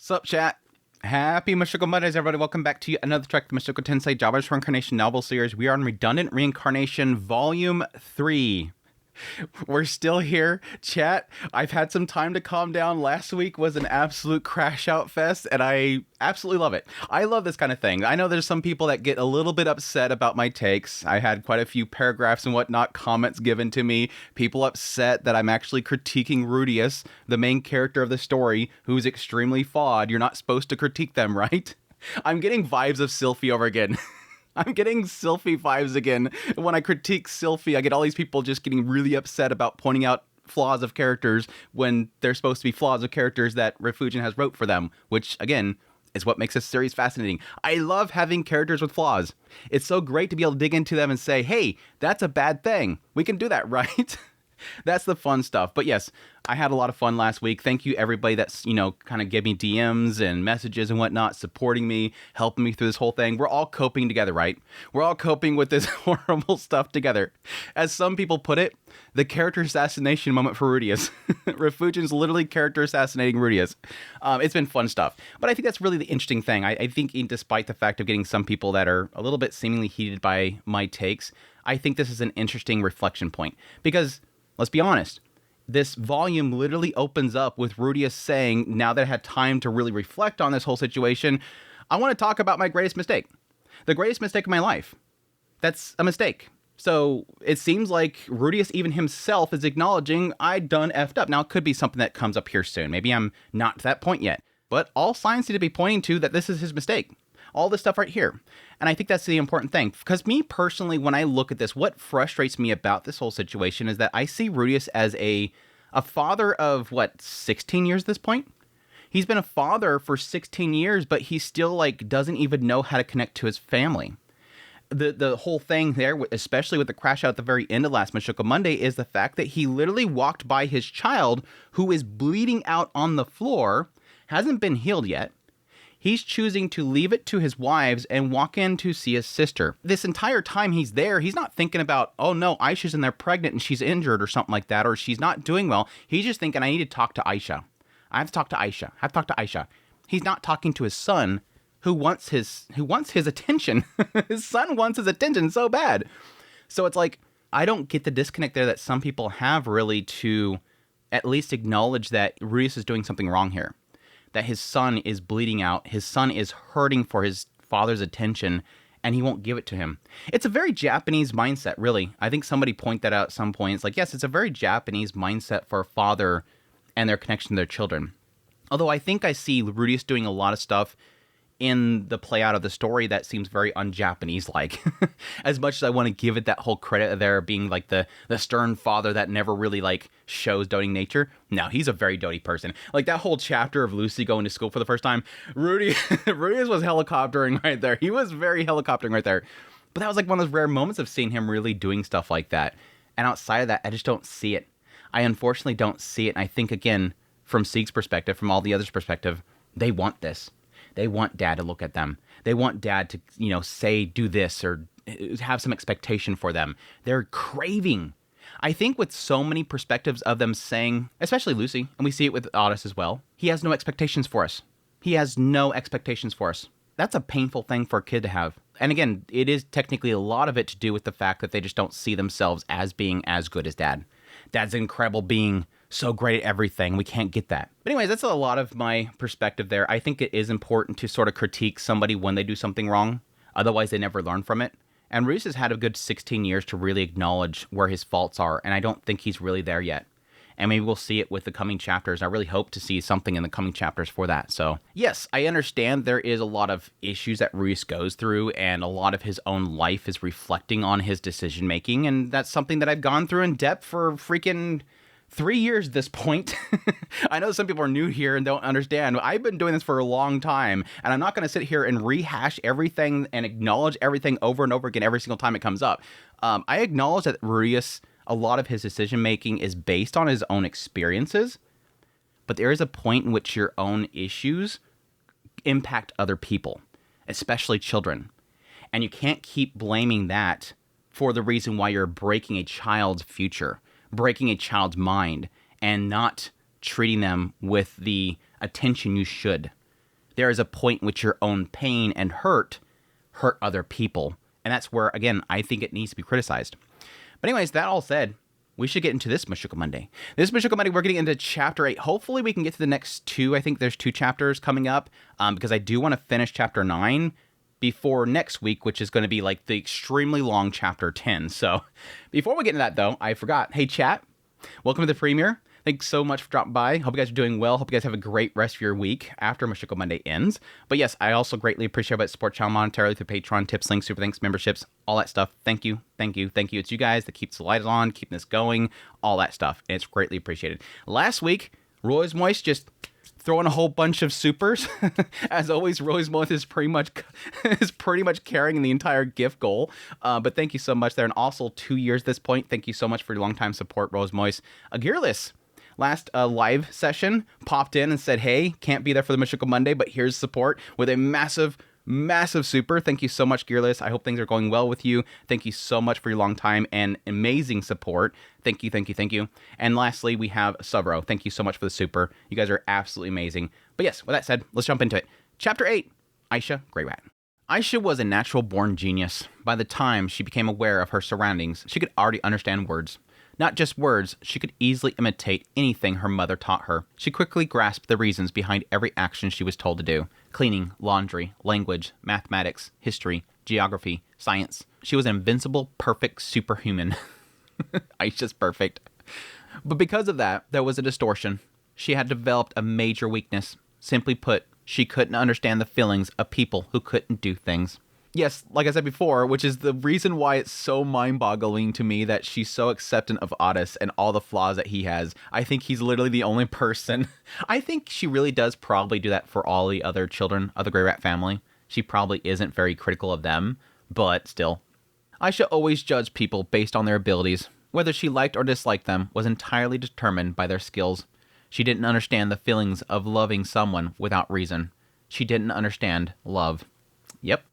Sup, chat? Happy Mushoku Mondays, everybody. Welcome back to another track, the Mushoku Tensei Jobless Reincarnation novel series. We are on Redundant Reincarnation, Vol.3. We're still here, chat. I've had some time to calm down. Last week was an absolute crash out fest, and I absolutely love it. I love this kind of thing. I know there's some people that get a little bit upset about my takes. I had quite a few paragraphs and whatnot, comments given to me. People upset that I'm actually critiquing Rudius, the main character of the story, who's extremely flawed. You're not supposed to critique them, right? I'm getting vibes of Sylphie over again. I'm getting Sylphie vibes again. When I critique Sylphie, I get all these people just getting really upset about pointing out flaws of characters when they're supposed to be flaws of characters that Refugin has wrote for them, which, again, is what makes this series fascinating. I love having characters with flaws. It's so great to be able to dig into them and say, hey, that's a bad thing. We can do that, right? That's the fun stuff. But yes, I had a lot of fun last week. Thank you, everybody that's, kind of gave me DMs and messages and whatnot, supporting me, helping me through this whole thing. We're all coping together, right? We're all coping with this horrible stuff together. As some people put it, the character assassination moment for Rudius. Refugin's literally character assassinating Rudius. It's been fun stuff. But I think that's really the interesting thing. I think despite the fact of getting some people that are a little bit seemingly heated by my takes, I think this is an interesting reflection point. Because let's be honest, this volume literally opens up with Rudius saying, now that I had time to really reflect on this whole situation, I want to talk about my greatest mistake. The greatest mistake of my life. That's a mistake. So it seems like Rudius even himself is acknowledging I'd done effed up. Now, it could be something that comes up here soon. Maybe I'm not to that point yet. But all signs seem to be pointing to that this is his mistake. All this stuff right here. And I think that's the important thing. Because me personally, when I look at this, what frustrates me about this whole situation is that I see Rudius as a father of, 16 years at this point? He's been a father for 16 years, but he still, doesn't even know how to connect to his family. The whole thing there, especially with the crash out at the very end of last Mushoku Monday, is the fact that he literally walked by his child, who is bleeding out on the floor, hasn't been healed yet. He's choosing to leave it to his wives and walk in to see his sister. This entire time he's there, he's not thinking about, oh no, Aisha's in there pregnant and she's injured or something like that, or she's not doing well. He's just thinking, I need to talk to Aisha. I have to talk to Aisha. I have to talk to Aisha. He's not talking to his son, who wants his attention. His son wants his attention so bad. So it's like, I don't get the disconnect there that some people have really to at least acknowledge that Rudius is doing something wrong here. That his son is bleeding out, his son is hurting for his father's attention, and he won't give it to him. It's a very Japanese mindset, really. I think somebody pointed that out at some point. It's like, yes, it's a very Japanese mindset for a father and their connection to their children. Although I think I see Rudius doing a lot of stuff in the play out of the story that seems very un-Japanese-like. As much as I want to give it that whole credit of there being the stern father that never really shows doting nature. No, he's a very doty person. That whole chapter of Lucy going to school for the first time, Rudius was helicoptering right there. He was very helicoptering right there. But that was one of those rare moments of seeing him really doing stuff like that. And outside of that, I just don't see it. I unfortunately don't see it. And I think, again, from Sieg's perspective, from all the others' perspective, they want this. They want dad to look at them. They want dad to, say, do this, or have some expectation for them. They're craving. I think with so many perspectives of them saying, especially Lucy, and we see it with Otis as well, he has no expectations for us. He has no expectations for us. That's a painful thing for a kid to have. And again, it is technically a lot of it to do with the fact that they just don't see themselves as being as good as dad. Dad's an incredible being, so great at everything. We can't get that. But anyways, that's a lot of my perspective there. I think it is important to sort of critique somebody when they do something wrong. Otherwise, they never learn from it. And Reese has had a good 16 years to really acknowledge where his faults are, and I don't think he's really there yet. And maybe we'll see it with the coming chapters. I really hope to see something in the coming chapters for that. So, yes, I understand there is a lot of issues that Reese goes through, and a lot of his own life is reflecting on his decision-making, and that's something that I've gone through in depth for freaking 3 years at this point. I know some people are new here and don't understand. I've been doing this for a long time, and I'm not going to sit here and rehash everything and acknowledge everything over and over again every single time it comes up. I acknowledge that Rudius, a lot of his decision-making is based on his own experiences, but there is a point in which your own issues impact other people, especially children. And you can't keep blaming that for the reason why you're breaking a child's future, breaking a child's mind, and not treating them with the attention you should. there is a point in which your own pain and hurt other people. And that's where, again, I think it needs to be criticized. But anyways, that all said, we should get into this Mushoku Monday. This Mushoku Monday, we're getting into Chapter 8. Hopefully we can get to the next 2. I think there's 2 chapters coming up because I do want to finish Chapter 9 before next week, which is going to be like the extremely long Chapter 10. So before we get into that, though, I forgot. Hey, chat. Welcome to the premiere. Thanks so much for dropping by. Hope you guys are doing well. Hope you guys have a great rest of your week after Mushoku Monday ends. But yes, I also greatly appreciate everybody that support channel monetarily through Patreon, tips, links, super thanks, memberships, all that stuff. Thank you, thank you, thank you. It's you guys that keeps the light on, keeping this going, all that stuff. And it's greatly appreciated. Last week, Roy's Moist just throwing a whole bunch of supers. As always, Roy's Moist is pretty much carrying the entire gift goal. But thank you so much there. And also 2 years at this point. Thank you so much for your long-time support, Rose Moist. Gearless. Last live session popped in and said, hey, can't be there for the Mushoku Monday, but here's support with a massive super. Thank you so much, Gearless. I hope things are going well with you. Thank you so much for your long time and amazing support. Thank you, thank you, thank you. And lastly, we have Subro. Thank you so much for the super. You guys are absolutely amazing. But yes, with that said, let's jump into it. Chapter 8, Aisha Grey Rat. Aisha was a natural-born genius. By the time she became aware of her surroundings, she could already understand words. Not just words, she could easily imitate anything her mother taught her. She quickly grasped the reasons behind every action she was told to do. Cleaning, laundry, language, mathematics, history, geography, science. She was an invincible, perfect superhuman. Aisha's perfect. But because of that, there was a distortion. She had developed a major weakness. Simply put, she couldn't understand the feelings of people who couldn't do things. Yes, like I said before, which is the reason why it's so mind-boggling to me that she's so acceptant of Otis and all the flaws that he has. I think he's literally the only person. I think she really does probably do that for all the other children of the Grey Rat family. She probably isn't very critical of them, but still. Aisha always judged people based on their abilities. Whether she liked or disliked them was entirely determined by their skills. She didn't understand the feelings of loving someone without reason. She didn't understand love. Yep.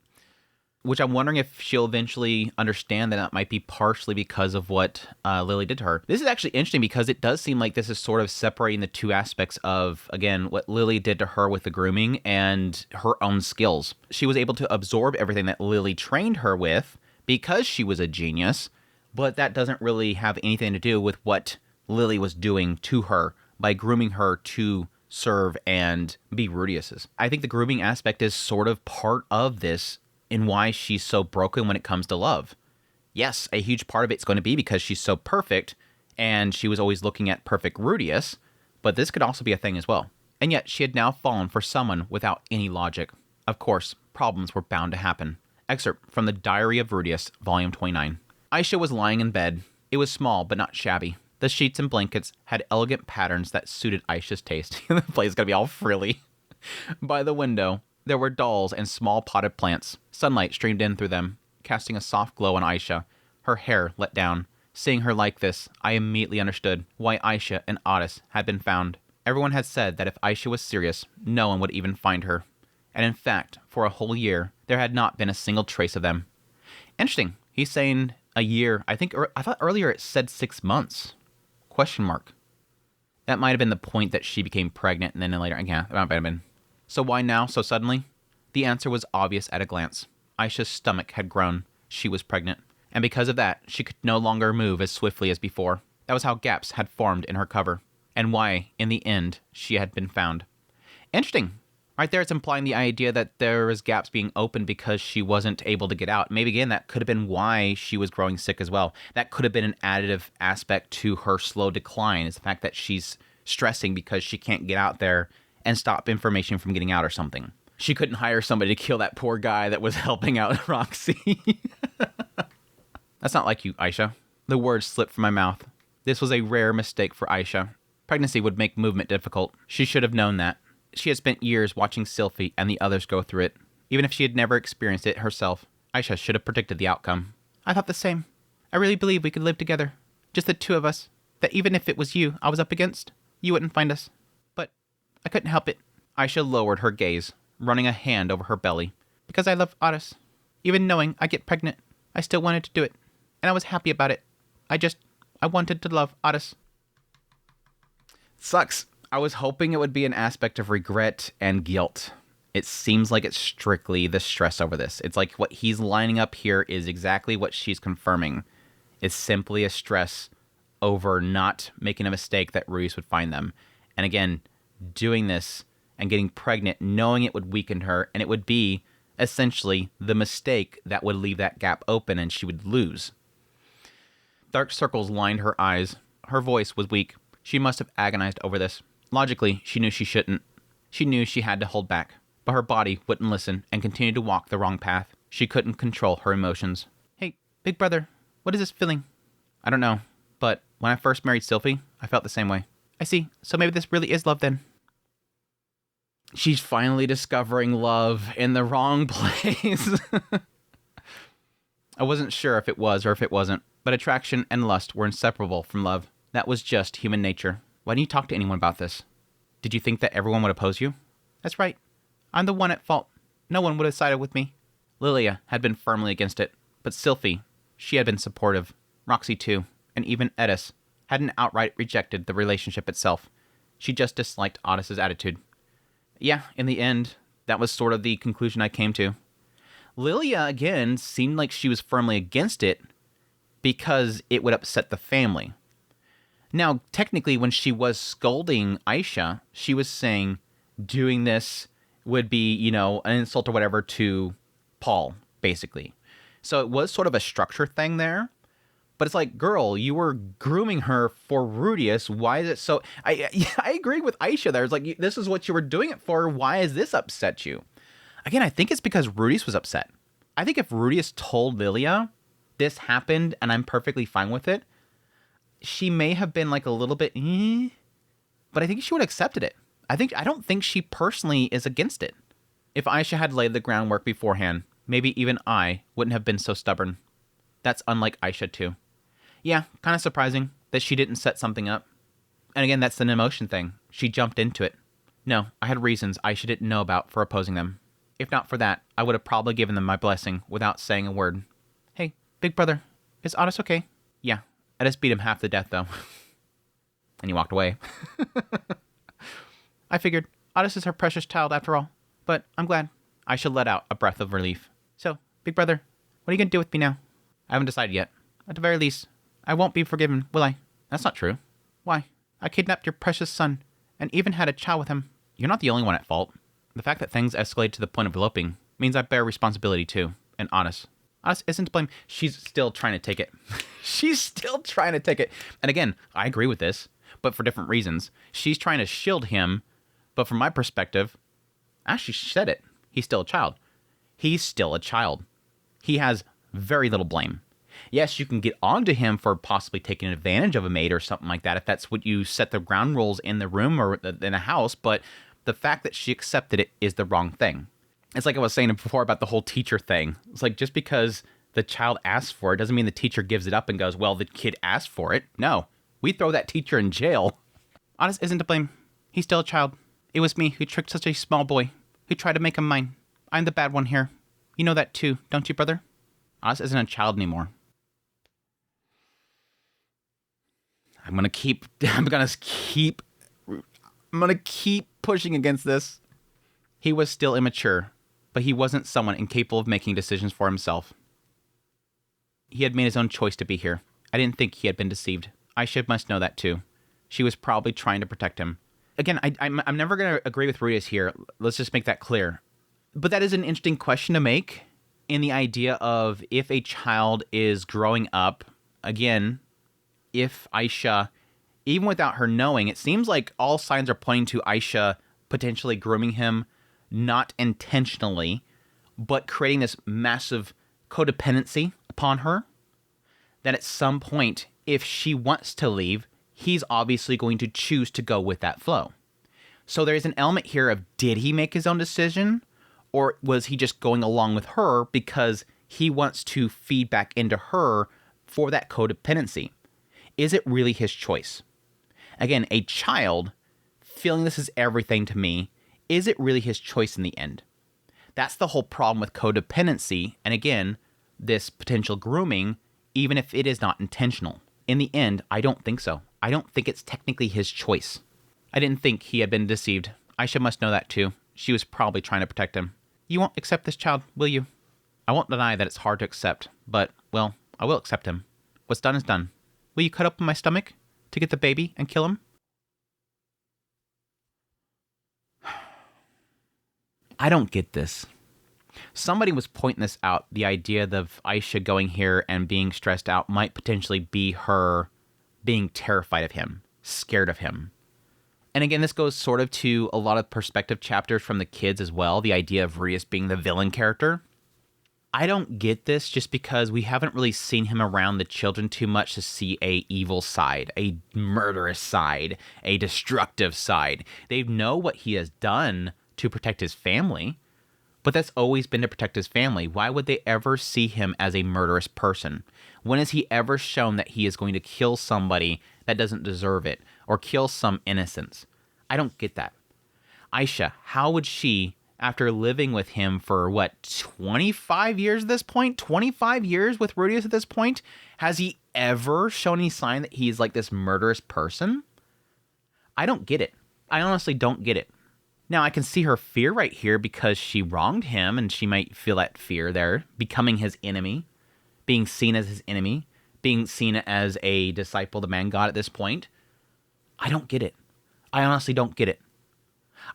Which I'm wondering if she'll eventually understand that might be partially because of what Lily did to her. This is actually interesting because it does seem like this is sort of separating the two aspects of, again, what Lily did to her with the grooming and her own skills. She was able to absorb everything that Lily trained her with because she was a genius, but that doesn't really have anything to do with what Lily was doing to her by grooming her to serve and be Rudius's. I think the grooming aspect is sort of part of this and why she's so broken when it comes to love. Yes, a huge part of it's going to be because she's so perfect, and she was always looking at perfect Rudius, but this could also be a thing as well. And yet, she had now fallen for someone without any logic. Of course, problems were bound to happen. Excerpt from the Diary of Rudius, Volume 29. Aisha was lying in bed. It was small, but not shabby. The sheets and blankets had elegant patterns that suited Aisha's taste. The place is going to be all frilly. By the window, there were dolls and small potted plants. Sunlight streamed in through them, casting a soft glow on Aisha. Her hair let down. Seeing her like this, I immediately understood why Aisha and Otis had been found. Everyone had said that if Aisha was serious, no one would even find her. And in fact, for a whole year, there had not been a single trace of them. Interesting. He's saying a year. I thought earlier it said 6 months. Question mark. That might have been the point that she became pregnant, and then later, yeah, that might have been. So why now, so suddenly? The answer was obvious at a glance. Aisha's stomach had grown. She was pregnant. And because of that, she could no longer move as swiftly as before. That was how gaps had formed in her cover. And why, in the end, she had been found. Interesting. Right there, it's implying the idea that there was gaps being opened because she wasn't able to get out. Maybe, again, that could have been why she was growing sick as well. That could have been an additive aspect to her slow decline, is the fact that she's stressing because she can't get out there and stop information from getting out or something. She couldn't hire somebody to kill that poor guy that was helping out Roxy. That's not like you, Aisha. The words slipped from my mouth. This was a rare mistake for Aisha. Pregnancy would make movement difficult. She should have known that. She had spent years watching Sylphie and the others go through it. Even if she had never experienced it herself, Aisha should have predicted the outcome. I thought the same. I really believed we could live together. Just the two of us. That even if it was you I was up against, you wouldn't find us. But I couldn't help it. Aisha lowered her gaze, running a hand over her belly. Because I love Otis. Even knowing I'd get pregnant, I still wanted to do it. And I was happy about it. I wanted to love Otis. Sucks. I was hoping it would be an aspect of regret and guilt. It seems like it's strictly the stress over this. It's like what he's lining up here is exactly what she's confirming. It's simply a stress over not making a mistake that Ruiz would find them. And again, doing this and getting pregnant, knowing it would weaken her, and it would be essentially the mistake that would leave that gap open and she would lose. Dark circles lined her eyes. Her voice was weak. She must have agonized over this. Logically, she knew she shouldn't. She knew she had to hold back, but her body wouldn't listen and continued to walk the wrong path. She couldn't control her emotions. Hey, big brother, what is this feeling? I don't know, but when I first married Sylphie, I felt the same way. I see, so maybe this really is love then. She's finally discovering love in the wrong place. I wasn't sure if it was or if it wasn't, but attraction and lust were inseparable from love. That was just human nature. Why didn't you talk to anyone about this? Did you think that everyone would oppose you? That's right. I'm the one at fault. No one would have sided with me. Lilia had been firmly against it, but Sylphie, she had been supportive. Roxy too, and even Edis hadn't outright rejected the relationship itself. She just disliked Otis's attitude. Yeah, in the end, that was sort of the conclusion I came to. Lilia, again, seemed like she was firmly against it because it would upset the family. Now, technically, when she was scolding Aisha, she was saying doing this would be, an insult or whatever to Paul, basically. So it was sort of a structure thing there. But it's like, girl, you were grooming her for Rudius. Why is it so... I agree with Aisha there. It's like, this is what you were doing it for. Why does this upset you? Again, I think it's because Rudius was upset. I think if Rudius told Lilia, this happened and I'm perfectly fine with it, she may have been like a little bit, but I think she would have accepted it. I don't think she personally is against it. If Aisha had laid the groundwork beforehand, maybe even I wouldn't have been so stubborn. That's unlike Aisha too. Yeah, kind of surprising that she didn't set something up. And again, that's an emotion thing. She jumped into it. No, I had reasons Aisha didn't know about for opposing them. If not for that, I would have probably given them my blessing without saying a word. Hey, big brother, is Otis okay? Yeah, I just beat him half to death though. And he walked away. I figured Otis is her precious child after all, but I'm glad. Aisha let out a breath of relief. So, big brother, what are you going to do with me now? I haven't decided yet. At the very least, I won't be forgiven, will I? That's not true. Why? I kidnapped your precious son, and even had a child with him. You're not the only one at fault. The fact that things escalated to the point of eloping means I bear responsibility too, and Otis isn't to blame. She's still trying to take it. She's still trying to take it. And again, I agree with this, but for different reasons. She's trying to shield him, but from my perspective, actually she said it. He's still a child. He's still a child. He has very little blame. Yes, you can get onto him for possibly taking advantage of a maid or something like that if that's what you set the ground rules in the room or in a house, but the fact that she accepted it is the wrong thing. It's like I was saying before about the whole teacher thing. It's like just because the child asks for it doesn't mean the teacher gives it up and goes, well, the kid asked for it. No, we throw that teacher in jail. Otis isn't to blame. He's still a child. It was me who tricked such a small boy, who tried to make him mine. I'm the bad one here. You know that too, don't you, brother? Otis isn't a child anymore. I'm gonna keep pushing against this. He was still immature, but he wasn't someone incapable of making decisions for himself. He had made his own choice to be here. I didn't think he had been deceived. Aisha must know that too. She was probably trying to protect him. Again, I'm never gonna agree with Rudius here. Let's just make that clear. But that is an interesting question to make in the idea of if a child is growing up, again, if Aisha, even without her knowing, it seems like all signs are pointing to Aisha potentially grooming him, not intentionally, but creating this massive codependency upon her, that at some point, if she wants to leave, he's obviously going to choose to go with that flow. So there's an element here of, did he make his own decision? Or was he just going along with her because he wants to feed back into her for that codependency? Is it really his choice? Again, a child feeling this is everything to me, is it really his choice in the end? That's the whole problem with codependency, and again, this potential grooming, even if it is not intentional. In the end, I don't think so. I don't think it's technically his choice. I didn't think he had been deceived. Aisha must know that too. she was probably trying to protect him. You won't accept this child, will you? I won't deny that it's hard to accept, but, well, I will accept him. What's done is done. Will you cut open my stomach to get the baby and kill him? I don't get this. Somebody was pointing this out, the idea of Aisha going here and being stressed out might potentially be her being terrified of him, scared of him. And again, this goes sort of to a lot of perspective chapters from the kids as well, the idea of Rias being the villain character. I don't get this just because we haven't really seen him around the children too much to see a evil side, a murderous side, a destructive side. They know what he has done to protect his family, but that's always been to protect his family. Why would they ever see him as a murderous person? When has he ever shown that he is going to kill somebody that doesn't deserve it or kill some innocents? I don't get that. Aisha, how would she, after living with him for, 25 years at this point? 25 years with Rudius at this point? Has he ever shown any sign that he's like this murderous person? I don't get it. I honestly don't get it. Now, I can see her fear right here because she wronged him and she might feel that fear there, becoming his enemy, being seen as his enemy, being seen as a disciple of the man God at this point. I don't get it. I honestly don't get it.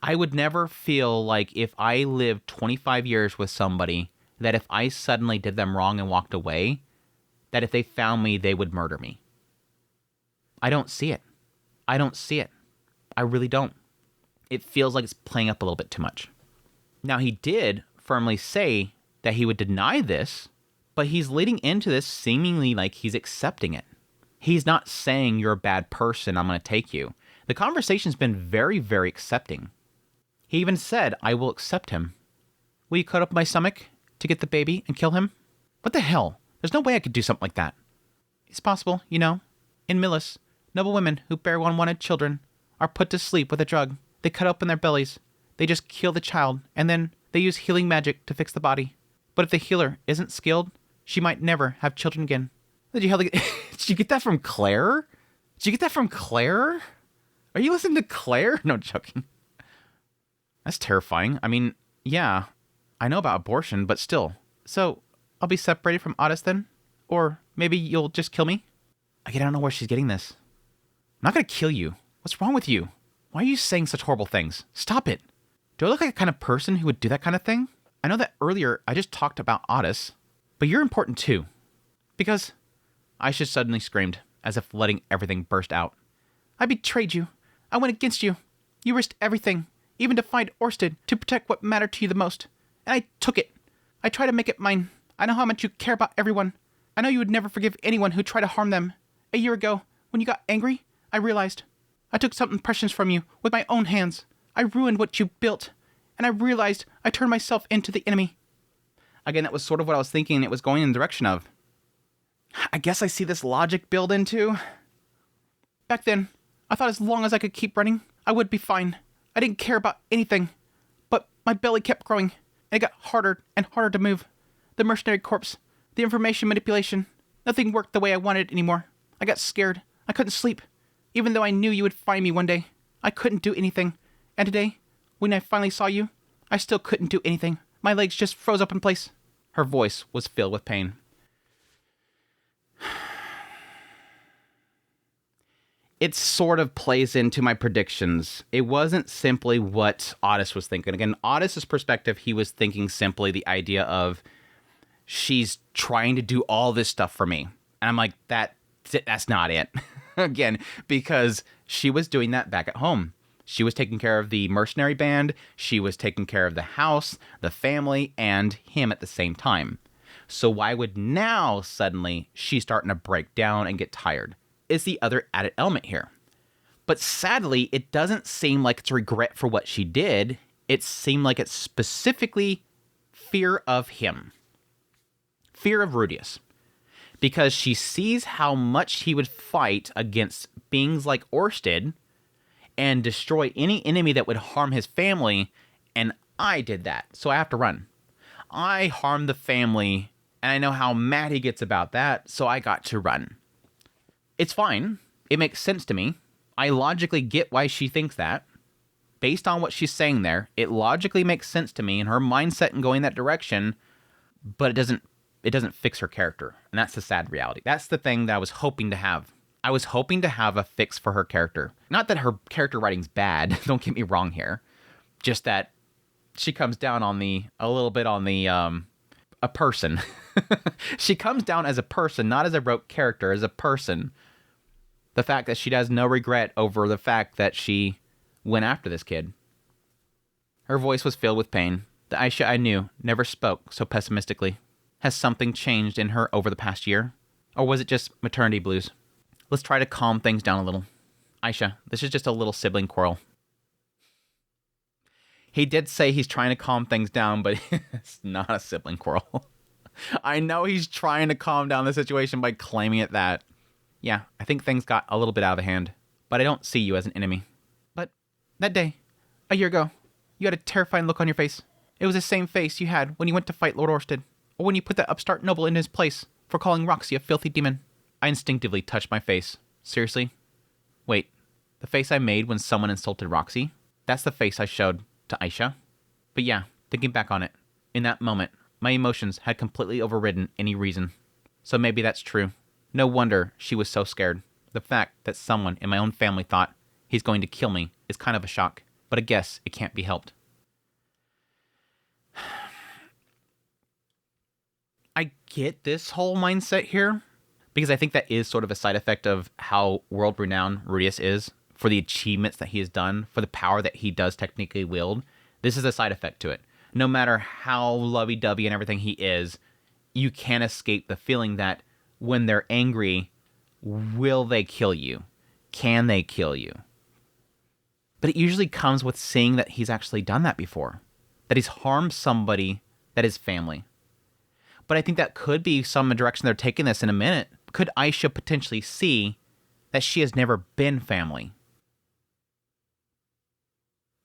I would never feel like if I lived 25 years with somebody, that if I suddenly did them wrong and walked away, that if they found me, they would murder me. I don't see it. I don't see it. I really don't. It feels like it's playing up a little bit too much. Now, he did firmly say that he would deny this, but he's leading into this seemingly like he's accepting it. He's not saying you're a bad person, I'm going to take you. The conversation's been very, very accepting. He even said, I will accept him. Will you cut up my stomach to get the baby and kill him? What the hell? There's no way I could do something like that. It's possible, you know. In Milis, noble women who bear unwanted children are put to sleep with a drug. They cut open their bellies. They just kill the child, and then they use healing magic to fix the body. But if the healer isn't skilled, she might never have children again. Did you get that from Claire? Did you get that from Claire? Are you listening to Claire? No, joking. That's terrifying. I mean, yeah, I know about abortion, but still. So, I'll be separated from Otis then? Or maybe you'll just kill me? I don't know where she's getting this. I'm not going to kill you. What's wrong with you? Why are you saying such horrible things? Stop it. Do I look like a kind of person who would do that kind of thing? I know that earlier I just talked about Otis, but you're important too. Because Aisha suddenly screamed, as if letting everything burst out. I betrayed you. I went against you. You risked everything, even to find Orsted, to protect what mattered to you the most. And I took it. I tried to make it mine. I know how much you care about everyone. I know you would never forgive anyone who tried to harm them. A year ago, when you got angry, I realized. I took something precious from you with my own hands. I ruined what you built. And I realized I turned myself into the enemy. Again, that was sort of what I was thinking it was going in the direction of. I guess I see this logic build into. Back then, I thought as long as I could keep running, I would be fine. I didn't care about anything. But my belly kept growing, and it got harder and harder to move. The mercenary corpse, the information manipulation, nothing worked the way I wanted anymore. I got scared. I couldn't sleep. Even though I knew you would find me one day, I couldn't do anything. And today, when I finally saw you, I still couldn't do anything. My legs just froze up in place. Her voice was filled with pain. It sort of plays into my predictions. It wasn't simply what Otis was thinking. Again, Otis's perspective, he was thinking simply the idea of she's trying to do all this stuff for me. And I'm like, that's not it. Again, because she was doing that back at home. She was taking care of the mercenary band. She was taking care of the house, the family, and him at the same time. So why would now suddenly she's starting to break down and get tired? Is the other added element here. But sadly, it doesn't seem like it's regret for what she did. It seemed like it's specifically fear of him. Fear of Rudius. Because she sees how much he would fight against beings like Orsted and destroy any enemy that would harm his family, and I did that, so I have to run. I harmed the family, and I know how mad he gets about that, so I got to run. It's fine. It makes sense to me. I logically get why she thinks that. Based on what she's saying there, it logically makes sense to me in her mindset and going that direction, but it doesn't fix her character. And that's the sad reality. That's the thing that I was hoping to have. I was hoping to have a fix for her character. Not that her character writing's bad, don't get me wrong here. Just that she comes down on a little bit on a person. She comes down as a person, not as a rote character, as a person. The fact that she has no regret over the fact that she went after this kid. Her voice was filled with pain. The Aisha I knew never spoke so pessimistically. Has something changed in her over the past year? Or was it just maternity blues? Let's try to calm things down a little. Aisha, this is just a little sibling quarrel. He did say he's trying to calm things down, but it's not a sibling quarrel. I know he's trying to calm down the situation by claiming it that. Yeah, I think things got a little bit out of hand, but I don't see you as an enemy. But that day, a year ago, you had a terrifying look on your face. It was the same face you had when you went to fight Lord Orsted, or when you put that upstart noble in his place for calling Roxy a filthy demon. I instinctively touched my face. Seriously? Wait, the face I made when someone insulted Roxy? That's the face I showed to Aisha? But yeah, thinking back on it, in that moment, my emotions had completely overridden any reason. So maybe that's true. No wonder she was so scared. The fact that someone in my own family thought he's going to kill me is kind of a shock, but I guess it can't be helped. I get this whole mindset here, because I think that is sort of a side effect of how world-renowned Rudius is, for the achievements that he has done, for the power that he does technically wield. This is a side effect to it. No matter how lovey-dovey and everything he is, you can't escape the feeling that when they're angry, will they kill you? Can they kill you? But it usually comes with seeing that he's actually done that before, that he's harmed somebody that is family. But I think that could be some direction they're taking this in a minute. Could Aisha potentially see that she has never been family?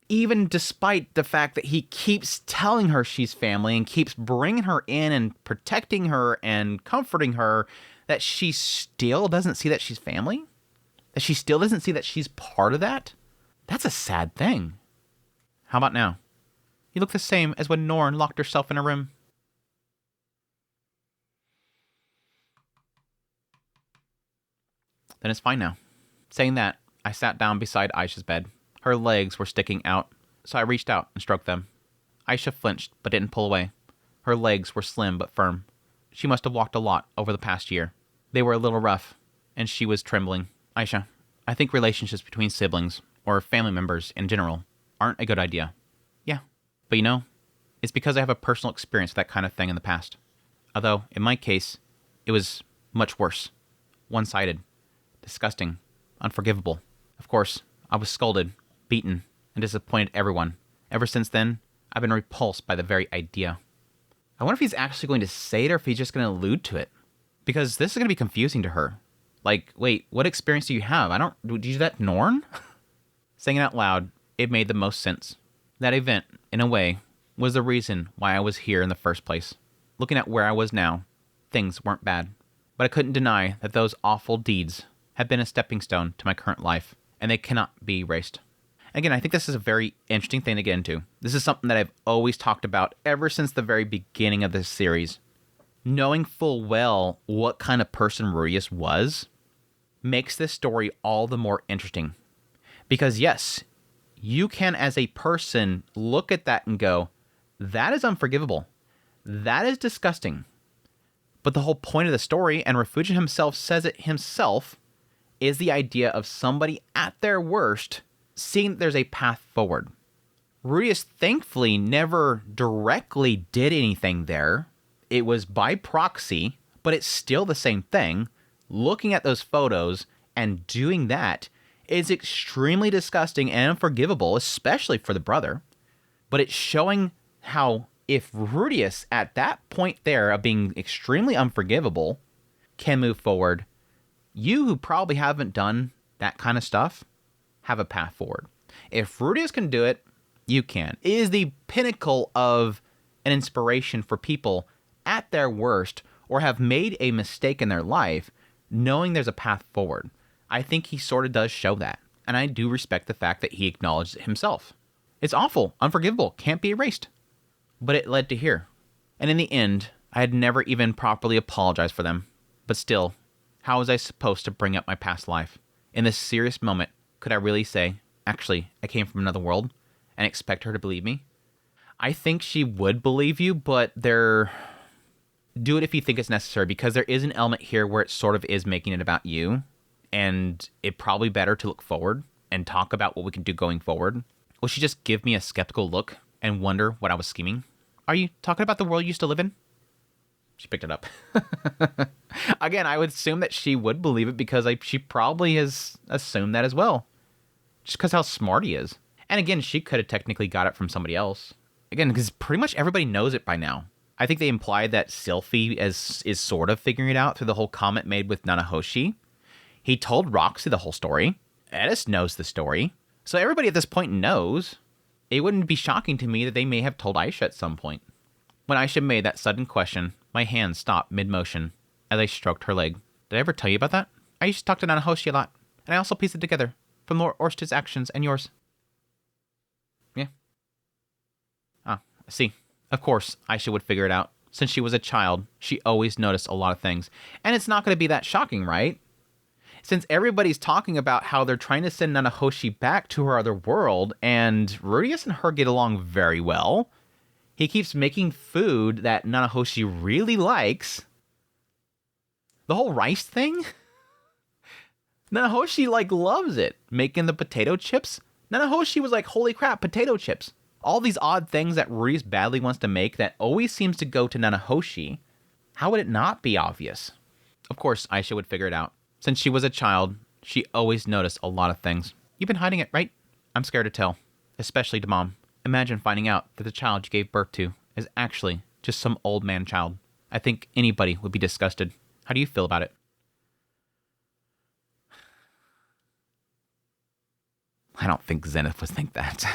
Even despite the fact that he keeps telling her she's family and keeps bringing her in and protecting her and comforting her, that she still doesn't see that she's family? That she still doesn't see that she's part of that? That's a sad thing. How about now? You look the same as when Norn locked herself in a room. Then it's fine now. Saying that, I sat down beside Aisha's bed. Her legs were sticking out, so I reached out and stroked them. Aisha flinched, but didn't pull away. Her legs were slim but firm. She must have walked a lot over the past year. They were a little rough, and she was trembling. Aisha, I think relationships between siblings, or family members in general, aren't a good idea. Yeah, but you know, it's because I have a personal experience with that kind of thing in the past. Although, in my case, it was much worse. One-sided. Disgusting. Unforgivable. Of course, I was scolded, beaten, and disappointed everyone. Ever since then, I've been repulsed by the very idea. I wonder if he's actually going to say it or if he's just going to allude to it. Because this is going to be confusing to her. Like, wait, what experience do you have? Did you do that, Norn? Saying it out loud, it made the most sense. That event, in a way, was the reason why I was here in the first place. Looking at where I was now, things weren't bad. But I couldn't deny that those awful deeds have been a stepping stone to my current life, and they cannot be erased. Again, I think this is a very interesting thing to get into. This is something that I've always talked about ever since the very beginning of this series. Knowing full well what kind of person Rudius was makes this story all the more interesting. Because yes, you can as a person look at that and go, that is unforgivable. That is disgusting. But the whole point of the story, and Refugio himself says it himself, is the idea of somebody at their worst seeing that there's a path forward. Rudius thankfully never directly did anything there. It was by proxy, but it's still the same thing. Looking at those photos and doing that is extremely disgusting and unforgivable, especially for the brother. But it's showing how if Rudius at that point there of being extremely unforgivable can move forward, you who probably haven't done that kind of stuff have a path forward. If Rudius can do it, you can. It is the pinnacle of an inspiration for people at their worst or have made a mistake in their life, knowing there's a path forward. I think he sort of does show that. And I do respect the fact that he acknowledged it himself. It's awful, unforgivable, can't be erased. But it led to here. And in the end, I had never even properly apologized for them. But still, how was I supposed to bring up my past life? In this serious moment, could I really say, actually, I came from another world, and expect her to believe me? I think she would believe you, but do it if you think it's necessary, because there is an element here where it sort of is making it about you, and it'd probably better to look forward and talk about what we can do going forward. Will she just give me a skeptical look and wonder what I was scheming? Are you talking about the world you used to live in? She picked it up. Again, I would assume that she would believe it because she probably has assumed that as well. Just because how smart he is. And again, she could have technically got it from somebody else. Again, because pretty much everybody knows it by now. I think they implied that Sylphie is sort of figuring it out through the whole comment made with Nanahoshi. He told Roxy the whole story. Edis knows the story. So everybody at this point knows. It wouldn't be shocking to me that they may have told Aisha at some point. When Aisha made that sudden question, my hand stopped mid-motion as I stroked her leg. Did I ever tell you about that? I used to talk to Nanahoshi a lot, and I also pieced it together from Lord Orsted's actions and yours. Yeah. Ah, I see. Of course, Aisha would figure it out. Since she was a child, she always noticed a lot of things. And it's not going to be that shocking, right? Since everybody's talking about how they're trying to send Nanahoshi back to her other world, and Rudius and her get along very well. He keeps making food that Nanahoshi really likes. The whole rice thing? Nanahoshi, loves it. Making the potato chips? Nanahoshi was like, holy crap, potato chips. All these odd things that Rudius badly wants to make that always seems to go to Nanahoshi. How would it not be obvious? Of course, Aisha would figure it out. Since she was a child, she always noticed a lot of things. You've been hiding it, right? I'm scared to tell. Especially to Mom. Imagine finding out that the child you gave birth to is actually just some old man child. I think anybody would be disgusted. How do you feel about it? I don't think Zenith would think that.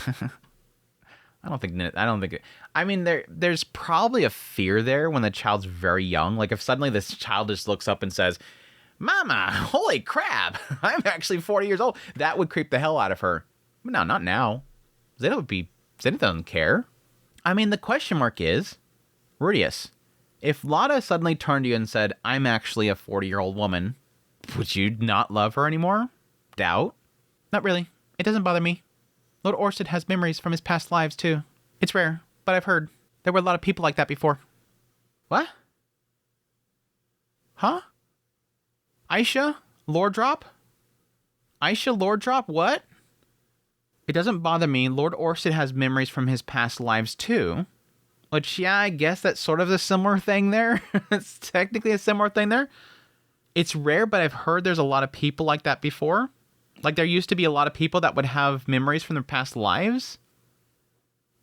I mean, there's probably a fear there when the child's very young. Like if suddenly this child just looks up and says, Mama, holy crap, I'm actually 40 years old. That would creep the hell out of her. But no, not now. Zenith doesn't care. I mean, the question mark is, Rudius, if Lada suddenly turned to you and said, I'm actually a 40-year-old woman, would you not love her anymore? Doubt? Not really. It doesn't bother me. Lord Orsted has memories from his past lives, too. It's rare, but I've heard. There were a lot of people like that before. What? Huh? Aisha? Lord Drop? Aisha Lord Drop? What? It doesn't bother me. Lord Orsted has memories from his past lives, too. Which, yeah, I guess that's sort of a similar thing there. It's technically a similar thing there. It's rare, but I've heard there's a lot of people like that before. Like, there used to be a lot of people that would have memories from their past lives.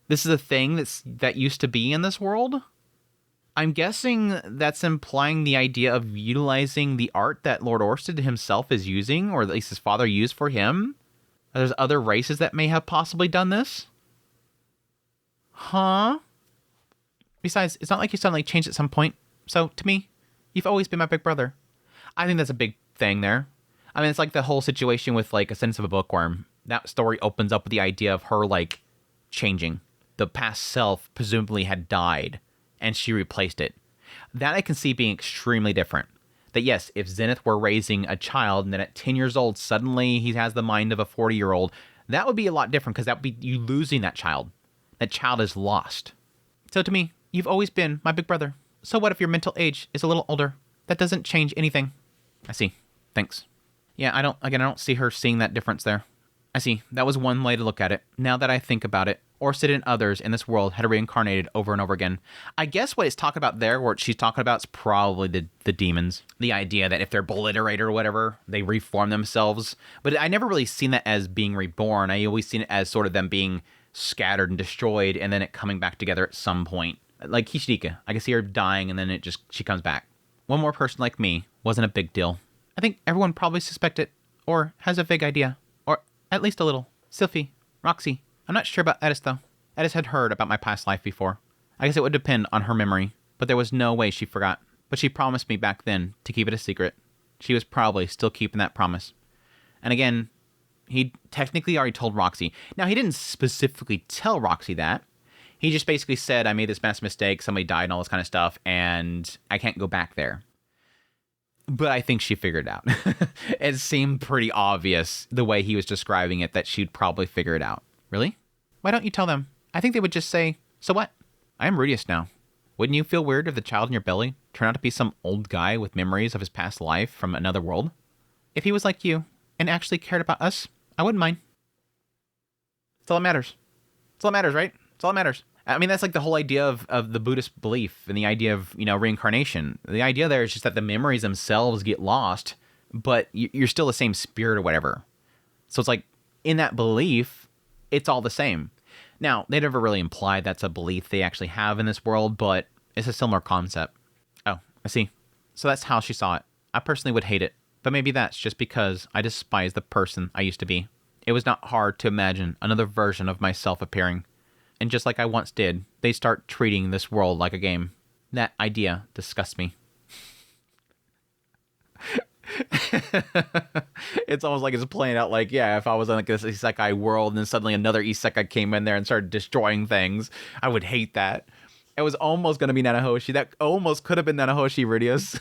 This is a thing that used to be in this world. I'm guessing that's implying the idea of utilizing the art that Lord Orsted himself is using, or at least his father used for him. There's other races that may have possibly done this. Huh? Besides, it's not like you suddenly changed at some point. So, to me, you've always been my big brother. I think that's a big thing there. I mean, it's like the whole situation with, like, A Sense of a Bookworm. That story opens up with the idea of her, like, changing. The past self presumably had died, and she replaced it. That I can see being extremely different. That, yes, if Zenith were raising a child, and then at 10 years old, suddenly he has the mind of a 40-year-old, that would be a lot different, because that would be you losing that child. That child is lost. So to me, you've always been my big brother. So what if your mental age is a little older? That doesn't change anything. I see. Thanks. Yeah, I don't see her seeing that difference there. I see. That was one way to look at it. Now that I think about it, Orsted and others in this world had reincarnated over and over again. I guess what it's talking about there, what she's talking about, is probably the demons. The idea that if they're obliterated or whatever, they reform themselves. But I never really seen that as being reborn. I always seen it as sort of them being scattered and destroyed and then it coming back together at some point. Like Hishirika. I can see her dying and then she comes back. One more person like me wasn't a big deal. I think everyone probably suspected or has a vague idea. Or at least a little. Sylphie, Roxy. I'm not sure about Edis, though. Edis had heard about my past life before. I guess it would depend on her memory, but there was no way she forgot. But she promised me back then to keep it a secret. She was probably still keeping that promise. And again, He technically already told Roxy. Now, he didn't specifically tell Roxy that. He just basically said, I made this massive mistake, somebody died and all this kind of stuff, and I can't go back there. But I think she figured it out. It seemed pretty obvious the way he was describing it that she'd probably figure it out. Really? Why don't you tell them? I think they would just say, so what? I am Rudius now. Wouldn't you feel weird if the child in your belly turned out to be some old guy with memories of his past life from another world? If he was like you and actually cared about us, I wouldn't mind. That's all that matters. That's all that matters, right? That's all that matters. I mean, that's like the whole idea of the Buddhist belief and the idea of, reincarnation. The idea there is just that the memories themselves get lost, but you're still the same spirit or whatever. So it's like, in that belief, it's all the same. Now, they never really imply that's a belief they actually have in this world, but it's a similar concept. Oh, I see. So that's how she saw it. I personally would hate it, but maybe that's just because I despise the person I used to be. It was not hard to imagine another version of myself appearing. And just like I once did, they start treating this world like a game. That idea disgusts me. It's almost like it's playing out like, yeah, if I was in like this isekai world and then suddenly another isekai came in there and started destroying things, I would hate that. It was almost going to be Nanahoshi. That almost could have been Nanahoshi Rudius.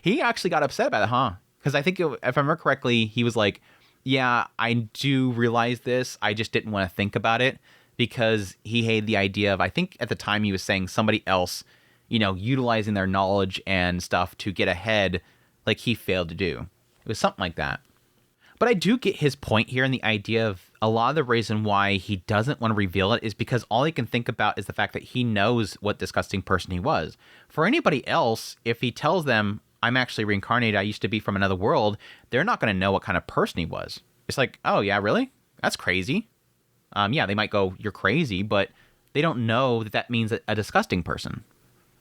He actually got upset about it, huh? Because I think, if I remember correctly, he was like, yeah, I do realize this. I just didn't want to think about it. Because he hated the idea of, I think at the time he was saying somebody else, utilizing their knowledge and stuff to get ahead like he failed to do. It was something like that. But I do get his point here, and the idea of a lot of the reason why he doesn't want to reveal it is because all he can think about is the fact that he knows what disgusting person he was. For anybody else, if he tells them, I'm actually reincarnated, I used to be from another world, they're not going to know what kind of person he was. It's like, oh yeah, really? That's crazy. Yeah, they might go, you're crazy, but they don't know that means a disgusting person.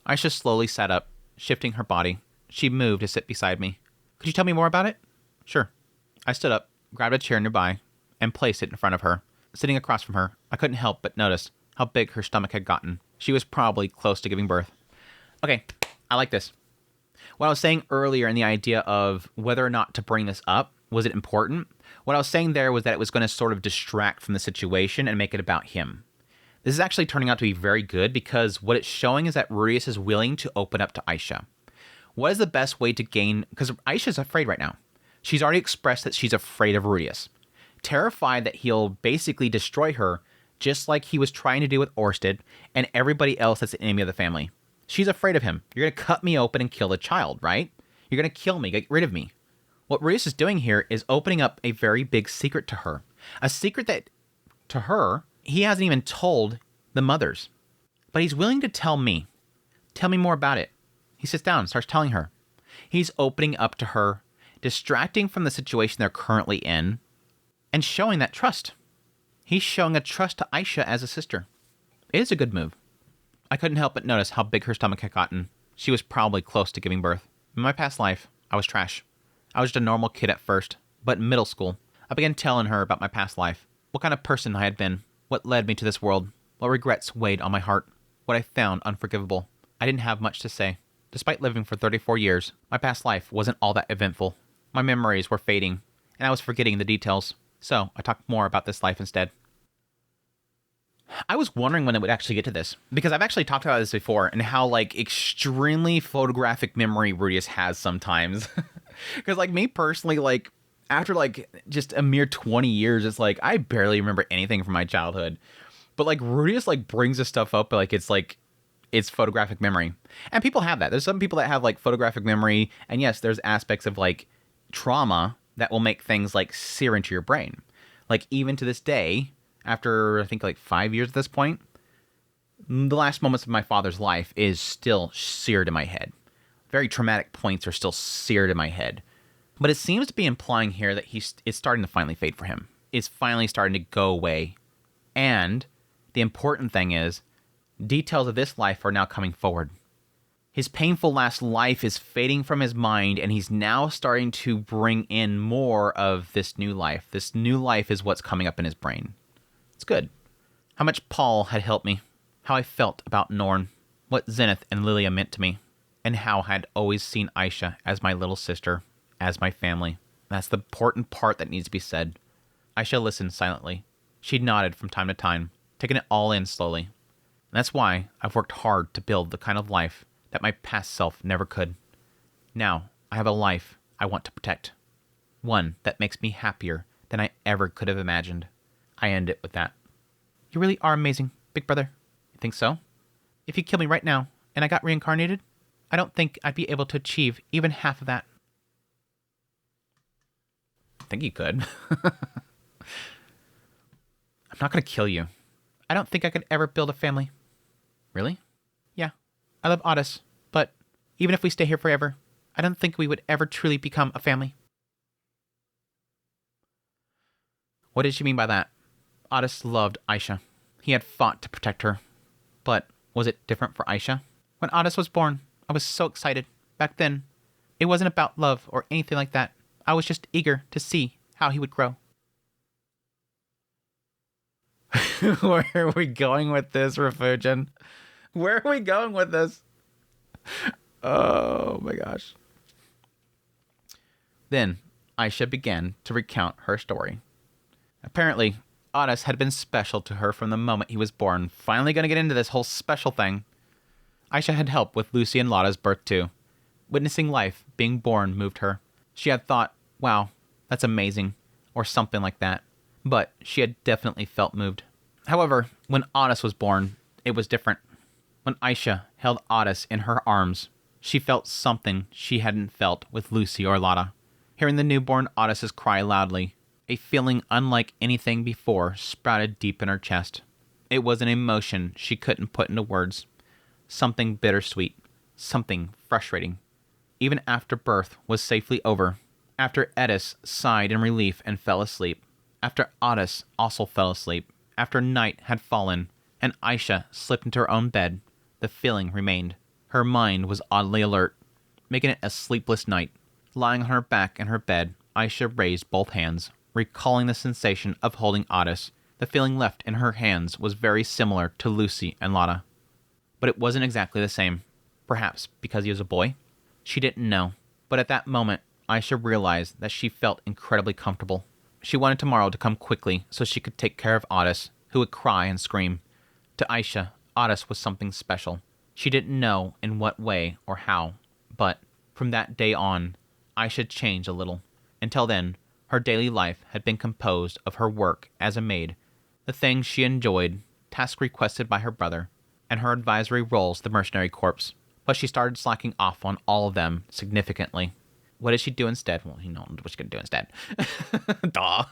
Aisha slowly sat up, shifting her body. She moved to sit beside me. Could you tell me more about it? Sure. I stood up, grabbed a chair nearby, and placed it in front of her. Sitting across from her, I couldn't help but notice how big her stomach had gotten. She was probably close to giving birth. Okay, I like this. What I was saying earlier in the idea of whether or not to bring this up, was it important? What I was saying there was that it was going to sort of distract from the situation and make it about him. This is actually turning out to be very good because what it's showing is that Rudius is willing to open up to Aisha. What is the best way to gain... Because Aisha's afraid right now. She's already expressed that she's afraid of Rudius. Terrified that he'll basically destroy her, just like he was trying to do with Orsted and everybody else that's the enemy of the family. She's afraid of him. You're going to cut me open and kill the child, right? You're going to kill me, get rid of me. What Rudius is doing here is opening up a very big secret to her. A secret that, to her, he hasn't even told the mothers. But he's willing to tell me. Tell me more about it. He sits down and starts telling her. He's opening up to her, distracting from the situation they're currently in, and showing that trust. He's showing a trust to Aisha as a sister. It is a good move. I couldn't help but notice how big her stomach had gotten. She was probably close to giving birth. In my past life, I was trash. I was just a normal kid at first, but in middle school, I began telling her about my past life, what kind of person I had been, what led me to this world, what regrets weighed on my heart, what I found unforgivable. I didn't have much to say. Despite living for 34 years, my past life wasn't all that eventful. My memories were fading, and I was forgetting the details, so I talked more about this life instead. I was wondering when it would actually get to this, because I've actually talked about this before, and how, extremely photographic memory Rudius has sometimes. Because, me personally, after, just a mere 20 years, it's I barely remember anything from my childhood. But, Rudius, brings this stuff up, it's photographic memory. And people have that. There's some people that have, photographic memory, and yes, there's aspects of, trauma that will make things, sear into your brain. Even to this day, after, I think, 5 years at this point, the last moments of my father's life is still seared in my head. Very traumatic points are still seared in my head. But it seems to be implying here that it's starting to finally fade for him. It's finally starting to go away. And the important thing is, details of this life are now coming forward. His painful last life is fading from his mind, and he's now starting to bring in more of this new life. This new life is what's coming up in his brain. It's good. How much Paul had helped me. How I felt about Norn. What Zenith and Lilia meant to me. And how I had always seen Aisha as my little sister, as my family. That's the important part that needs to be said. Aisha listened silently. She nodded from time to time, taking it all in slowly. And that's why I've worked hard to build the kind of life that my past self never could. Now, I have a life I want to protect. One that makes me happier than I ever could have imagined. I end it with that. You really are amazing, Big Brother. You think so? If you kill me right now and I got reincarnated, I don't think I'd be able to achieve even half of that. I think you could. I'm not going to kill you. I don't think I could ever build a family. Really? Yeah. I love Otis, but even if we stay here forever, I don't think we would ever truly become a family. What did she mean by that? Otis loved Aisha. He had fought to protect her. But was it different for Aisha? When Otis was born, I was so excited. Back then, it wasn't about love or anything like that. I was just eager to see how he would grow. Where are we going with this, Refugin? Where are we going with this? Oh my gosh. Then Aisha began to recount her story. Apparently, Otis had been special to her from the moment he was born. Finally gonna get into this whole special thing. Aisha had helped with Lucy and Lotta's birth too. Witnessing life being born moved her. She had thought, wow, that's amazing, or something like that. But she had definitely felt moved. However, when Otis was born, it was different. When Aisha held Otis in her arms, she felt something she hadn't felt with Lucy or Lotta. Hearing the newborn Otis's cry loudly, a feeling unlike anything before sprouted deep in her chest. It was an emotion she couldn't put into words. Something bittersweet, something frustrating. Even after birth was safely over, after Otis sighed in relief and fell asleep, after Otis also fell asleep, after night had fallen, and Aisha slipped into her own bed, the feeling remained. Her mind was oddly alert, making it a sleepless night. Lying on her back in her bed, Aisha raised both hands, recalling the sensation of holding Otis. The feeling left in her hands was very similar to Lucy and Lotta. But it wasn't exactly the same. Perhaps because he was a boy? She didn't know. But at that moment, Aisha realized that she felt incredibly comfortable. She wanted tomorrow to come quickly so she could take care of Otis, who would cry and scream. To Aisha, Otis was something special. She didn't know in what way or how, but from that day on, Aisha changed a little. Until then, her daily life had been composed of her work as a maid, the things she enjoyed, tasks requested by her brother, and her advisory roles to the mercenary corps. But she started slacking off on all of them significantly. What did she do instead? Well, you know what she's going to do instead. Duh.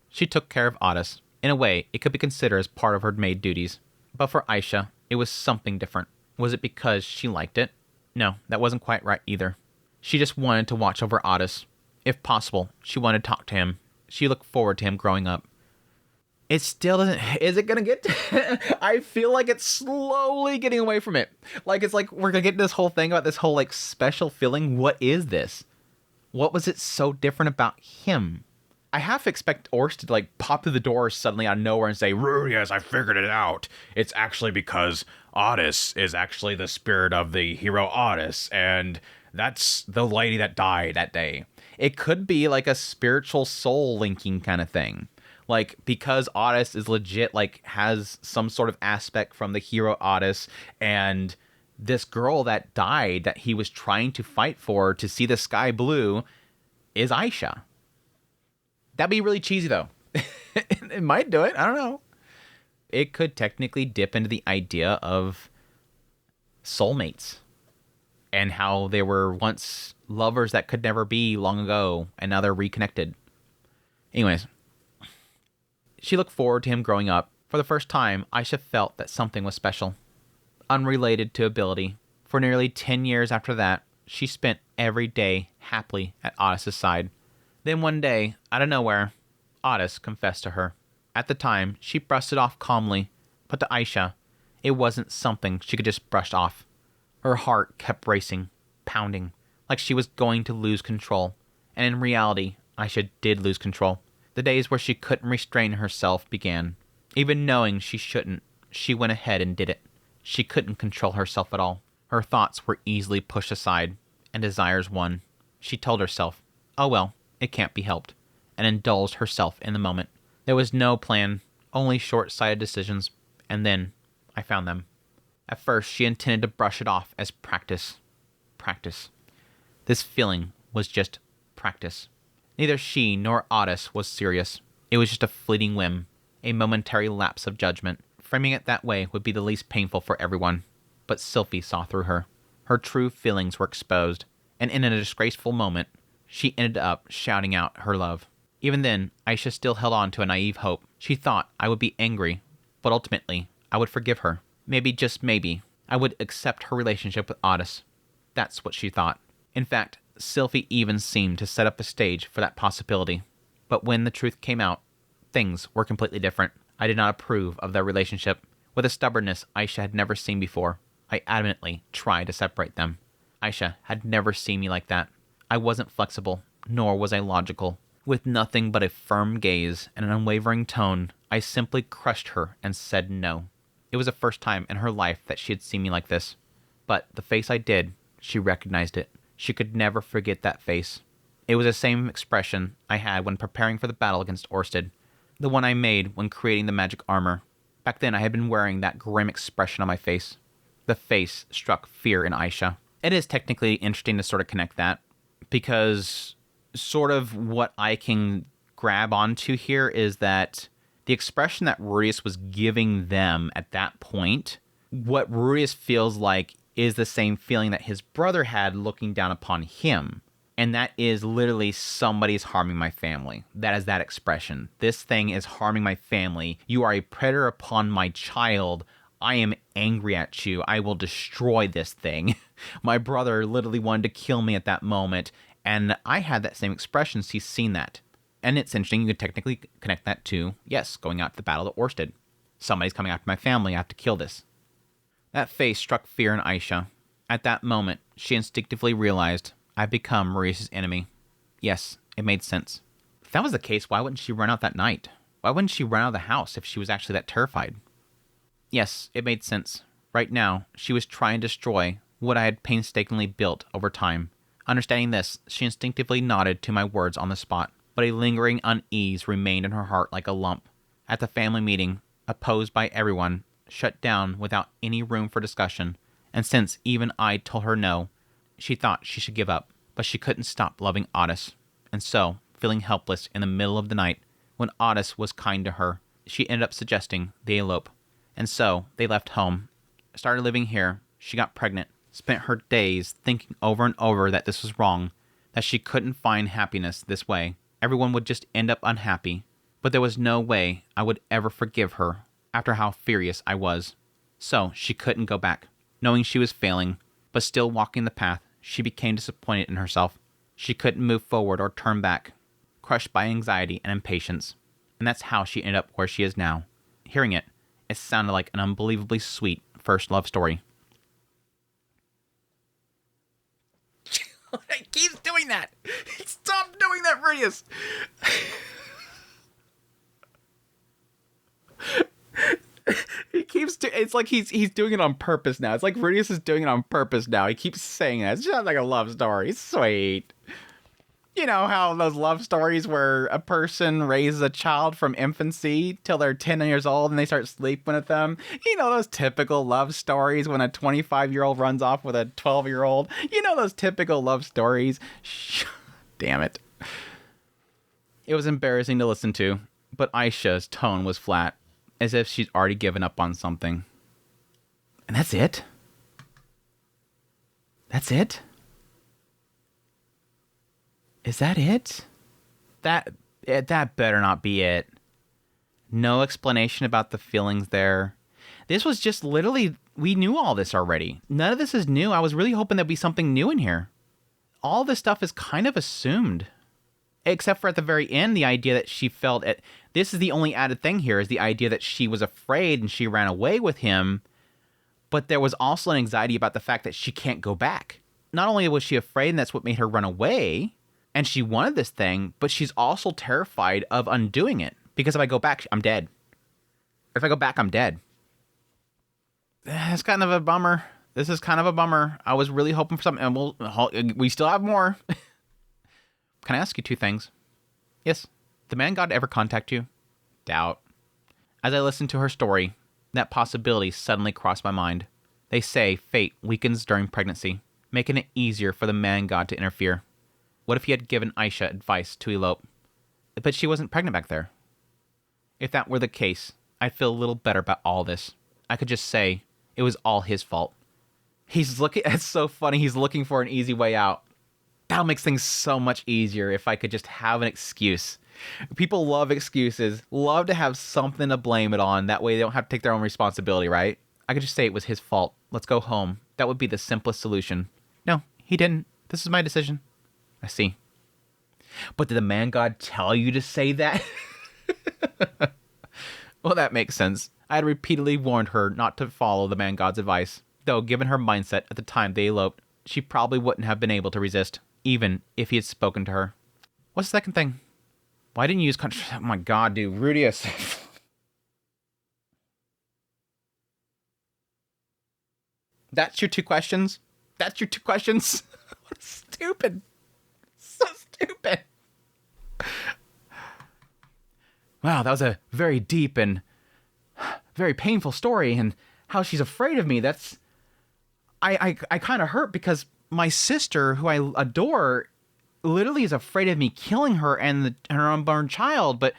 She took care of Otis. In a way, it could be considered as part of her maid duties. But for Aisha, it was something different. Was it because she liked it? No, that wasn't quite right either. She just wanted to watch over Otis. If possible, she wanted to talk to him. She looked forward to him growing up. It still doesn't... Is it going to get... I feel like it's slowly getting away from it. Like, it's like we're going to get this whole thing about this whole, like, special feeling. What is this? What was it so different about him? I half expect Orcs to, like, pop through the door suddenly out of nowhere and say, yes, I figured it out. It's actually because Otis is actually the spirit of the hero Otis, and that's the lady that died that day. It could be, like, a spiritual soul linking kind of thing. Like, because Otis is legit, like, has some sort of aspect from the hero Otis, and this girl that died that he was trying to fight for to see the sky blue is Aisha. That'd be really cheesy, though. It might do it. I don't know. It could technically dip into the idea of soulmates and how they were once lovers that could never be long ago, and now they're reconnected. Anyways, she looked forward to him growing up. For the first time, Aisha felt that something was special, unrelated to ability. For nearly 10 years after that, she spent every day happily at Otis' side. Then one day, out of nowhere, Otis confessed to her. At the time, she brushed it off calmly, but to Aisha, it wasn't something she could just brush off. Her heart kept racing, pounding, like she was going to lose control. And in reality, Aisha did lose control. The days where she couldn't restrain herself began. Even knowing she shouldn't, she went ahead and did it. She couldn't control herself at all. Her thoughts were easily pushed aside, and desires won. She told herself, oh well, it can't be helped. and indulged herself in the moment. There was no plan, only short-sighted decisions, and then I found them. At first, she intended to brush it off as practice. Practice. This feeling was just practice. Neither she nor Otis was serious. It was just a fleeting whim, a momentary lapse of judgment. Framing it that way would be the least painful for everyone. But Sylphie saw through her. Her true feelings were exposed, and in a disgraceful moment, she ended up shouting out her love. Even then, Aisha still held on to a naive hope. She thought I would be angry, but ultimately, I would forgive her. Maybe, just maybe, I would accept her relationship with Otis. That's what she thought. In fact, Sylphie even seemed to set up a stage for that possibility. But when the truth came out, things were completely different. I did not approve of their relationship. With a stubbornness Aisha had never seen before, I adamantly tried to separate them. Aisha had never seen me like that. I wasn't flexible, nor was I logical. With nothing but a firm gaze and an unwavering tone, I simply crushed her and said no. It was the first time in her life that she had seen me like this. But the face I did, she recognized it. She could never forget that face. It was the same expression I had when preparing for the battle against Orsted, the one I made when creating the magic armor. Back then I had been wearing that grim expression on my face. The face struck fear in Aisha. It is technically interesting to sort of connect that, because sort of what I can grab onto here is that the expression that Rudius was giving them at that point, what Rudius feels like is the same feeling that his brother had looking down upon him. And that is literally, somebody's harming my family. That is that expression. This thing is harming my family. You are a predator upon my child. I am angry at you. I will destroy this thing. My brother literally wanted to kill me at that moment. And I had that same expression, so he's seen that. And it's interesting, you could technically connect that to, yes, going out to the battle at Orsted. Somebody's coming after my family, I have to kill this. That face struck fear in Aisha. At that moment, she instinctively realized I'd become Maurice's enemy. Yes, it made sense. If that was the case, why wouldn't she run out that night? Why wouldn't she run out of the house if she was actually that terrified? Yes, it made sense. Right now, she was trying to destroy what I had painstakingly built over time. Understanding this, she instinctively nodded to my words on the spot, but a lingering unease remained in her heart like a lump. At the family meeting, opposed by everyone, shut down without any room for discussion, and since even I told her no, she thought she should give up, but she couldn't stop loving Otis. And so, feeling helpless in the middle of the night, when Otis was kind to her, she ended up suggesting they elope. And so, they left home, started living here, she got pregnant, spent her days thinking over and over that this was wrong, that she couldn't find happiness this way. Everyone would just end up unhappy, but there was no way I would ever forgive her after how furious I was. So, she couldn't go back. Knowing she was failing, but still walking the path, she became disappointed in herself. She couldn't move forward or turn back, crushed by anxiety and impatience. And that's how she ended up where she is now. Hearing it, it sounded like an unbelievably sweet first love story. He keeps doing that! Stop doing that, Rudius! He keeps it's like he's doing it on purpose now. It's like Rudius is doing it on purpose now. He keeps saying that. It's just like a love story. It's sweet. You know how those love stories where a person raises a child from infancy till they're 10 years old and they start sleeping with them? You know those typical love stories when a 25-year-old runs off with a 12-year-old? You know those typical love stories? Damn it. It was embarrassing to listen to, but Aisha's tone was flat, as if she's already given up on something. And that's it? That's it? Is that it? That better not be it. No explanation about the feelings there. This was just literally, we knew all this already. None of this is new. I was really hoping there'd be something new in here. All this stuff is kind of assumed. Except for at the very end, the idea that she felt it. This is the only added thing here, is the idea that she was afraid and she ran away with him. But there was also an anxiety about the fact that she can't go back. Not only was she afraid, and that's what made her run away, and she wanted this thing, but she's also terrified of undoing it. Because if I go back, I'm dead. If I go back, I'm dead. It's kind of a bummer. This is kind of a bummer. I was really hoping for something, and we still have more. Can I ask you two things? Yes. The man god ever contact you? Doubt. As I listened to her story, that possibility suddenly crossed my mind. They say fate weakens during pregnancy, making it easier for the man god to interfere. What if he had given Aisha advice to elope? But she wasn't pregnant back there. If that were the case, I'd feel a little better about all this. I could just say it was all his fault. It's so funny, he's looking for an easy way out. That'll make things so much easier if I could just have an excuse. People love excuses, love to have something to blame it on. That way they don't have to take their own responsibility, right? I could just say it was his fault. Let's go home. That would be the simplest solution. No, he didn't. This is my decision. I see. But did the man god tell you to say that? Well, that makes sense. I had repeatedly warned her not to follow the man god's advice. Though, given her mindset at the time they eloped, she probably wouldn't have been able to resist, even if he had spoken to her. What's the second thing? Why didn't you use oh my god, dude. Rudius. That's your two questions? That's your two questions? What stupid. So stupid. Wow, that was a very deep and very painful story, and how she's afraid of me. That's... I kind of hurt because my sister, who I adore, literally is afraid of me killing her and her unborn child. But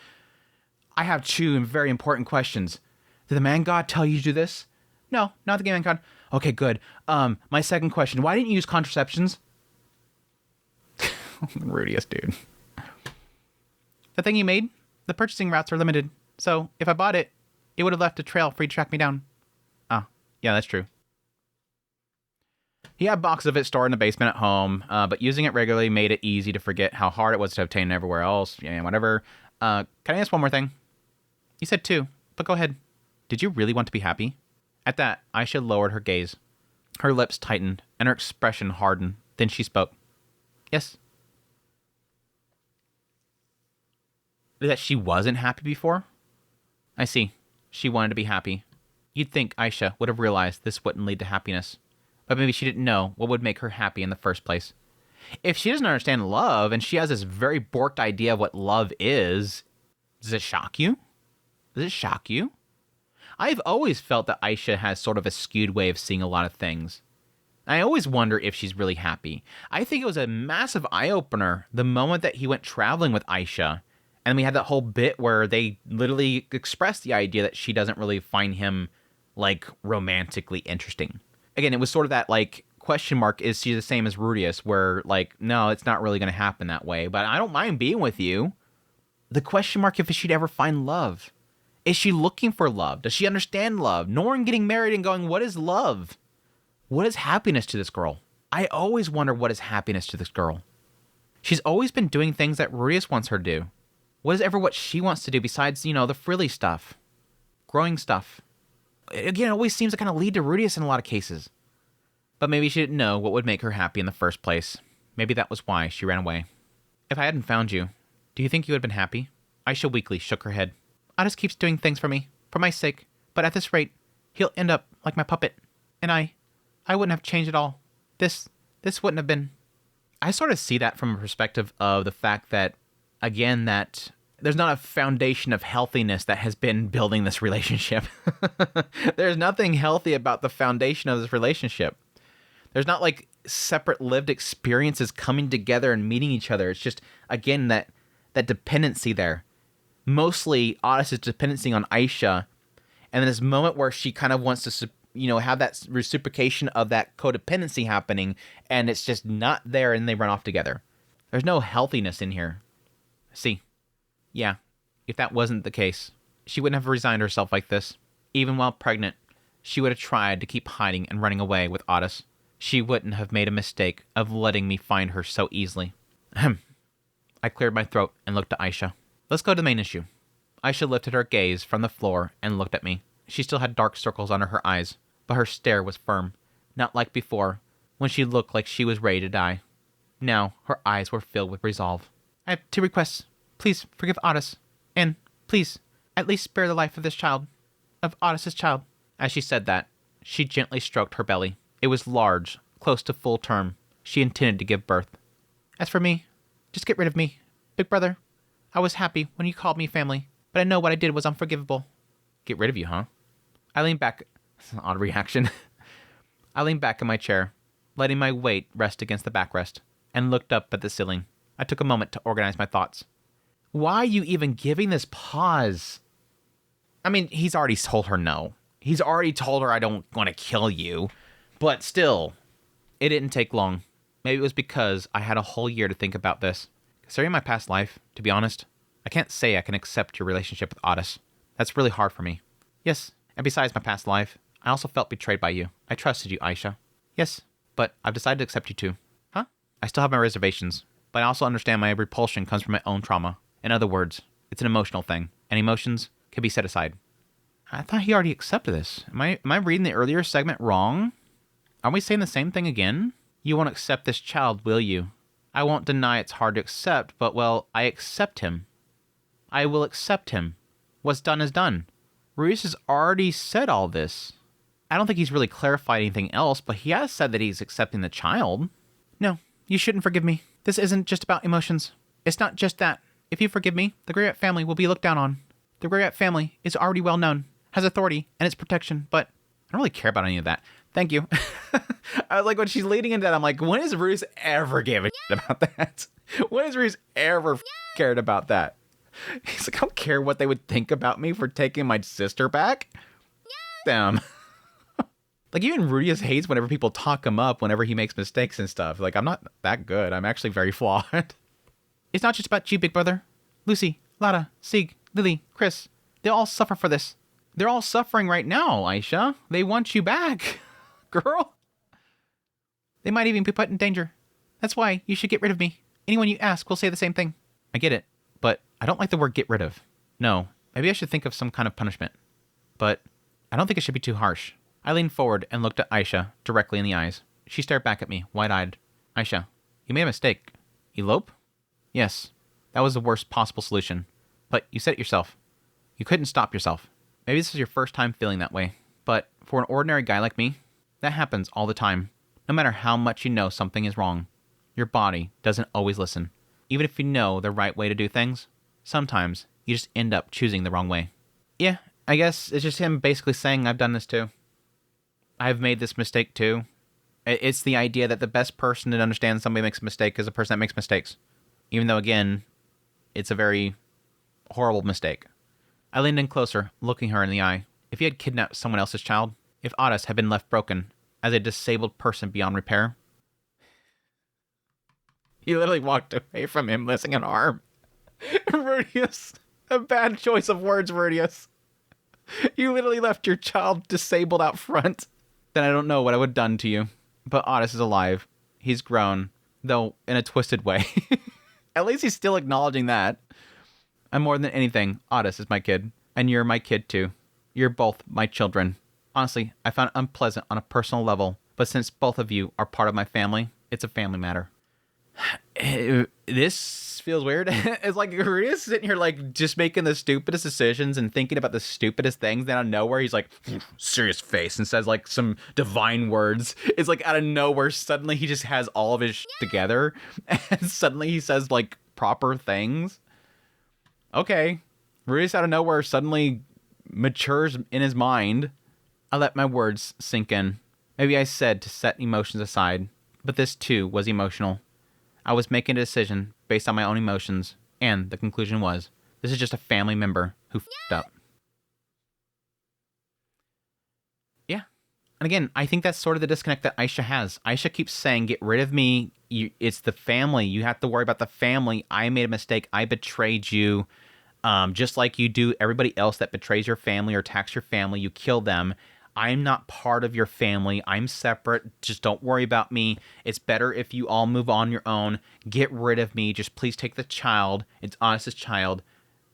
I have two very important questions. Did the man god tell you to do this? No, not the man god. Okay, good. My second question, why didn't you use contraceptions? Rudiest dude. The thing you made, the purchasing routes are limited. So if I bought it, it would have left a trail for you to track me down. Ah, yeah, that's true. He had boxes of it stored in the basement at home, but using it regularly made it easy to forget how hard it was to obtain everywhere else. Yeah, whatever. Can I ask one more thing? You said two, but go ahead. Did you really want to be happy? At that, Aisha lowered her gaze. Her lips tightened, and her expression hardened. Then she spoke. Yes. That she wasn't happy before? I see. She wanted to be happy. You'd think Aisha would have realized this wouldn't lead to happiness. But maybe she didn't know what would make her happy in the first place. If she doesn't understand love, and she has this very borked idea of what love is, does it shock you? Does it shock you? I've always felt that Aisha has sort of a skewed way of seeing a lot of things. I always wonder if she's really happy. I think it was a massive eye-opener the moment that he went traveling with Aisha. And we had that whole bit where they literally expressed the idea that she doesn't really find him, like, romantically interesting. Again, it was sort of that, like, question mark, is she the same as Rudius, where, like, no, it's not really going to happen that way, but I don't mind being with you. The question mark if she'd ever find love. Is she looking for love? Does she understand love? Norin getting married and going, what is love? What is happiness to this girl? I always wonder what is happiness to this girl. She's always been doing things that Rudius wants her to do. What is ever what she wants to do besides, you know, the frilly stuff? Growing stuff. Again, it always seems to kind of lead to Rudius in a lot of cases. But maybe she didn't know what would make her happy in the first place. Maybe that was why she ran away. If I hadn't found you, do you think you would have been happy? Aisha weakly shook her head. Otis keeps doing things for me, for my sake, but at this rate, he'll end up like my puppet. And I wouldn't have changed at all. This wouldn't have been... I sort of see that from a perspective of the fact that, again, that there's not a foundation of healthiness that has been building this relationship. There's nothing healthy about the foundation of this relationship. There's not like separate lived experiences coming together and meeting each other. It's just, again, that dependency there. Mostly Otis is dependency on Aisha, and then this moment where she kind of wants to, you know, have that reciprocation of that codependency happening, and it's just not there, and they run off together. There's no healthiness in here. See, yeah, if that wasn't the case, she wouldn't have resigned herself like this. Even while pregnant, she would have tried to keep hiding and running away with Otis. She wouldn't have made a mistake of letting me find her so easily. Ahem. I cleared my throat and looked at Aisha. Let's go to the main issue. Aisha lifted her gaze from the floor and looked at me. She still had dark circles under her eyes, but her stare was firm, not like before, when she looked like she was ready to die. Now her eyes were filled with resolve. I have two requests. Please forgive Otis, and please, at least spare the life of this child, of Otis's child. As she said that, she gently stroked her belly. It was large, close to full term. She intended to give birth. As for me, just get rid of me. Big brother, I was happy when you called me family, but I know what I did was unforgivable. Get rid of you, huh? I leaned back. Odd reaction. I leaned back in my chair, letting my weight rest against the backrest, and looked up at the ceiling. I took a moment to organize my thoughts. Why are you even giving this pause? I mean, he's already told her no. He's already told her I don't want to kill you. But still, it didn't take long. Maybe it was because I had a whole year to think about this. Considering my past life, to be honest, I can't say I can accept your relationship with Otis. That's really hard for me. Yes, and besides my past life, I also felt betrayed by you. I trusted you, Aisha. Yes, but I've decided to accept you too. Huh? I still have my reservations, but I also understand my repulsion comes from my own trauma. In other words, it's an emotional thing, and emotions can be set aside. I thought he already accepted this. Am I reading the earlier segment wrong? Are we saying the same thing again? You won't accept this child, will you? I won't deny it's hard to accept, but, well, I accept him. I will accept him. What's done is done. Ruiz has already said all this. I don't think he's really clarified anything else, but he has said that he's accepting the child. No, you shouldn't forgive me. This isn't just about emotions. It's not just that. If you forgive me, the Greyrat family will be looked down on. The Greyrat family is already well known, has authority, and its protection, but I don't really care about any of that. Thank you. I was like, when she's leading into that, I'm like, when has Ruiz ever given a shit about that? When has Ruiz ever cared about that? He's like, I don't care what they would think about me for taking my sister back. Them. Like, even Rudius hates whenever people talk him up whenever he makes mistakes and stuff. Like, I'm not that good. I'm actually very flawed. It's not just about you, big brother. Lucy, Lada, Sieg, Lily, Chris, they all suffer for this. They're all suffering right now, Aisha. They want you back, girl. They might even be put in danger. That's why you should get rid of me. Anyone you ask will say the same thing. I get it, but I don't like the word get rid of. No, maybe I should think of some kind of punishment. But I don't think it should be too harsh. I leaned forward and looked at Aisha directly in the eyes. She stared back at me, wide-eyed. Aisha, you made a mistake. Elope? Yes, that was the worst possible solution. But you said it yourself. You couldn't stop yourself. Maybe this is your first time feeling that way. But for an ordinary guy like me, that happens all the time. No matter how much you know something is wrong, your body doesn't always listen. Even if you know the right way to do things, sometimes you just end up choosing the wrong way. Yeah, I guess it's just him basically saying I've done this too. I've made this mistake too. It's the idea that the best person to understand somebody makes a mistake is a person that makes mistakes. Even though, again, it's a very horrible mistake. I leaned in closer, looking her in the eye. If he had kidnapped someone else's child, if Otis had been left broken, as a disabled person beyond repair. He literally walked away from him missing an arm. Rudius, a bad choice of words, Rudius. You literally left your child disabled out front. Then I don't know what I would have done to you. But Otis is alive. He's grown, though in a twisted way. At least he's still acknowledging that. And more than anything, Otis is my kid. And you're my kid too. You're both my children. Honestly, I found it unpleasant on a personal level. But since both of you are part of my family, it's a family matter. This feels weird. It's like Rudius sitting here like just making the stupidest decisions and thinking about the stupidest things. Then out of nowhere, he's like, serious face, and says like some divine words. It's like out of nowhere, suddenly he just has all of his shit together. And suddenly he says like proper things. Okay. Rudius out of nowhere suddenly matures in his mind. I let my words sink in. Maybe I said to set emotions aside, but this too was emotional. I was making a decision based on my own emotions, and the conclusion was, this is just a family member who f***ed up. Yeah. And again, I think that's sort of the disconnect that Aisha has. Aisha keeps saying, get rid of me. It's the family. You have to worry about the family. I made a mistake. I betrayed you. Just like you do everybody else that betrays your family or attacks your family, you kill them. I'm not part of your family. I'm separate. Just don't worry about me. It's better if you all move on your own. Get rid of me. Just please take the child. It's Otis's child.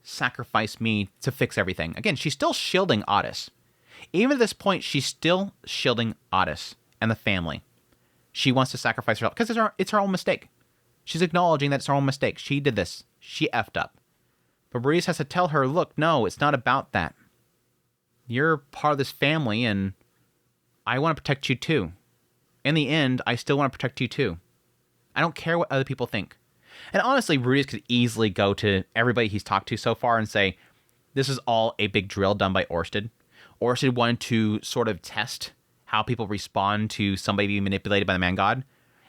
Sacrifice me to fix everything. Again, she's still shielding Otis. Even at this point, she's still shielding Otis and the family. She wants to sacrifice herself because it's her own mistake. She's acknowledging that it's her own mistake. She did this. She effed up. But Breeze has to tell her, look, no, it's not about that. You're part of this family, and I want to protect you too. In the end, I still want to protect you too. I don't care what other people think. And honestly, Rudius could easily go to everybody he's talked to so far and say, this is all a big drill done by Orsted. Orsted wanted to sort of test how people respond to somebody being manipulated by the man god.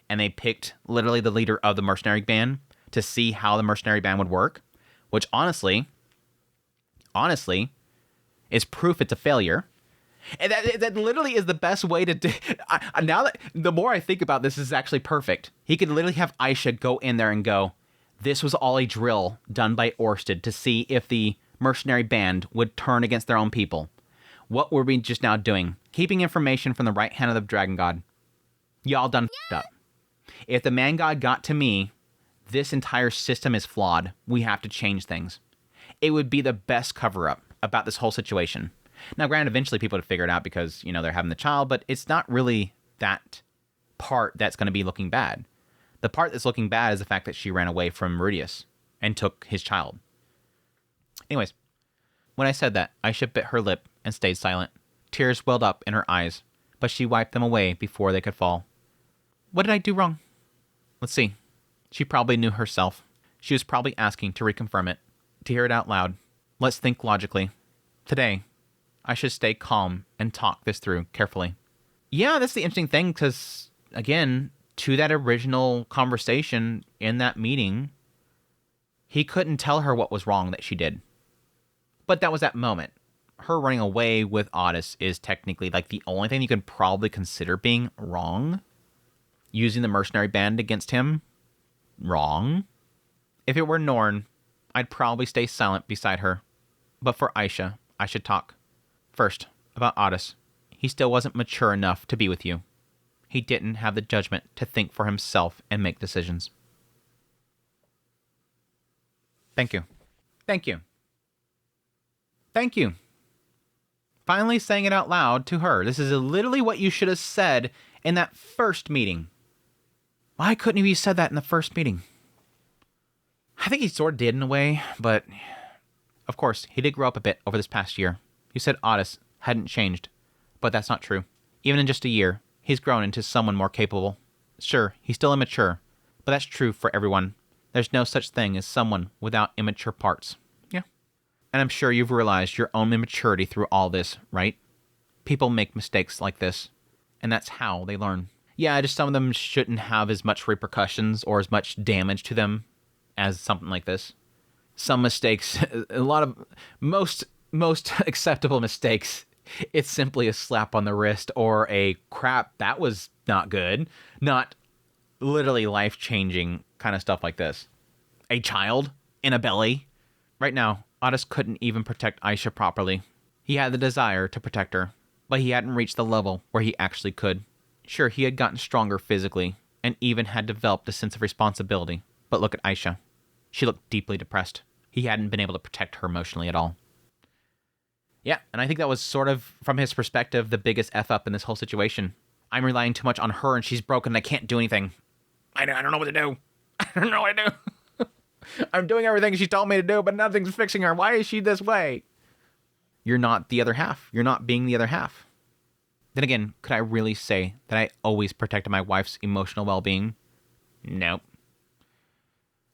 And they picked literally the leader of the mercenary band to see how the mercenary band would work, which honestly, is proof it's a failure. And that literally is the best way to do. Now that the more I think about this, is actually perfect. He could literally have Aisha go in there and go, this was all a drill done by Orsted to see if the mercenary band would turn against their own people. What were we just now doing? Keeping information from the right hand of the dragon god. Y'all done f***ed up. If the man god got to me, this entire system is flawed. We have to change things. It would be the best cover-up about this whole situation. Now, granted, eventually people would figure it out because, they're having the child, but it's not really that part that's going to be looking bad. The part that's looking bad is the fact that she ran away from Rudius and took his child. Anyways, when I said that, Aisha bit her lip and stayed silent. Tears welled up in her eyes, but she wiped them away before they could fall. What did I do wrong? Let's see. She probably knew herself. She was probably asking to reconfirm it, to hear it out loud. Let's think logically. Today, I should stay calm and talk this through carefully. Yeah, that's the interesting thing, because, again, to that original conversation in that meeting, he couldn't tell her what was wrong that she did. But that was that moment. Her running away with Otis is technically like the only thing you could probably consider being wrong. Using the mercenary band against him, wrong. If it were Norn, I'd probably stay silent beside her. But for Aisha, I should talk. First, about Otis. He still wasn't mature enough to be with you. He didn't have the judgment to think for himself and make decisions. Thank you. Thank you. Thank you. Finally saying it out loud to her. This is literally what you should have said in that first meeting. Why couldn't he have said that in the first meeting? I think he sort of did in a way, but of course, he did grow up a bit over this past year. You said Otis hadn't changed, but that's not true. Even in just a year, he's grown into someone more capable. Sure, he's still immature, but that's true for everyone. There's no such thing as someone without immature parts. Yeah. And I'm sure you've realized your own immaturity through all this, right? People make mistakes like this, and that's how they learn. Yeah, just some of them shouldn't have as much repercussions or as much damage to them as something like this. Some mistakes, most acceptable mistakes, it's simply a slap on the wrist or a crap, that was not good. Not literally life-changing kind of stuff like this. A child in a belly. Right now, Otis couldn't even protect Aisha properly. He had the desire to protect her, but he hadn't reached the level where he actually could. Sure, he had gotten stronger physically, and even had developed a sense of responsibility. But look at Aisha. She looked deeply depressed. He hadn't been able to protect her emotionally at all. Yeah, and I think that was sort of, from his perspective, the biggest F-up in this whole situation. I'm relying too much on her, and she's broken, and I can't do anything. I don't know what to do. I don't know what to do. I'm doing everything she told me to do, but nothing's fixing her. Why is she this way? You're not the other half. You're not being the other half. Then again, could I really say that I always protected my wife's emotional well-being? Nope.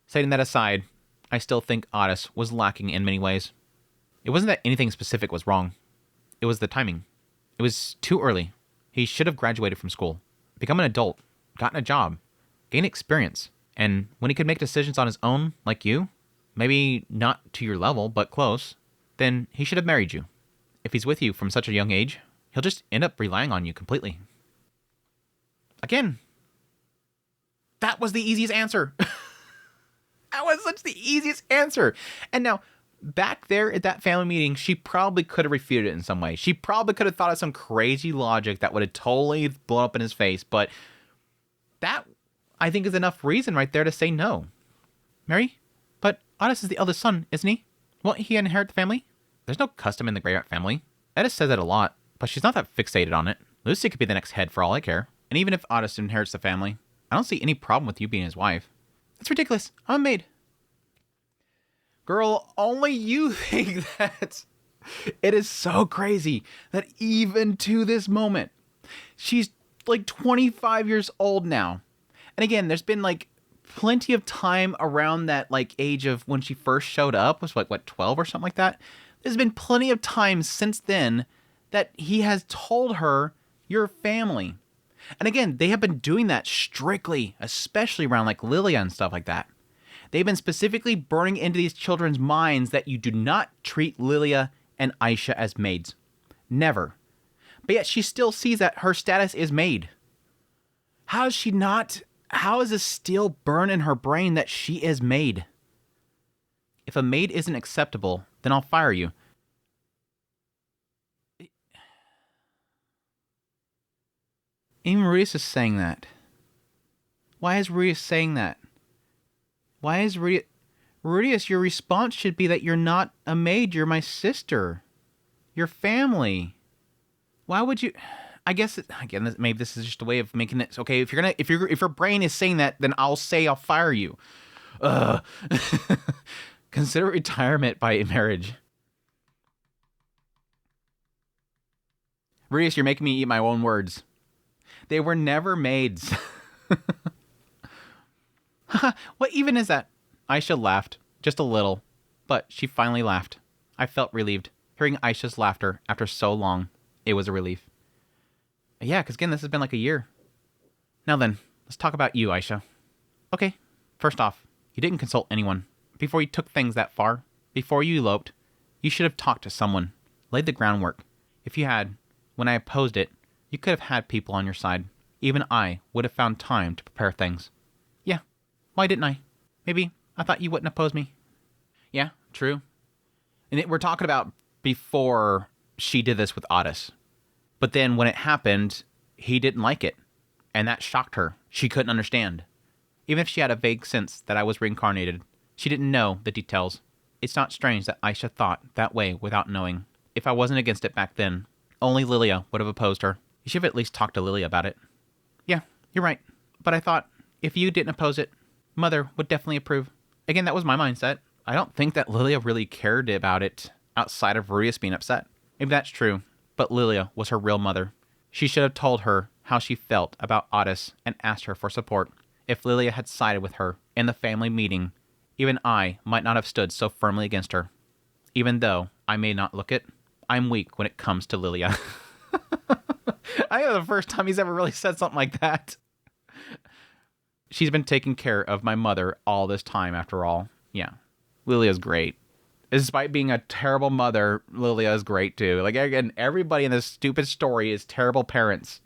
Setting that aside, I still think Otis was lacking in many ways. It wasn't that anything specific was wrong. It was the timing. It was too early. He should have graduated from school, become an adult, gotten a job, gained experience, and when he could make decisions on his own, like you, maybe not to your level, but close, then he should have married you. If he's with you from such a young age, he'll just end up relying on you completely. Again, that was the easiest answer. That was such the easiest answer. And now, back there at that family meeting, she probably could have refuted it in some way. She probably could have thought of some crazy logic that would have totally blown up in his face. But that, I think, is enough reason right there to say no. Mary, but Otis is the eldest son, isn't he? Won't he inherit the family? There's no custom in the Greyrat family. Edith says that a lot, but she's not that fixated on it. Lucy could be the next head for all I care. And even if Otis inherits the family, I don't see any problem with you being his wife. That's ridiculous. I'm a maid. Girl, only you think that. It is so crazy that even to this moment, she's like 25 years old now. And again, there's been like plenty of time around that like age of when she first showed up, was what 12 or something like that. There's been plenty of time since then that he has told her, you're family. And again, they have been doing that strictly, especially around like Lilia and stuff like that. They've been specifically burning into these children's minds that you do not treat Lilia and Aisha as maids. Never. But yet she still sees that her status is maid. How is she not? How is this still burn in her brain that she is maid? If a maid isn't acceptable, then I'll fire you. Even Rudius is saying that. Why is Rudius saying that? Why is Rudius, your response should be that you're not a maid, you're my sister. You're family. Why would you... I guess, again, maybe this is just a way of making it... Okay, if your brain is saying that, then I'll fire you. Consider retirement by marriage. Rudius, you're making me eat my own words. They were never maids. What even is that? Aisha laughed, just a little, but she finally laughed. I felt relieved. Hearing Aisha's laughter after so long, it was a relief. Yeah, because again, this has been like a year. Now then, let's talk about you, Aisha. Okay, first off, you didn't consult anyone. Before you took things that far, before you eloped, you should have talked to someone, laid the groundwork. If you had, when I opposed it, you could have had people on your side. Even I would have found time to prepare things. Yeah, why didn't I? Maybe I thought you wouldn't oppose me. Yeah, true. And we're talking about before she did this with Otis. But then when it happened, he didn't like it. And that shocked her. She couldn't understand. Even if she had a vague sense that I was reincarnated, she didn't know the details. It's not strange that Aisha thought that way without knowing. If I wasn't against it back then, only Lilia would have opposed her. You should have at least talked to Lilia about it. Yeah, you're right. But I thought, if you didn't oppose it, Mother would definitely approve. Again, that was my mindset. I don't think that Lilia really cared about it outside of Rudius being upset. Maybe that's true, but Lilia was her real mother. She should have told her how she felt about Otis and asked her for support. If Lilia had sided with her in the family meeting, even I might not have stood so firmly against her. Even though I may not look it, I'm weak when it comes to Lilia. I know the first time he's ever really said something like that. She's been taking care of my mother all this time, after all. Yeah, Lilia's great. Despite being a terrible mother, Lilia is great too. Like, again, everybody in this stupid story is terrible parents.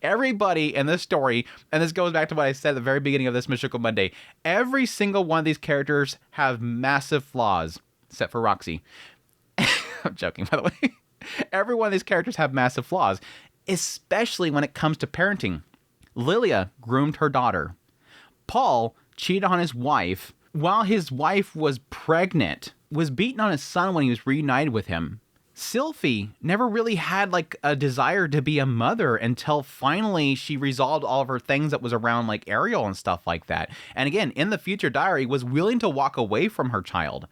Everybody in this story, and this goes back to what I said at the very beginning of this Mushoku Monday, every single one of these characters have massive flaws, except for Roxy. I'm joking, by the way. Every one of these characters have massive flaws, especially when it comes to parenting. Lilia groomed her daughter. Paul cheated on his wife while his wife was pregnant, was beaten on his son when he was reunited with him. Sylphie never really had like a desire to be a mother until finally she resolved all of her things that was around like Ariel and stuff like that. And again, in the future diary, was willing to walk away from her child.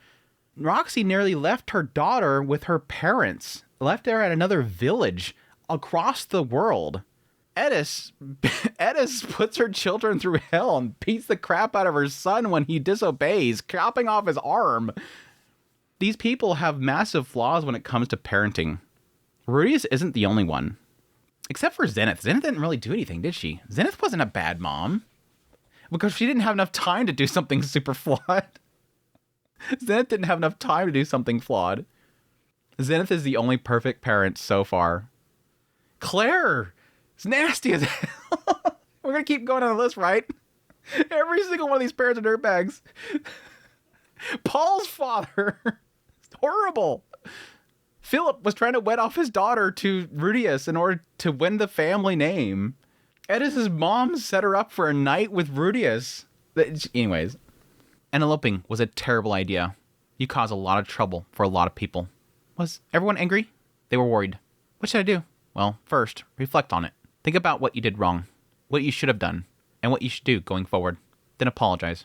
Roxy nearly left her daughter with her parents, left her at another village across the world. Edis puts her children through hell and beats the crap out of her son when he disobeys, chopping off his arm. These people have massive flaws when it comes to parenting. Rudius isn't the only one. Except for Zenith. Zenith didn't really do anything, did she? Zenith wasn't a bad mom. Because she didn't have enough time to do something super flawed. Zenith didn't have enough time to do something flawed. Zenith is the only perfect parent so far. Claire! It's nasty as hell. We're going to keep going on the list, right? Every single one of these parents are dirtbags. Paul's father. It's horrible. Philip was trying to wed off his daughter to Rudius in order to win the family name. Edis's mom set her up for a night with Rudius. Anyways. And eloping was a terrible idea. You caused a lot of trouble for a lot of people. Was everyone angry? They were worried. What should I do? Well, first, reflect on it. Think about what you did wrong, what you should have done, and what you should do going forward. Then apologize.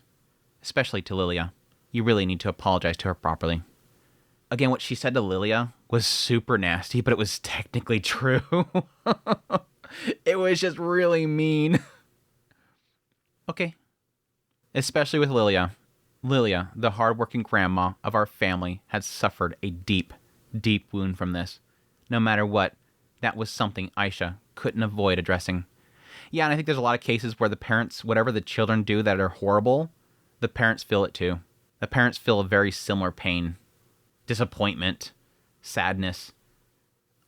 Especially to Lilia. You really need to apologize to her properly. Again, what she said to Lilia was super nasty, but it was technically true. It was just really mean. Okay. especially with Lilia. Lilia, the hardworking grandma of our family, had suffered a deep, deep wound from this. No matter what, that was something Aisha couldn't avoid addressing. Yeah, and I think there's a lot of cases where the parents, whatever the children do that are horrible, the parents feel it too. The parents feel a very similar pain, disappointment, sadness.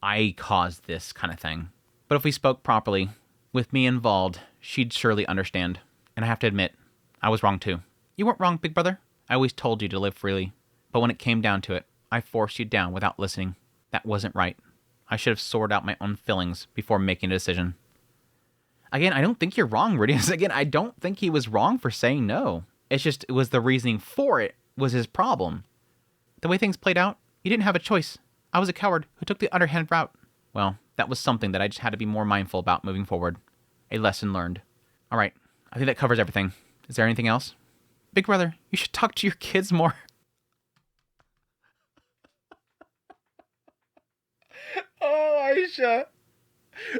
I caused this kind of thing. But if we spoke properly, with me involved, she'd surely understand. And I have to admit, I was wrong too. You weren't wrong, big brother. I always told you to live freely. But when it came down to it, I forced you down without listening. That wasn't right. I should have sorted out my own feelings before making a decision. Again, I don't think you're wrong, Rudius. Again, I don't think he was wrong for saying no. It's just, it was the reasoning for it was his problem. The way things played out, you didn't have a choice. I was a coward who took the underhand route. Well, that was something that I just had to be more mindful about moving forward. A lesson learned. All right, I think that covers everything. Is there anything else? Big brother, you should talk to your kids more. Oh, Aisha.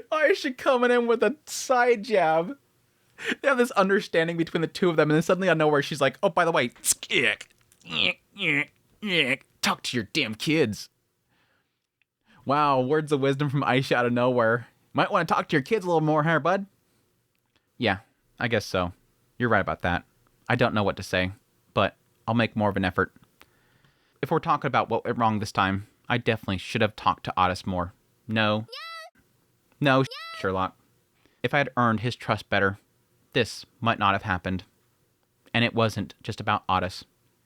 Aisha coming in with a side jab. They have this understanding between the two of them, and then suddenly out of nowhere, she's like, oh, by the way, talk to your damn kids. Wow, words of wisdom from Aisha out of nowhere. Might want to talk to your kids a little more, huh, bud? Yeah, I guess so. You're right about that. I don't know what to say, but I'll make more of an effort. If we're talking about what went wrong this time, I definitely should have talked to Otis more. No. No, Sherlock. If I had earned his trust better, this might not have happened. And it wasn't just about Otis.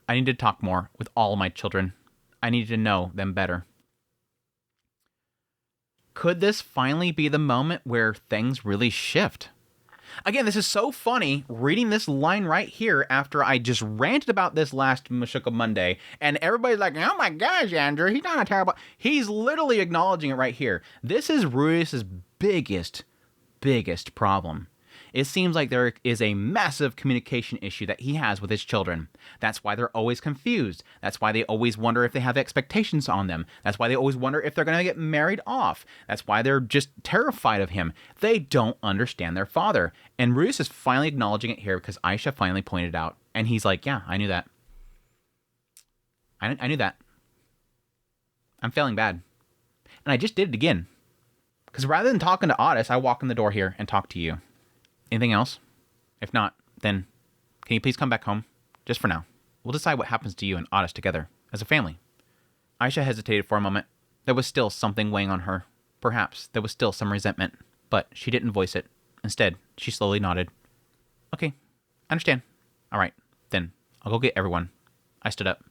I needed to talk more with all my children. I needed to know them better. Could this finally be the moment where things really shift? Again, this is so funny reading this line right here after I just ranted about this last Mushoku Monday, and everybody's like, oh my gosh, Andrew, he's not a terrible... He's literally acknowledging it right here. This is Rudius's biggest problem. It seems like there is a massive communication issue that he has with his children. That's why they're always confused. That's why they always wonder if they have expectations on them. That's why they always wonder if they're going to get married off. That's why they're just terrified of him. They don't understand their father. And Rudius is finally acknowledging it here because Aisha finally pointed it out. And he's like, yeah, I knew that. I knew that. I'm failing bad. And I just did it again. Because rather than talking to Otis, I walk in the door here and talk to you. Anything else? If not, then can you please come back home? Just for now. We'll decide what happens to you and Otis together, as a family. Aisha hesitated for a moment. There was still something weighing on her. Perhaps there was still some resentment, but she didn't voice it. Instead, she slowly nodded. Okay, I understand. All right, then I'll go get everyone. I stood up.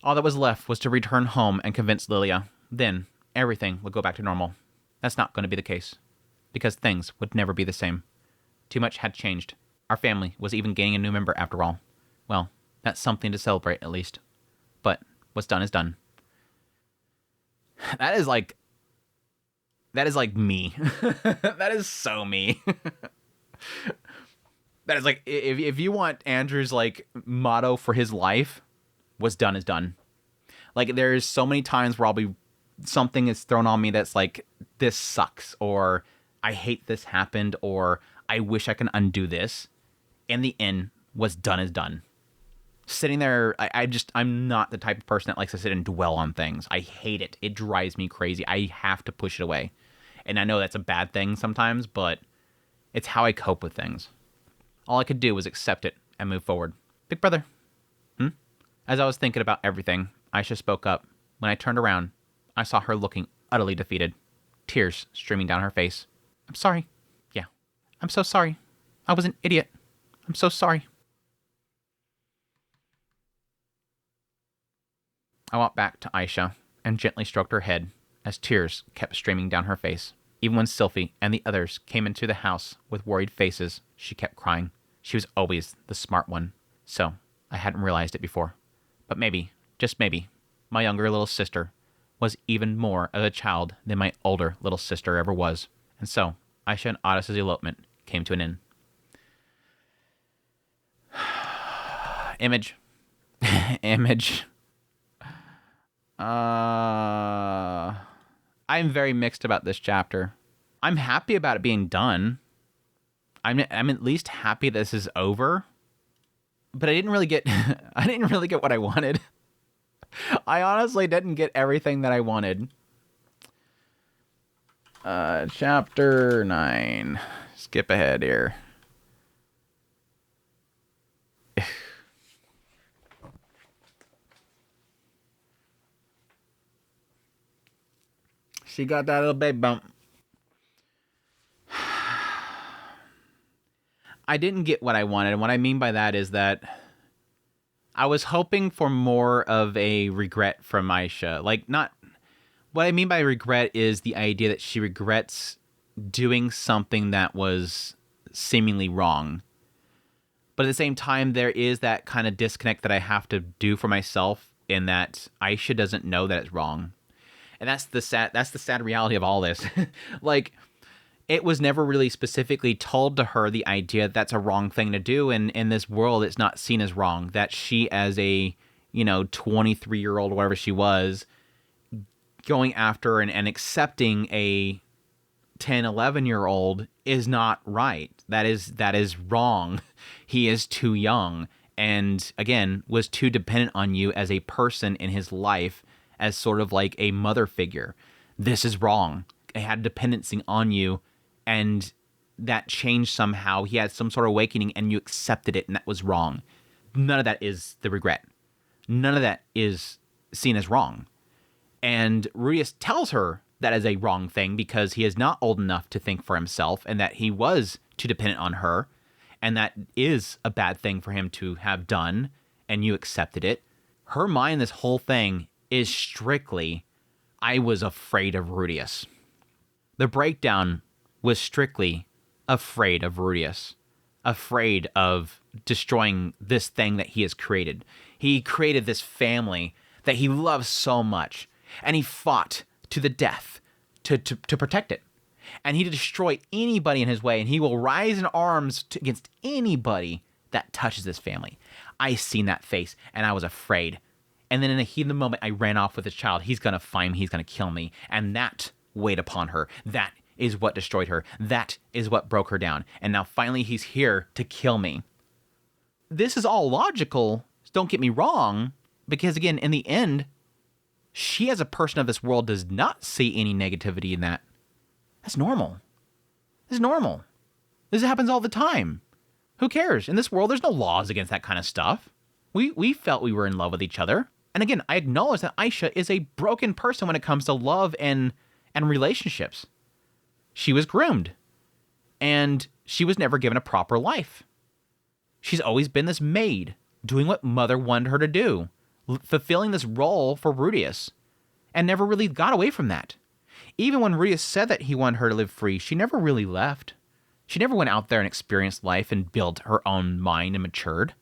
All that was left was to return home and convince Lilia. Then everything would go back to normal. That's not going to be the case, because things would never be the same. Too much had changed. Our family was even gaining a new member after all. Well, that's something to celebrate at least. But what's done is done. That is like me. That is so me. That is like, if you want Andrew's like motto for his life, what's done is done. Like there's so many times where something is thrown on me that's like, this sucks, or I hate this happened, or I wish I can undo this. In the end, what's done is done. Sitting there, I'm not the type of person that likes to sit and dwell on things. I hate it. It drives me crazy. I have to push it away. And I know that's a bad thing sometimes, but it's how I cope with things. All I could do was accept it and move forward. Big brother. As I was thinking about everything, Aisha spoke up. When I turned around, I saw her looking utterly defeated. Tears streaming down her face. I'm sorry. Yeah, I'm so sorry. I was an idiot. I'm so sorry. I walked back to Aisha and gently stroked her head as tears kept streaming down her face. Even when Sylphie and the others came into the house with worried faces, she kept crying. She was always the smart one, so I hadn't realized it before. But maybe, just maybe, my younger little sister was even more of a child than my older little sister ever was. And so, Aisha and Otis' elopement came to an end. Image. Image. I'm very mixed about this chapter. I'm happy about it being done. I'm at least happy this is over. but I didn't really get I didn't really get what I wanted. I honestly didn't get everything that I wanted. Chapter 9. Skip ahead here. She got that little baby bump. I didn't get what I wanted. And what I mean by that is that I was hoping for more of a regret from Aisha. Like, not... What I mean by regret is the idea that she regrets doing something that was seemingly wrong. But at the same time, there is that kind of disconnect that I have to do for myself in that Aisha doesn't know that it's wrong. And that's the sad reality of all this. Like, it was never really specifically told to her the idea that that's a wrong thing to do, and in this world it's not seen as wrong. That she, as a 23-year-old or whatever she was, going after and accepting a 10, 11-year-old is not right. That is wrong. He is too young, and again was too dependent on you as a person in his life, as sort of like a mother figure. This is wrong. He had dependency on you, and that changed somehow. He had some sort of awakening, and you accepted it, and that was wrong. None of that is the regret. None of that is seen as wrong. And Rudius tells her that is a wrong thing because he is not old enough to think for himself, and that he was too dependent on her, and that is a bad thing for him to have done, and you accepted it. Her mind, this whole thing, is strictly, I was afraid of Rudius. The breakdown was strictly afraid of Rudius. Afraid of destroying this thing that he has created. He created this family that he loves so much, and he fought to the death to protect it. And he destroy anybody in his way, and he will rise in arms against anybody that touches this family. I seen that face, and I was afraid. And then in a heat of the moment, I ran off with his child. He's going to find me. He's going to kill me. And that weighed upon her. That is what destroyed her. That is what broke her down. And now finally he's here to kill me. This is all logical. Don't get me wrong. Because again, in the end, she as a person of this world does not see any negativity in that. That's normal. This is normal. This happens all the time. Who cares? In this world, there's no laws against that kind of stuff. We felt we were in love with each other. And again, I acknowledge that Aisha is a broken person when it comes to love and relationships. She was groomed. And she was never given a proper life. She's always been this maid, doing what mother wanted her to do, fulfilling this role for Rudius, and never really got away from that. Even when Rudius said that he wanted her to live free, she never really left. She never went out there and experienced life and built her own mind and matured.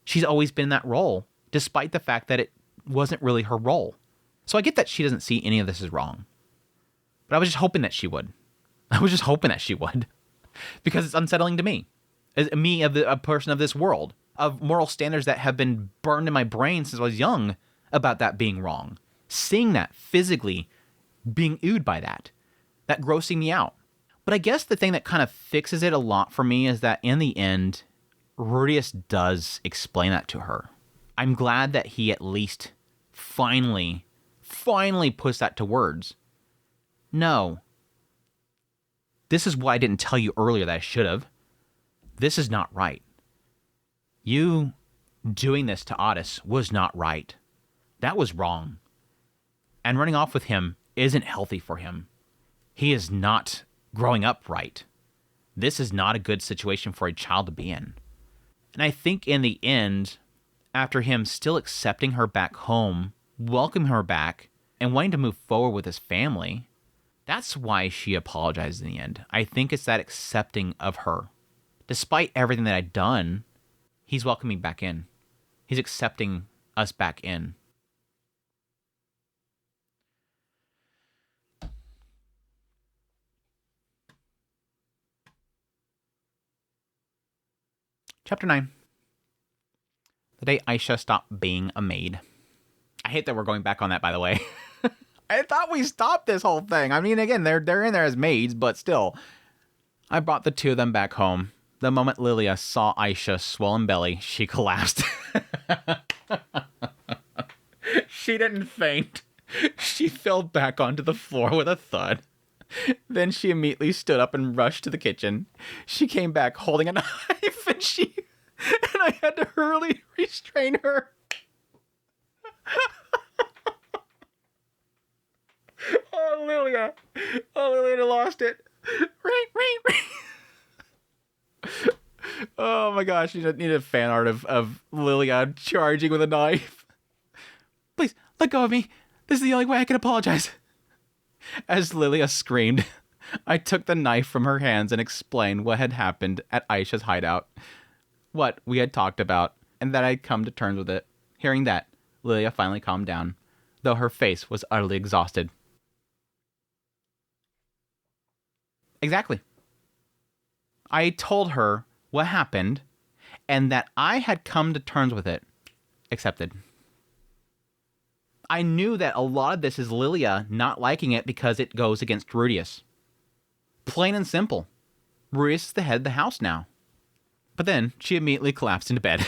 She's always been in that role, despite the fact that it wasn't really her role. So I get that she doesn't see any of this as wrong. But I was just hoping that she would. I was just hoping that she would. Because it's unsettling to me. As me, a person of this world, of moral standards that have been burned in my brain since I was young about that being wrong. Seeing that physically, being oohed by that grossing me out. But I guess the thing that kind of fixes it a lot for me is that in the end, Rudius does explain that to her. I'm glad that he at least finally puts that to words. No. This is why I didn't tell you earlier that I should have. This is not right. You doing this to Otis was not right. That was wrong. And running off with him isn't healthy for him. He is not growing up right. This is not a good situation for a child to be in. And I think in the end, after him still accepting her back home, welcoming her back, and wanting to move forward with his family, that's why she apologized in the end. I think it's that accepting of her. Despite everything that I'd done, he's welcoming back in. He's accepting us back in. Chapter 9. The day Aisha stopped being a maid. I hate that we're going back on that, by the way. I thought we stopped this whole thing. I mean, again, they're in there as maids, but still. I brought the two of them back home. The moment Lilia saw Aisha's swollen belly, she collapsed. She didn't faint. She fell back onto the floor with a thud. Then she immediately stood up and rushed to the kitchen. She came back holding a knife, and I had to hurriedly restrain her. Oh, Lilia. Oh, Lilia lost it. Oh my gosh, you need a fan art of Lilia charging with a knife. Please, let go of me. This is the only way I can apologize. As Lilia screamed, I took the knife from her hands and explained what had happened at Aisha's hideout, what we had talked about, and that I'd come to terms with it. Hearing that, Lilia finally calmed down, though her face was utterly exhausted. Exactly. I told her what happened and that I had come to terms with it. Accepted. I knew that a lot of this is Lilia not liking it because it goes against Rudius. Plain and simple. Rudius is the head of the house now. But then she immediately collapsed into bed.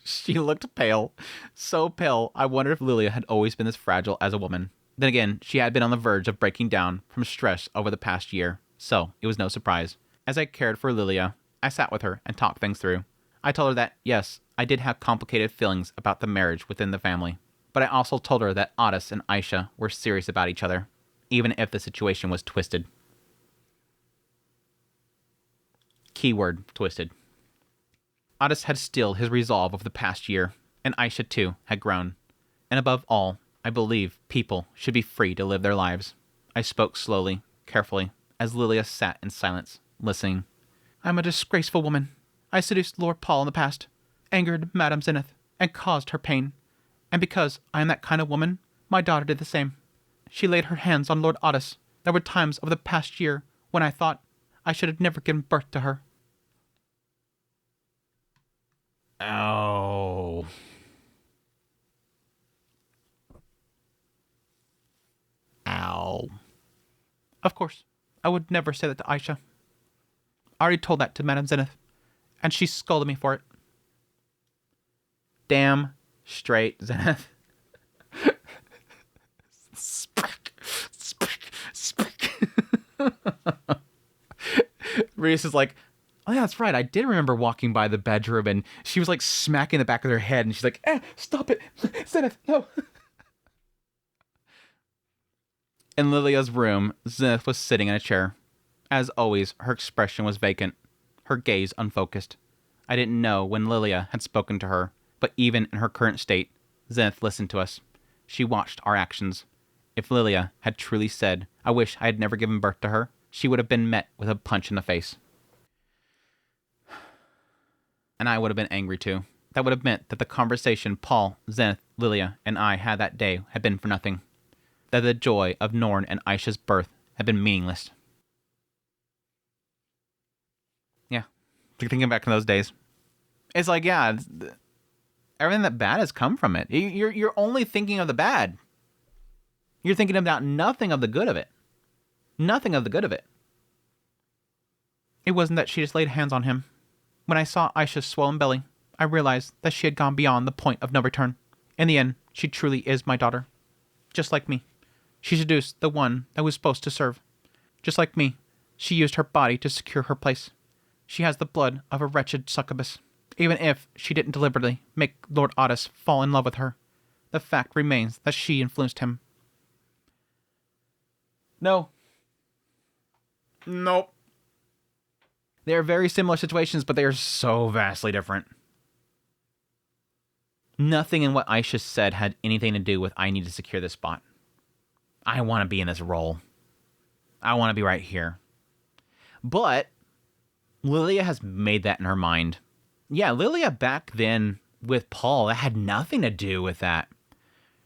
She looked pale. So pale, I wondered if Lilia had always been this fragile as a woman. Then again, she had been on the verge of breaking down from stress over the past year, so it was no surprise. As I cared for Lilia, I sat with her and talked things through. I told her that, yes, I did have complicated feelings about the marriage within the family. But I also told her that Otis and Aisha were serious about each other, even if the situation was twisted. Keyword, twisted. Otis had stilled his resolve over the past year, and Aisha too had grown. And above all, I believe people should be free to live their lives. I spoke slowly, carefully, as Lilia sat in silence, listening. I'm a disgraceful woman. I seduced Lord Paul in the past, angered Madame Zenith, and caused her pain. And because I am that kind of woman, my daughter did the same. She laid her hands on Lord Otis. There were times over the past year when I thought I should have never given birth to her. Oh. Ow. Of course, I would never say that to Aisha. I already told that to Madame Zenith, and she scolded me for it. Damn straight, Zenith. Speak. Reese is like, oh yeah, that's right. I did remember walking by the bedroom and she was like smacking the back of her head and she's like, stop it. Zenith, no. In Lilia's room, Zenith was sitting in a chair. As always, her expression was vacant, her gaze unfocused. I didn't know when Lilia had spoken to her, but even in her current state, Zenith listened to us. She watched our actions. If Lilia had truly said, I wish I had never given birth to her, she would have been met with a punch in the face. And I would have been angry too. That would have meant that the conversation Paul, Zenith, Lilia, and I had that day had been for nothing. That the joy of Norn and Aisha's birth had been meaningless. Yeah, thinking back to those days. It's like, yeah, everything that bad has come from it. You're only thinking of the bad. You're thinking about nothing of the good of it. Nothing of the good of it. It wasn't that she just laid hands on him. When I saw Aisha's swollen belly, I realized that she had gone beyond the point of no return. In the end, she truly is my daughter. Just like me. She seduced the one that was supposed to serve. Just like me, she used her body to secure her place. She has the blood of a wretched succubus. Even if she didn't deliberately make Lord Otis fall in love with her, the fact remains that she influenced him. No. Nope. They are very similar situations, but they are so vastly different. Nothing in what Aisha said had anything to do with I need to secure this spot. I want to be in this role. I want to be right here. But Lilia has made that in her mind. Yeah, Lilia back then with Paul, that had nothing to do with that.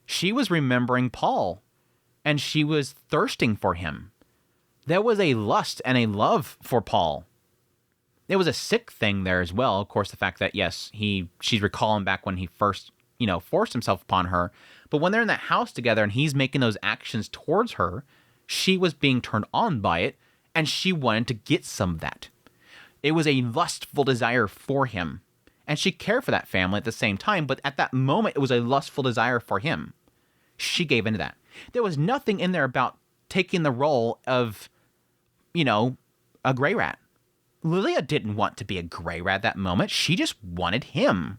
She was remembering Paul, and she was thirsting for him. There was a lust and a love for Paul. There was a sick thing there as well. Of course, the fact that, yes, she's recalling back when he first, forced himself upon her. But when they're in that house together and he's making those actions towards her, she was being turned on by it, and she wanted to get some of that. It was a lustful desire for him. And she cared for that family at the same time, but at that moment, it was a lustful desire for him. She gave into that. There was nothing in there about taking the role of, a gray rat. Lilia didn't want to be a gray rat at that moment. She just wanted him.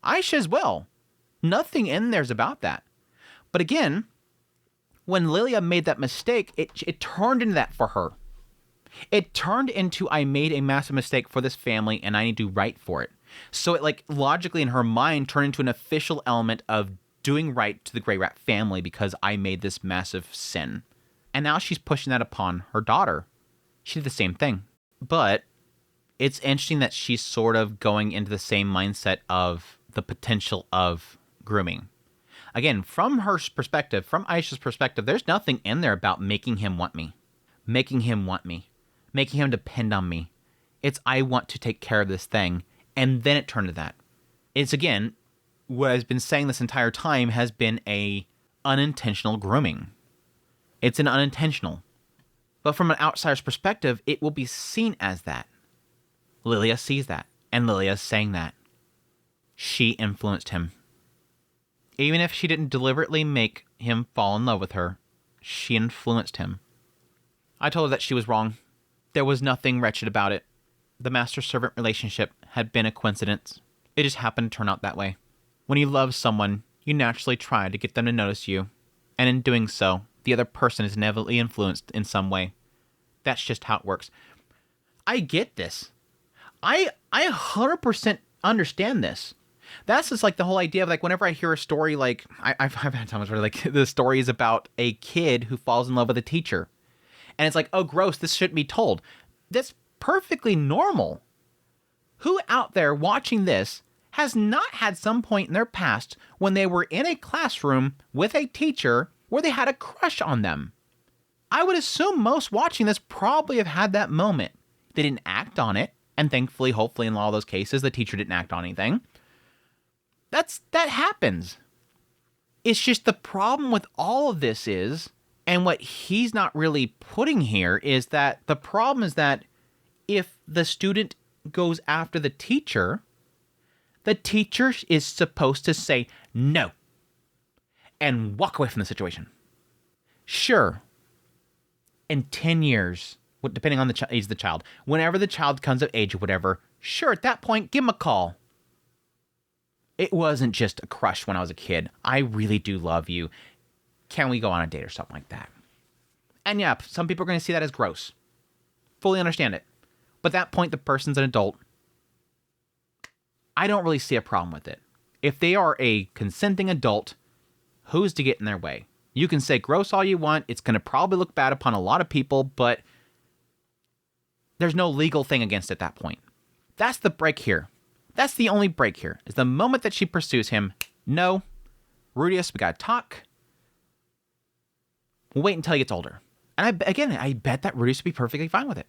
Aisha as well. Nothing in there's about that. But again, when Lilia made that mistake, it turned into that for her. It turned into, I made a massive mistake for this family and I need to right for it. So it logically in her mind turned into an official element of doing right to the Grey Rat family because I made this massive sin. And now she's pushing that upon her daughter. She did the same thing. But it's interesting that she's sort of going into the same mindset of the potential of grooming. Again, from her perspective, from Aisha's perspective, there's nothing in there about making him want me. Making him depend on me. It's I want to take care of this thing. And then it turned to that. It's again, what I've been saying this entire time has been a unintentional grooming. It's an unintentional. But from an outsider's perspective, it will be seen as that. Lilia sees that. And Lilia's saying that. She influenced him. Even if she didn't deliberately make him fall in love with her, she influenced him. I told her that she was wrong. There was nothing wretched about it. The master-servant relationship had been a coincidence. It just happened to turn out that way. When you love someone, you naturally try to get them to notice you. And in doing so, the other person is inevitably influenced in some way. That's just how it works. I get this. I 100% understand this. That's just the whole idea of whenever I hear a story I've had times where the story is about a kid who falls in love with a teacher. And it's oh gross, this shouldn't be told. That's perfectly normal. Who out there watching this has not had some point in their past when they were in a classroom with a teacher where they had a crush on them? I would assume most watching this probably have had that moment. They didn't act on it, and thankfully, hopefully in all those cases, the teacher didn't act on anything. That happens. It's just the problem with all of this is, and what he's not really putting here is that the problem is that if the student goes after the teacher is supposed to say no and walk away from the situation. Sure, in 10 years, depending on the age of the child, whenever the child comes of age or whatever, sure, at that point, give him a call. It wasn't just a crush when I was a kid. I really do love you. Can we go on a date or something like that? And yeah, some people are going to see that as gross. Fully understand it. But at that point, the person's an adult. I don't really see a problem with it. If they are a consenting adult, who's to get in their way? You can say gross all you want. It's going to probably look bad upon a lot of people, but there's no legal thing against it at that point. That's the break here. That's the only break here, is the moment that she pursues him. No, Rudius, we gotta talk. We'll wait until he gets older. And I bet that Rudius would be perfectly fine with it.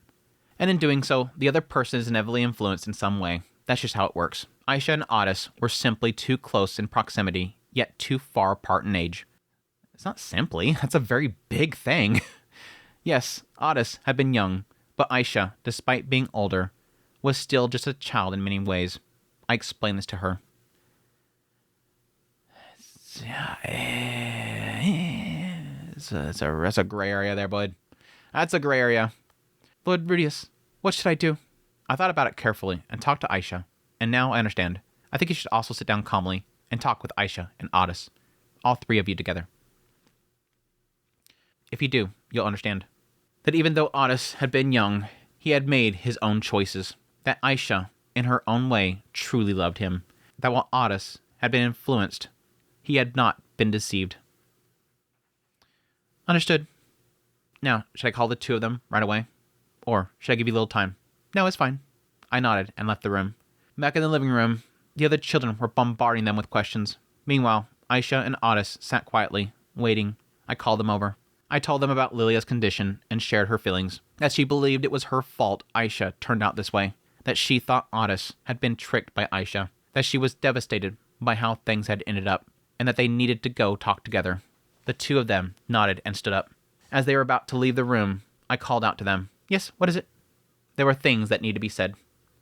And in doing so, the other person is inevitably influenced in some way. That's just how it works. Aisha and Otis were simply too close in proximity, yet too far apart in age. It's not simply, that's a very big thing. Yes, Otis had been young, but Aisha, despite being older, was still just a child in many ways. I explained this to her. That's a gray area there, bud. That's a gray area. Lord Rudius, what should I do? I thought about it carefully and talked to Aisha, and now I understand. I think you should also sit down calmly and talk with Aisha and Otis, all three of you together. If you do, you'll understand that even though Otis had been young, he had made his own choices, that Aisha, in her own way, truly loved him, that while Otis had been influenced, he had not been deceived. Understood. Now, should I call the two of them right away? Or should I give you a little time? No, it's fine. I nodded and left the room. Back in the living room, the other children were bombarding them with questions. Meanwhile, Aisha and Otis sat quietly, waiting. I called them over. I told them about Lilia's condition and shared her feelings, that she believed it was her fault Aisha turned out this way, that she thought Otis had been tricked by Aisha, that she was devastated by how things had ended up, and that they needed to go talk together. The two of them nodded and stood up. As they were about to leave the room, I called out to them. Yes, what is it? There were things that needed to be said.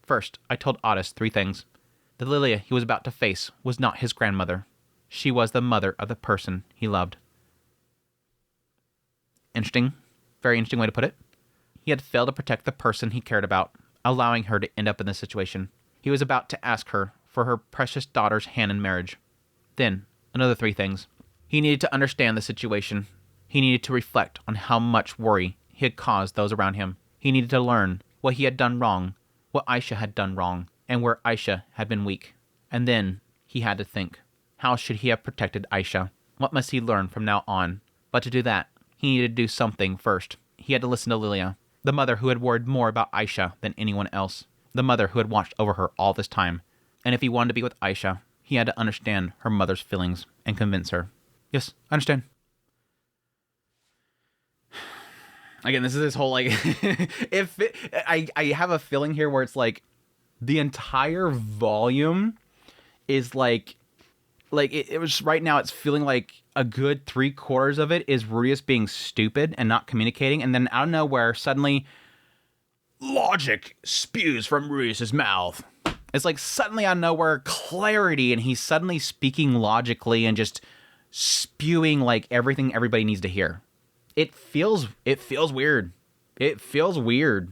First, I told Otis 3 things. The Lilia he was about to face was not his grandmother. She was the mother of the person he loved. Interesting. Very interesting way to put it. He had failed to protect the person he cared about, allowing her to end up in this situation. He was about to ask her for her precious daughter's hand in marriage. Then, another 3 things. He needed to understand the situation. He needed to reflect on how much worry he had caused those around him. He needed to learn what he had done wrong, what Aisha had done wrong, and where Aisha had been weak. And then he had to think, how should he have protected Aisha? What must he learn from now on? But to do that, he needed to do something first. He had to listen to Lilia, the mother who had worried more about Aisha than anyone else, the mother who had watched over her all this time. And if he wanted to be with Aisha, he had to understand her mother's feelings and convince her. Yes, I understand. Again, this is this whole, like, I have a feeling here where it's like the entire volume is like it was right now it's feeling like a good 3/4 of it is Rudius being stupid and not communicating, and then out of nowhere suddenly logic spews from Rudius's mouth. It's like suddenly out of nowhere clarity, and he's suddenly speaking logically and just spewing like everything everybody needs to hear. It feels weird. It feels weird.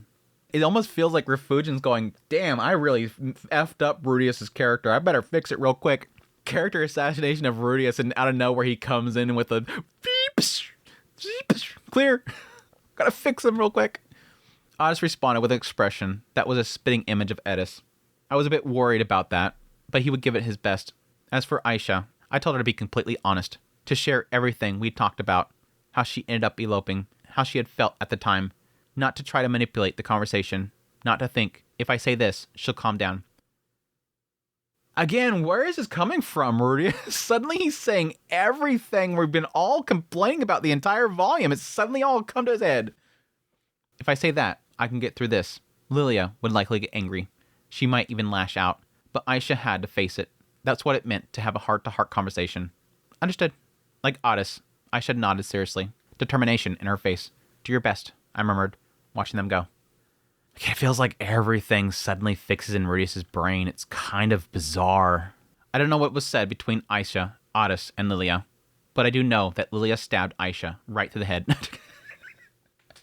It almost feels like Refugian's going, damn, I really effed up Rudius's character. I better fix it real quick. Character assassination of Rudius, and out of nowhere he comes in with a beep, clear. Gotta fix him real quick. Otis responded with an expression that was a spitting image of Edis. I was a bit worried about that, but he would give it his best. As for Aisha, I told her to be completely honest, to share everything we talked about, how she ended up eloping, how she had felt at the time, not to try to manipulate the conversation, not to think, if I say this, she'll calm down. Again, where is this coming from, Rudy? Suddenly he's saying everything we've been all complaining about the entire volume. It's suddenly all come to his head. If I say that, I can get through this. Lilia would likely get angry. She might even lash out, but Aisha had to face it. That's what it meant to have a heart-to-heart conversation. Understood. Like Otis, Aisha nodded seriously, determination in her face. Do your best, I murmured, watching them go. It feels like everything suddenly fixes in Rudius's brain. It's kind of bizarre. I don't know what was said between Aisha, Otis, and Lilia, but I do know that Lilia stabbed Aisha right through the head.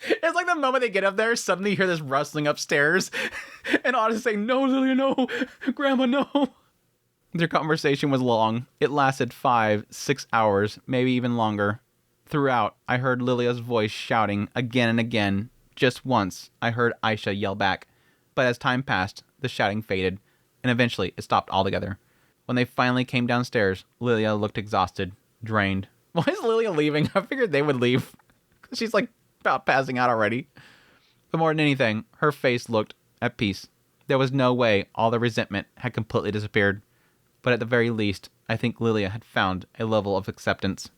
It's like the moment they get up there, suddenly you hear this rustling upstairs, and Otis is saying, no, Lilia, no, Grandma, no. Their conversation was long. It lasted 5-6 hours, maybe even longer. Throughout, I heard Lilia's voice shouting again and again. Just once, I heard Aisha yell back. But as time passed, the shouting faded, and eventually it stopped altogether. When they finally came downstairs, Lilia looked exhausted, drained. Why is Lilia leaving? I figured they would leave. She's like about passing out already. But more than anything, her face looked at peace. There was no way all the resentment had completely disappeared. But at the very least, I think Lilia had found a level of acceptance.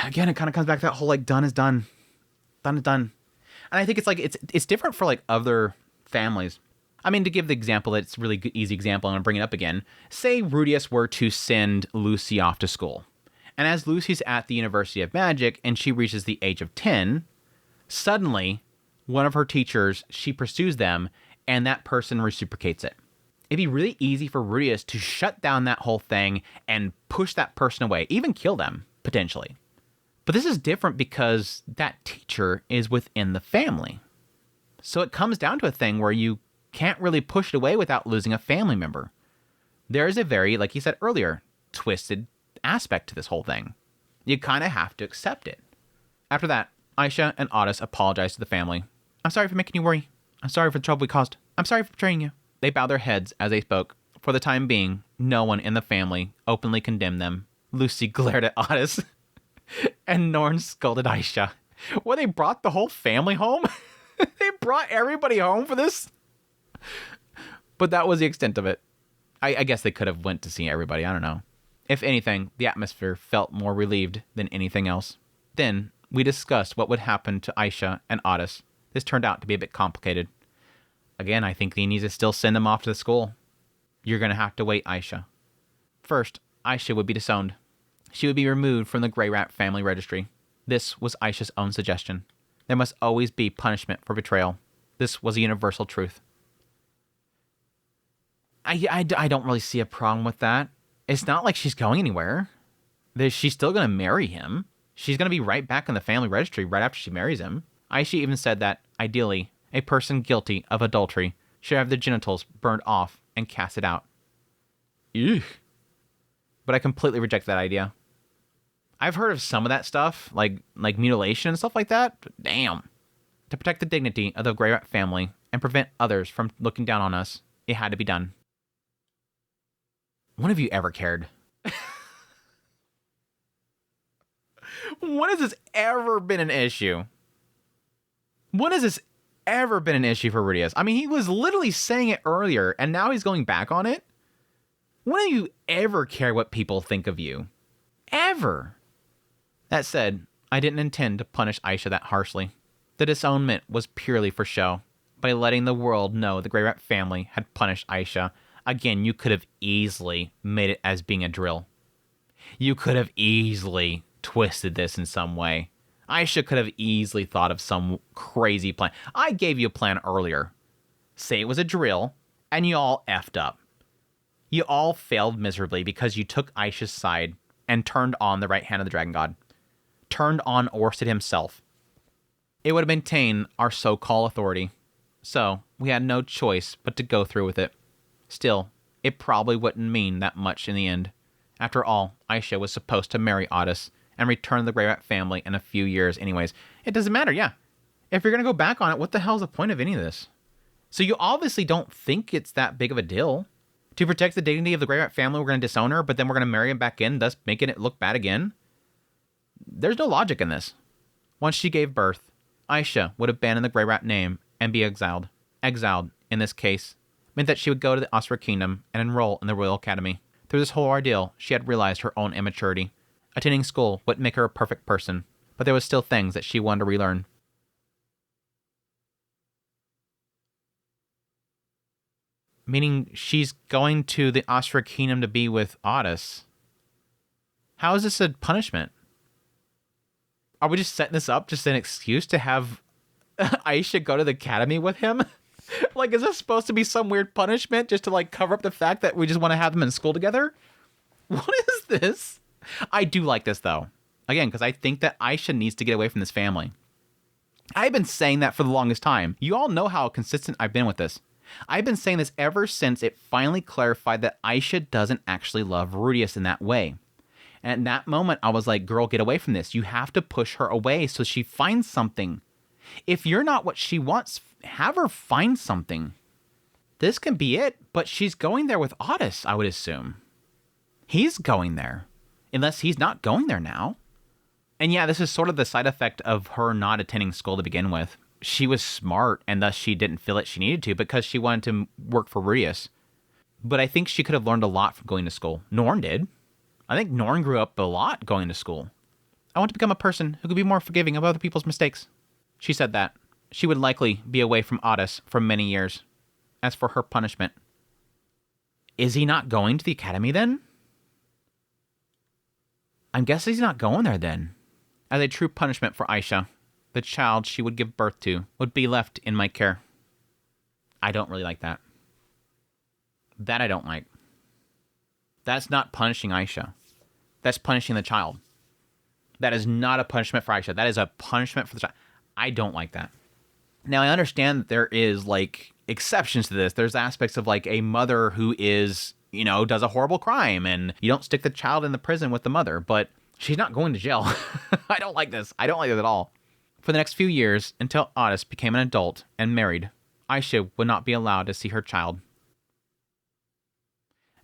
Again, it kind of comes back to that whole, like, done is done. Done is done. And I think it's like, it's different for, like, other families. I mean, to give the example, it's a really good, easy example, I'm going to bring it up again. Say Rudius were to send Lucy off to school. And as Lucy's at the University of Magic and she reaches the age of 10, suddenly, one of her teachers, she pursues them, and that person reciprocates it. It'd be really easy for Rudius to shut down that whole thing and push that person away, even kill them, potentially. But this is different because that teacher is within the family. So it comes down to a thing where you can't really push it away without losing a family member. There is a very, like you said earlier, twisted aspect to this whole thing. You kind of have to accept it. After that, Aisha and Otis apologized to the family. I'm sorry for making you worry. I'm sorry for the trouble we caused. I'm sorry for betraying you. They bowed their heads as they spoke. For the time being, no one in the family openly condemned them. Lucy glared at Otis, and Norn scolded Aisha. Well, they brought the whole family home? They brought everybody home for this? But that was the extent of it. I guess they could have went to see everybody. I don't know. If anything, the atmosphere felt more relieved than anything else. Then, we discussed what would happen to Aisha and Otis. This turned out to be a bit complicated. Again, I think he needs to still send them off to the school. You're going to have to wait, Aisha. First, Aisha would be disowned. She would be removed from the Grey Rat family registry. This was Aisha's own suggestion. There must always be punishment for betrayal. This was a universal truth. I don't really see a problem with that. It's not like she's going anywhere. She's still going to marry him. She's going to be right back in the family registry right after she marries him. Aisha even said that, ideally, a person guilty of adultery should have their genitals burned off and casted out. Ew. But I completely reject that idea. I've heard of some of that stuff, like mutilation and stuff like that. But damn. To protect the dignity of the Grey Rat family and prevent others from looking down on us, it had to be done. When have you ever cared? When has this ever been an issue? When has this ever been an issue for Rudius? I mean, he was literally saying it earlier, and now he's going back on it? When have you ever cared what people think of you? Ever? That said, I didn't intend to punish Aisha that harshly. The disownment was purely for show. By letting the world know the Grey Rat family had punished Aisha, again, you could have easily made it as being a drill. You could have easily twisted this in some way. Aisha could have easily thought of some crazy plan. I gave you a plan earlier. Say it was a drill, and you all effed up. You all failed miserably because you took Aisha's side and turned on the right hand of the Dragon God. Turned on Orsted himself. It would have maintained our so-called authority. So, we had no choice but to go through with it. Still, it probably wouldn't mean that much in the end. After all, Aisha was supposed to marry Otis and return to the Grey Rat family in a few years anyways. It doesn't matter, yeah. If you're going to go back on it, what the hell's the point of any of this? So you obviously don't think it's that big of a deal. To protect the dignity of the Grey Rat family, we're going to disown her, but then we're going to marry him back in, thus making it look bad again? There's no logic in this. Once she gave birth, Aisha would abandon the Grey Rat name and be exiled. Exiled, in this case, meant that she would go to the Asura Kingdom and enroll in the Royal Academy. Through this whole ordeal, she had realized her own immaturity. Attending school wouldn't make her a perfect person, but there was still things that she wanted to relearn. Meaning she's going to the Asura Kingdom to be with Otis. How is this a punishment? Are we just setting this up just an excuse to have Aisha go to the academy with him? Like, is this supposed to be some weird punishment just to, like, cover up the fact that we just want to have them in school together? What is this? I do like this, though. Again, because I think that Aisha needs to get away from this family. I've been saying that for the longest time. You all know how consistent I've been with this. I've been saying this ever since it finally clarified that Aisha doesn't actually love Rudius in that way. And at that moment, I was like, girl, get away from this. You have to push her away so she finds something. If you're not what she wants, have her find something. This can be it, but she's going there with Otis, I would assume. He's going there. Unless he's not going there now. And yeah, this is sort of the side effect of her not attending school to begin with. She was smart, and thus she didn't feel it she needed to because she wanted to work for Rudius. But I think she could have learned a lot from going to school. Norn did. I think Norn grew up a lot going to school. I want to become a person who could be more forgiving of other people's mistakes. She said that. She would likely be away from Otis for many years. As for her punishment, is he not going to the academy then? I'm guessing he's not going there then. As a true punishment for Aisha, the child she would give birth to would be left in my care. I don't really like that. That I don't like. That's not punishing Aisha. That's punishing the child. That is not a punishment for Aisha. That is a punishment for the child. I don't like that. Now, I understand that there is, like, exceptions to this. There's aspects of, like, a mother who is, you know, does a horrible crime, and you don't stick the child in the prison with the mother, but she's not going to jail. I don't like this. I don't like this at all. For the next few years, until Otis became an adult and married, Aisha would not be allowed to see her child.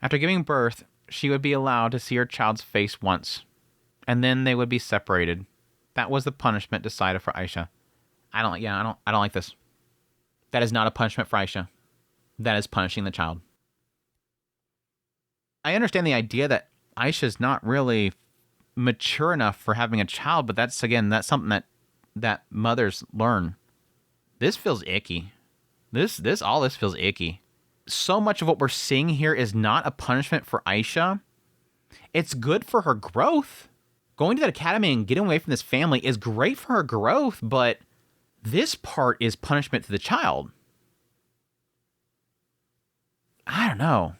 After giving birth, she would be allowed to see her child's face once, and then they would be separated. That was the punishment decided for Aisha. I don't like this. That is not a punishment for Aisha. That is punishing the child. I understand the idea that Aisha's not really mature enough for having a child, but that's something that mothers learn. This feels icky. All this feels icky. So much of what we're seeing here is not a punishment for Aisha. It's good for her growth. Going to that academy and getting away from this family is great for her growth, but This part is punishment to the child. I don't know.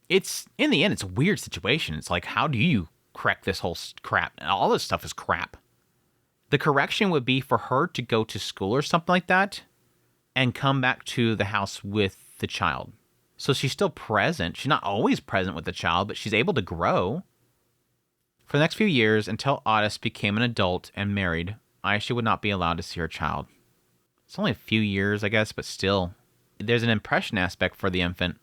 It's, in the end, it's a weird situation. It's like, how do you correct this whole crap? All this stuff is crap. The correction would be for her to go to school or something like that and come back to the house with the child. So she's still present. She's not always present with the child, but she's able to grow. For the next few years, until Otis became an adult and married, Aisha would not be allowed to see her child. It's only a few years, I guess, but still, there's an impression aspect for the infant.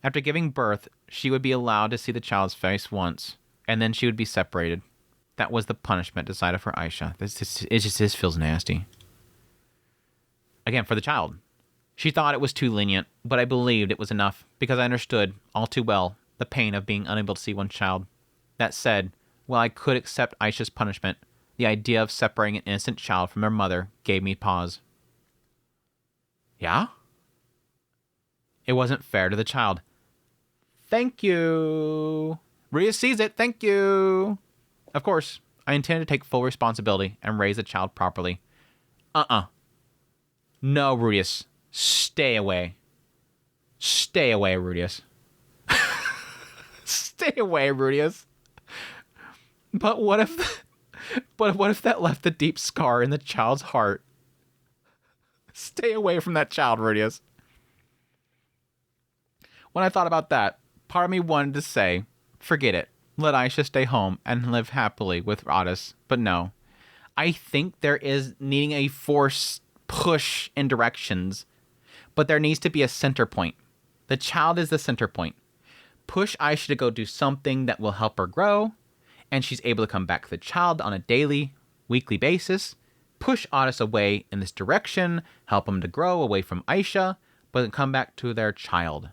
After giving birth, she would be allowed to see the child's face once, and then she would be separated. That was the punishment decided for Aisha. This feels nasty. Again, for the child. She thought it was too lenient, but I believed it was enough because I understood all too well the pain of being unable to see one child. That said, while I could accept Aisha's punishment, the idea of separating an innocent child from their mother gave me pause. Yeah? It wasn't fair to the child. Thank you. Rhea sees it. Thank you. Of course, I intended to take full responsibility and raise the child properly. No, Rudius. Stay away. Stay away, Rudius. Stay away, Rudius. But what if that left a deep scar in the child's heart? Stay away from that child, Rudius. When I thought about that, part of me wanted to say, forget it. Let Aisha stay home and live happily with Otis. But no. I think there is needing a force push in directions, but there needs to be a center point. The child is the center point. Push Aisha to go do something that will help her grow, and she's able to come back to the child on a daily, weekly basis. Push Otis away in this direction, help him to grow away from Aisha, but then come back to their child.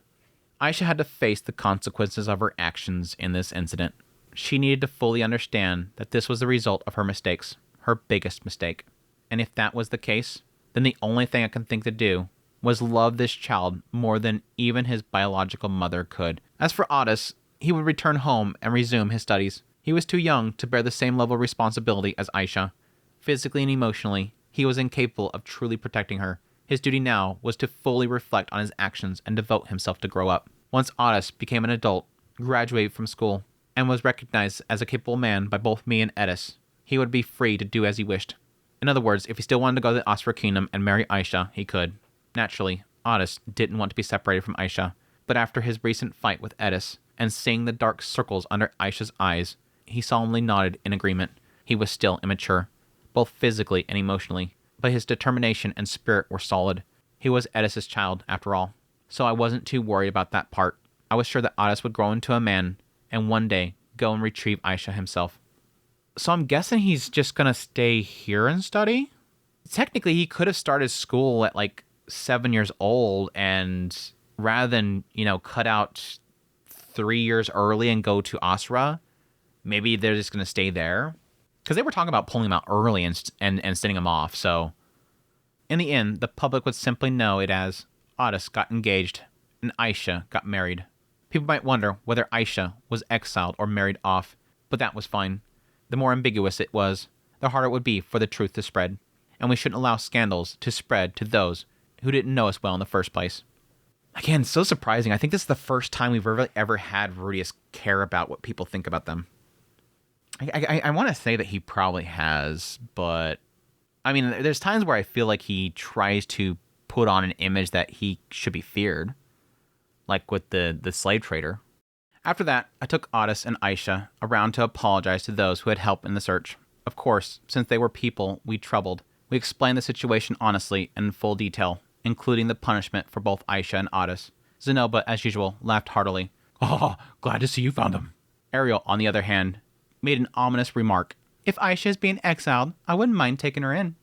Aisha had to face the consequences of her actions in this incident. She needed to fully understand that this was the result of her mistakes, her biggest mistake. And if that was the case, then the only thing I can think to do was love this child more than even his biological mother could. As for Otis, he would return home and resume his studies. He was too young to bear the same level of responsibility as Aisha. Physically and emotionally, he was incapable of truly protecting her. His duty now was to fully reflect on his actions and devote himself to grow up. Once Otis became an adult, graduated from school, and was recognized as a capable man by both me and Edis, he would be free to do as he wished. In other words, if he still wanted to go to the Asura Kingdom and marry Aisha, he could. Naturally, Otis didn't want to be separated from Aisha, but after his recent fight with Edis, and seeing the dark circles under Aisha's eyes, he solemnly nodded in agreement. He was still immature, both physically and emotionally, but his determination and spirit were solid. He was Edis's child, after all, so I wasn't too worried about that part. I was sure that Otis would grow into a man, and one day go and retrieve Aisha himself. So I'm guessing he's just gonna stay here and study? Technically, he could have started school at like 7 years old, and rather than, cut out 3 years early and go to Asura, maybe they're just gonna stay there. Because they were talking about pulling him out early and sending him off, so... In the end, the public would simply know it as Otis got engaged and Aisha got married. People might wonder whether Aisha was exiled or married off, but that was fine. The more ambiguous it was, the harder it would be for the truth to spread, and we shouldn't allow scandals to spread to those who didn't know us well in the first place. Again, so surprising. I think this is the first time we've really ever had Rudius care about what people think about them. I want to say that he probably has, but... I mean, there's times where I feel like he tries to put on an image that he should be feared. Like with the slave trader. After that, I took Otis and Aisha around to apologize to those who had helped in the search. Of course, since they were people we troubled, we explained the situation honestly and in full detail, including the punishment for both Aisha and Otis. Zenoba, as usual, laughed heartily. Oh, glad to see you found him. Ariel, on the other hand, made an ominous remark. If Aisha is being exiled, I wouldn't mind taking her in.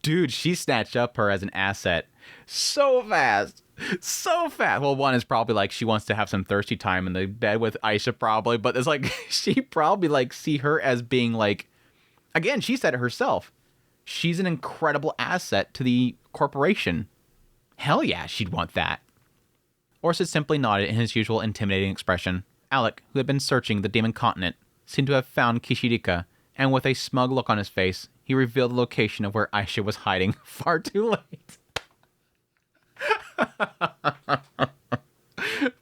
Dude, she snatched up her as an asset so fast. So fast. Well, one is probably like she wants to have some thirsty time in the bed with Aisha probably, but it's like she probably like see her as being like, again, she said it herself. She's an incredible asset to the corporation. Hell yeah, she'd want that. Orsid simply nodded in his usual intimidating expression. Alec, who had been searching the demon continent, seemed to have found Kishirika, and with a smug look on his face, he revealed the location of where Aisha was hiding far too late.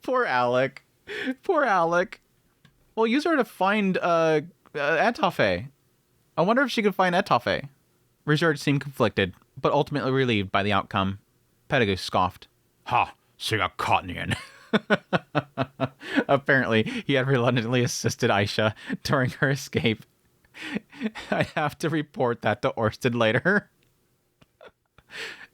Poor Alec. Poor Alec. Well, use her to find Etofe. I wonder if she could find Etofe. Richard seemed conflicted, but ultimately relieved by the outcome. Pettigrew scoffed. Ha! She got caught in the end. Apparently, he had reluctantly assisted Aisha during her escape. I have to report that to Orsted later.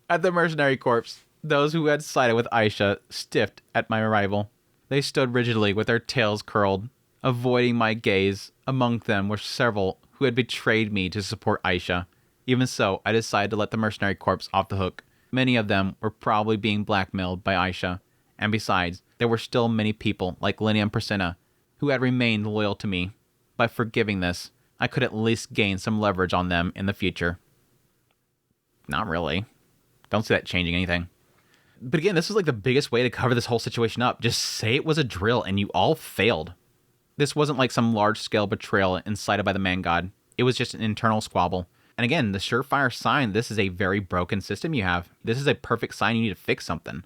At the mercenary corps, those who had sided with Aisha stiffed at my arrival. They stood rigidly with their tails curled, avoiding my gaze. Among them were several who had betrayed me to support Aisha. Even so, I decided to let the mercenary corps off the hook. Many of them were probably being blackmailed by Aisha. And besides, there were still many people like Linnea and Priscilla who had remained loyal to me. By forgiving this, I could at least gain some leverage on them in the future. Not really. Don't see that changing anything. But again, this was like the biggest way to cover this whole situation up. Just say it was a drill and you all failed. This wasn't like some large-scale betrayal incited by the man god. It was just an internal squabble. And again, the surefire sign this is a very broken system you have. This is a perfect sign you need to fix something.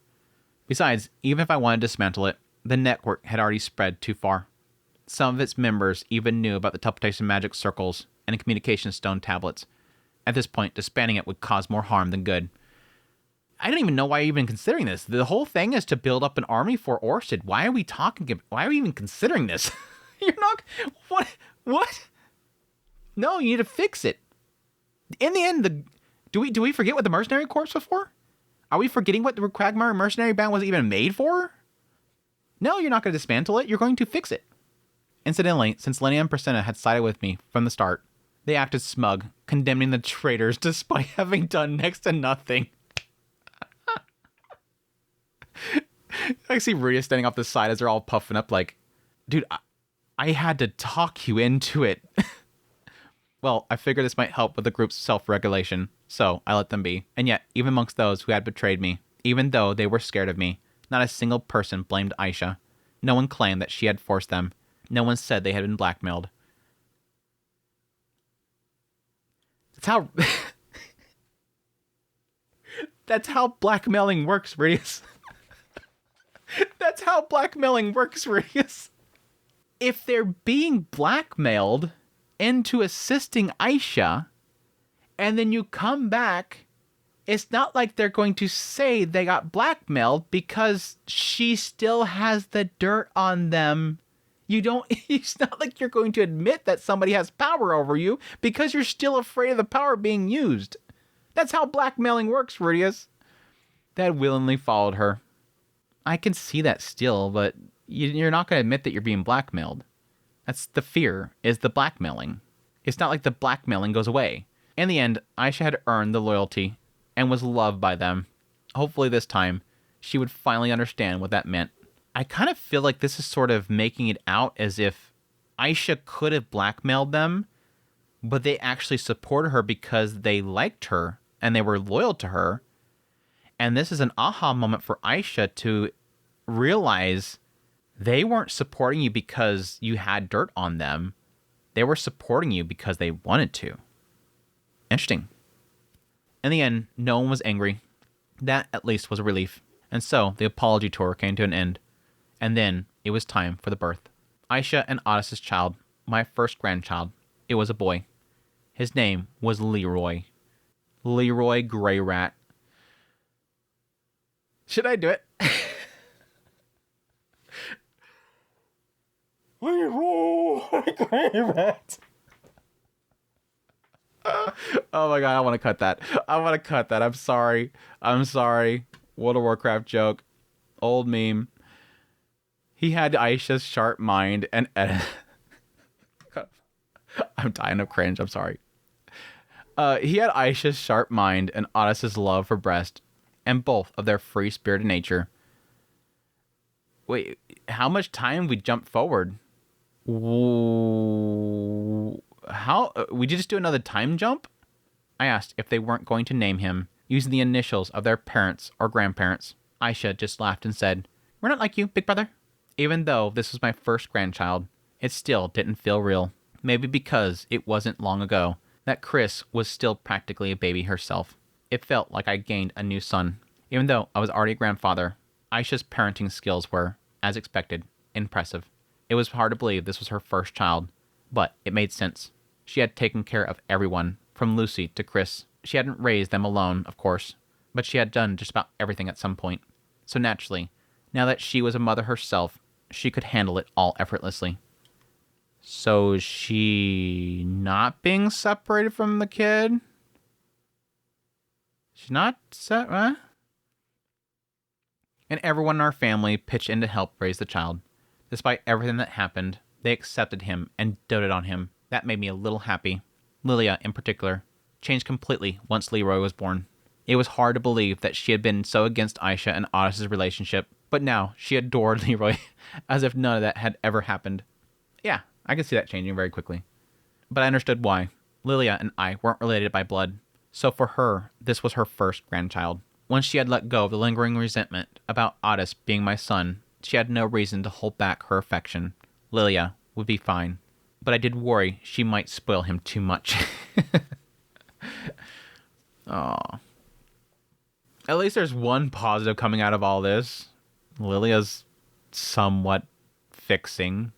Besides, even if I wanted to dismantle it, the network had already spread too far. Some of its members even knew about the teleportation magic circles and the communication stone tablets. At this point, disbanding it would cause more harm than good. I don't even know why you're even considering this. The whole thing is to build up an army for Orsted. Why are we talking? Why are we even considering this? You're not... What? No, you need to fix it. In the end, do we forget what the mercenary corps was for? Are we forgetting what the Quagmire mercenary band was even made for? No, you're not going to dismantle it. You're going to fix it. Incidentally, since Linnea and Priscilla had sided with me from the start, they acted smug, condemning the traitors despite having done next to nothing. I see Rudia standing off the side as they're all puffing up like, dude, I had to talk you into it. Well, I figured this might help with the group's self-regulation, so I let them be. And yet, even amongst those who had betrayed me, even though they were scared of me, not a single person blamed Aisha. No one claimed that she had forced them. No one said they had been blackmailed. That's how... That's how blackmailing works, Radius. That's how blackmailing works, Radius. If they're being blackmailed into assisting Aisha, and then you come back, it's not like they're going to say they got blackmailed because she still has the dirt on them. It's not like you're going to admit that somebody has power over you because you're still afraid of the power being used. That's how blackmailing works, Rudius. They had willingly followed her. I can see that still, but you're not going to admit that you're being blackmailed. That's the fear, is the blackmailing. It's not like the blackmailing goes away. In the end, Aisha had earned the loyalty and was loved by them. Hopefully this time, she would finally understand what that meant. I kind of feel like this is sort of making it out as if Aisha could have blackmailed them, but they actually supported her because they liked her and they were loyal to her. And this is an aha moment for Aisha to realize they weren't supporting you because you had dirt on them. They were supporting you because they wanted to. Interesting. In the end, no one was angry. That, at least, was a relief. And so, the apology tour came to an end. And then, it was time for the birth. Aisha and Otis's child, my first grandchild. It was a boy. His name was Leroy. Leroy Grey Rat. Should I do it? Leroy Grey Rat. Oh my god, I want to cut that. I'm sorry. World of Warcraft joke. Old meme. He had Aisha's sharp mind and... I'm dying of cringe, I'm sorry. He had Aisha's sharp mind and Otis's love for breast, and both of their free-spirited nature. Wait, how much time we jump forward? How? We just do another time jump? I asked if they weren't going to name him using the initials of their parents or grandparents. Aisha just laughed and said, "We're not like you, big brother." Even though this was my first grandchild, it still didn't feel real. Maybe because it wasn't long ago that Chris was still practically a baby herself. It felt like I gained a new son. Even though I was already a grandfather, Aisha's parenting skills were, as expected, impressive. It was hard to believe this was her first child, but it made sense. She had taken care of everyone, from Lucy to Chris. She hadn't raised them alone, of course, but she had done just about everything at some point. So naturally, now that she was a mother herself, she could handle it all effortlessly. So is she not being separated from the kid? She's not huh? And everyone in our family pitched in to help raise the child. Despite everything that happened, they accepted him and doted on him. That made me a little happy. Lilia, in particular, changed completely once Leroy was born. It was hard to believe that she had been so against Aisha and Otis's relationship, but now she adored Leroy, as if none of that had ever happened. Yeah, I could see that changing very quickly. But I understood why. Lilia and I weren't related by blood, so for her, this was her first grandchild. Once she had let go of the lingering resentment about Otis being my son, she had no reason to hold back her affection. Lilia would be fine, but I did worry she might spoil him too much. Aw. At least there's one positive coming out of all this. Lilia's somewhat fixing.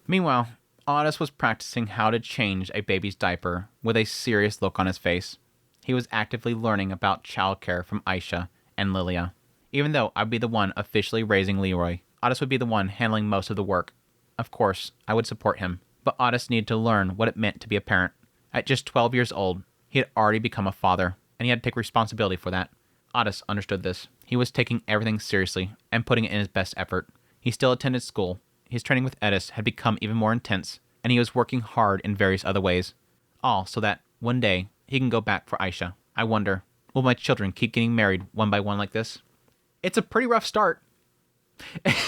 Meanwhile, Otis was practicing how to change a baby's diaper with a serious look on his face. He was actively learning about childcare from Aisha and Lilia. Even though I'd be the one officially raising Leroy, Otis would be the one handling most of the work. Of course, I would support him, but Otis needed to learn what it meant to be a parent. At just 12 years old, he had already become a father, and he had to take responsibility for that. Otis understood this. He was taking everything seriously and putting in his best effort. He still attended school. His training with Edis had become even more intense, and he was working hard in various other ways. All so that, one day, he can go back for Aisha. I wonder, will my children keep getting married one by one like this? It's a pretty rough start.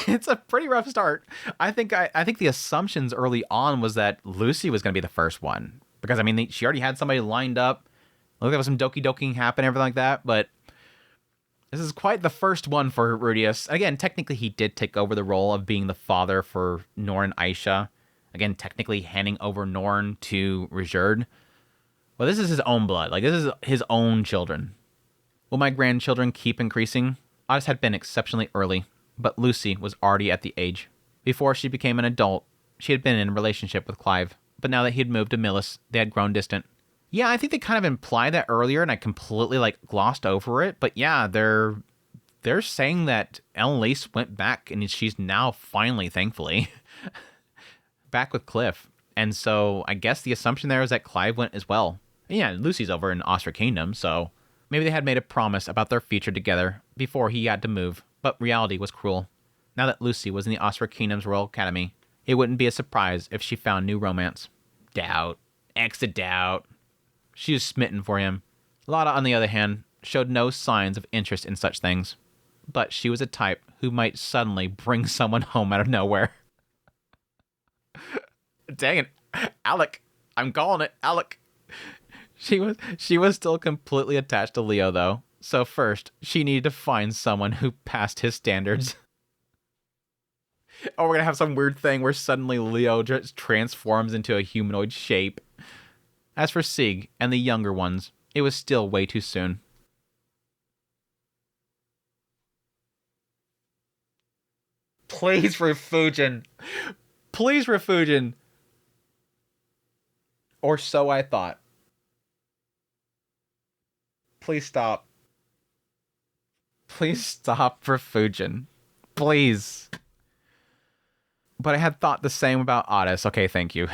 It's a pretty rough start. I think the assumptions early on was that Lucy was going to be the first one. Because, I mean, she already had somebody lined up. Look, there was some doki-doking happen, everything like that, but this is quite the first one for Rudius. Again, technically he did take over the role of being the father for Norn and Aisha. Again, technically handing over Norn to Richard. Well, this is his own blood. Like, this is his own children. Will my grandchildren keep increasing? Otis had been exceptionally early, but Lucy was already at the age. Before she became an adult, she had been in a relationship with Clive. But now that he had moved to Millis, they had grown distant. Yeah, I think they kind of implied that earlier, and I completely, glossed over it. But yeah, they're saying that Annalise went back, and she's now finally, thankfully, back with Cliff. And so I guess the assumption there is that Clive went as well. And yeah, Lucy's over in Ostra Kingdom, so maybe they had made a promise about their future together before he had to move. But reality was cruel. Now that Lucy was in the Ostra Kingdom's Royal Academy, it wouldn't be a surprise if she found new romance. Doubt. Exit doubt. She was smitten for him. Lotta, on the other hand, showed no signs of interest in such things. But she was a type who might suddenly bring someone home out of nowhere. Dang it. Alec. I'm calling it. Alec. She was still completely attached to Leo, though. So first, she needed to find someone who passed his standards. Oh, we're gonna have some weird thing where suddenly Leo just transforms into a humanoid shape. As for Sig and the younger ones, it was still way too soon. Please, Refugin. Please, Refugin. Or so I thought. Please stop. Please stop, Refugin. Please. But I had thought the same about Otis. Okay, thank you.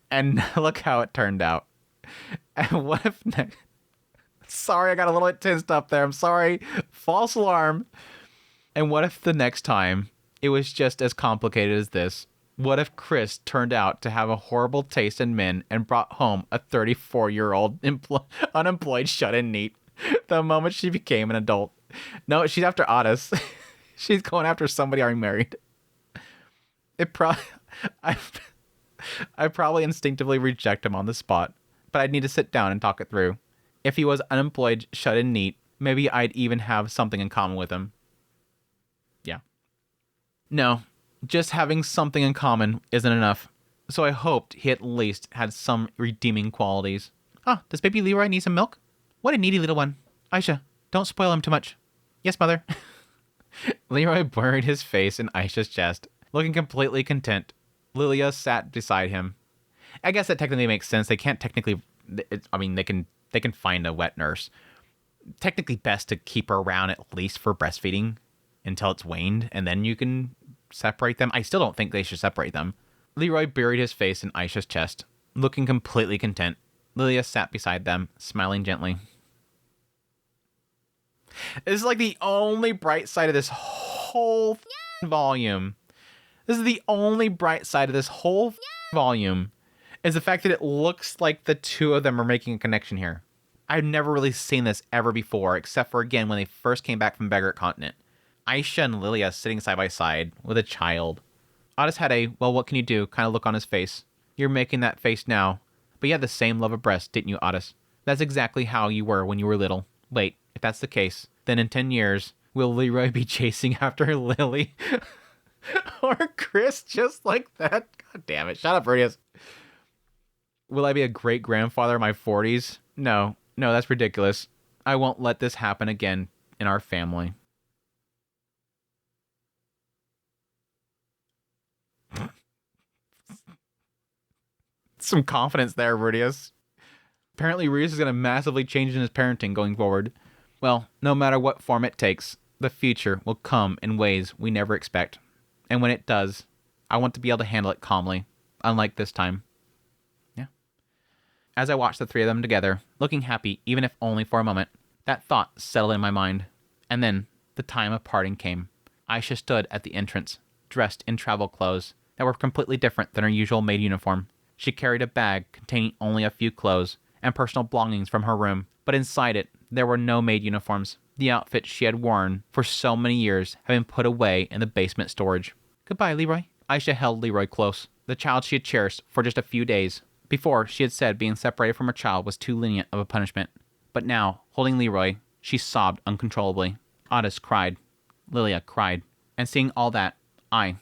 And look how it turned out. And what if next... Sorry, I got a little bit tensed up there. I'm sorry. False alarm. And what if the next time it was just as complicated as this? What if Chris turned out to have a horrible taste in men and brought home a 34-year-old unemployed shut-in neat the moment she became an adult? No, she's after Otis. She's going after somebody already married. I probably instinctively reject him on the spot, but I'd need to sit down and talk it through. If he was unemployed, shut in neat, maybe I'd even have something in common with him. Yeah. No, just having something in common isn't enough, so I hoped he at least had some redeeming qualities. Ah, does baby Leroy need some milk? What a needy little one. Aisha, don't spoil him too much. Yes, mother. Leroy buried his face in Aisha's chest, looking completely content. Lilia sat beside him. I guess that technically makes sense. They can't technically... they can find a wet nurse. Technically best to keep her around at least for breastfeeding until it's waned, and then you can separate them. I still don't think they should separate them. Leroy buried his face in Aisha's chest, looking completely content. Lilia sat beside them, smiling gently. This is like the only bright side of this whole volume. This is the only bright side of this whole volume, is the fact that it looks like the two of them are making a connection here. I've never really seen this ever before, except for, again, when they first came back from Beggar Continent. Aisha and Lilia sitting side by side with a child. Otis had a, well, what can you do, kind of look on his face. You're making that face now. But you had the same love of breasts, didn't you, Otis? That's exactly how you were when you were little. Wait, if that's the case, then in 10 years, will Leroy be chasing after Lily? Or Chris, just like that? God damn it. Shut up, Rudius. Will I be a great-grandfather in my 40s? No, that's ridiculous. I won't let this happen again in our family. Some confidence there, Rudius. Apparently, Rudius is going to massively change in his parenting going forward. Well, no matter what form it takes, the future will come in ways we never expect. And when it does, I want to be able to handle it calmly, unlike this time. Yeah. As I watched the three of them together, looking happy even if only for a moment, that thought settled in my mind. And then the time of parting came. Aisha stood at the entrance, dressed in travel clothes that were completely different than her usual maid uniform. She carried a bag containing only a few clothes and personal belongings from her room, but inside it, there were no maid uniforms. The outfit she had worn for so many years had been put away in the basement storage. Goodbye, Leroy. Aisha held Leroy close, the child she had cherished for just a few days. Before, she had said being separated from her child was too lenient of a punishment. But now, holding Leroy, she sobbed uncontrollably. Otis cried. Lilia cried. And seeing all that, I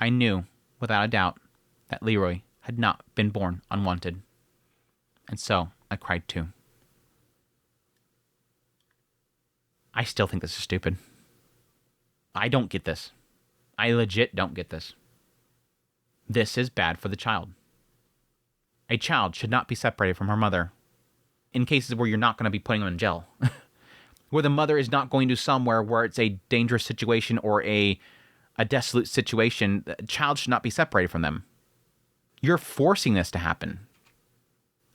knew, without a doubt, that Leroy had not been born unwanted. And so, I cried too. I still think this is stupid. I don't get this. I legit don't get this. This is bad for the child. A child should not be separated from her mother in cases where you're not going to be putting them in jail. Where the mother is not going to somewhere where it's a dangerous situation or a desolate situation, the child should not be separated from them. You're forcing this to happen.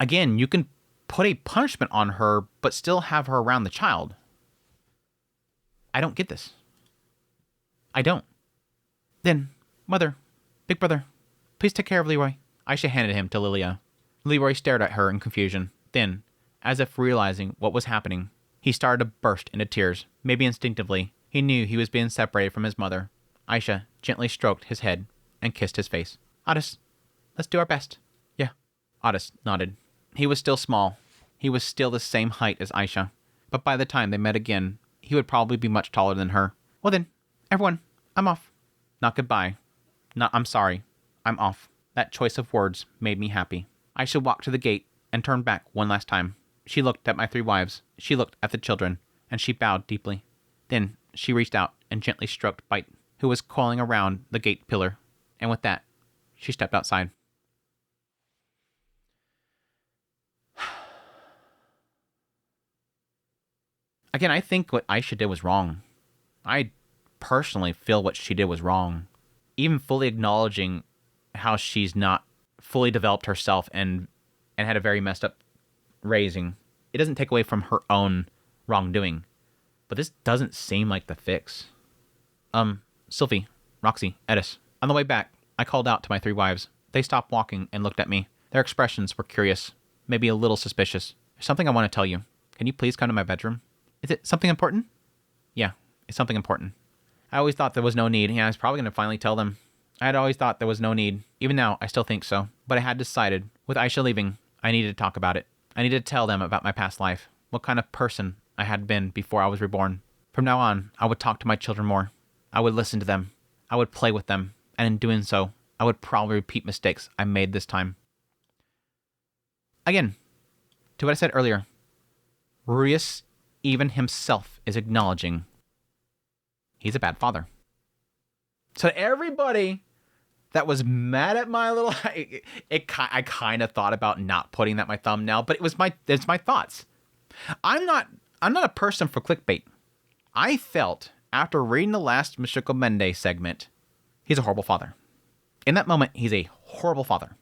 Again, you can put a punishment on her, but still have her around the child. I don't get this. I don't. Then, mother, big brother, please take care of Leroy. Aisha handed him to Lilia. Leroy stared at her in confusion. Then, as if realizing what was happening, he started to burst into tears. Maybe instinctively, he knew he was being separated from his mother. Aisha gently stroked his head and kissed his face. Otis, let's do our best. Yeah. Otis nodded. He was still small. He was still the same height as Aisha. But by the time they met again, he would probably be much taller than her. Well then, everyone, I'm off. Not goodbye. Not I'm sorry. I'm off. That choice of words made me happy. Aisha walked to the gate and turned back one last time. She looked at my three wives. She looked at the children. And she bowed deeply. Then she reached out and gently stroked Bite, who was coiling around the gate pillar. And with that, she stepped outside. Again, I think what Aisha did was wrong. I personally feel what she did was wrong. Even fully acknowledging how she's not fully developed herself and had a very messed up raising, it doesn't take away from her own wrongdoing. But this doesn't seem like the fix. Sylvie, Roxy, Edis. On the way back, I called out to my three wives. They stopped walking and looked at me. Their expressions were curious, maybe a little suspicious. There's something I want to tell you. Can you please come to my bedroom? Is it something important? Yeah, it's something important. I always thought there was no need. Yeah, I was probably going to finally tell them. I had always thought there was no need. Even now, I still think so. But I had decided, with Aisha leaving, I needed to talk about it. I needed to tell them about my past life. What kind of person I had been before I was reborn. From now on, I would talk to my children more. I would listen to them. I would play with them. And in doing so, I would probably repeat mistakes I made this time. Again, to what I said earlier, Rudeus even himself is acknowledging he's a bad father. So everybody that was mad at my little, I kind of thought about not putting that in my thumbnail, but it's my thoughts. I'm not a person for clickbait. I felt after reading the last Mushoku Tensei segment, he's a horrible father. In that moment, he's a horrible father.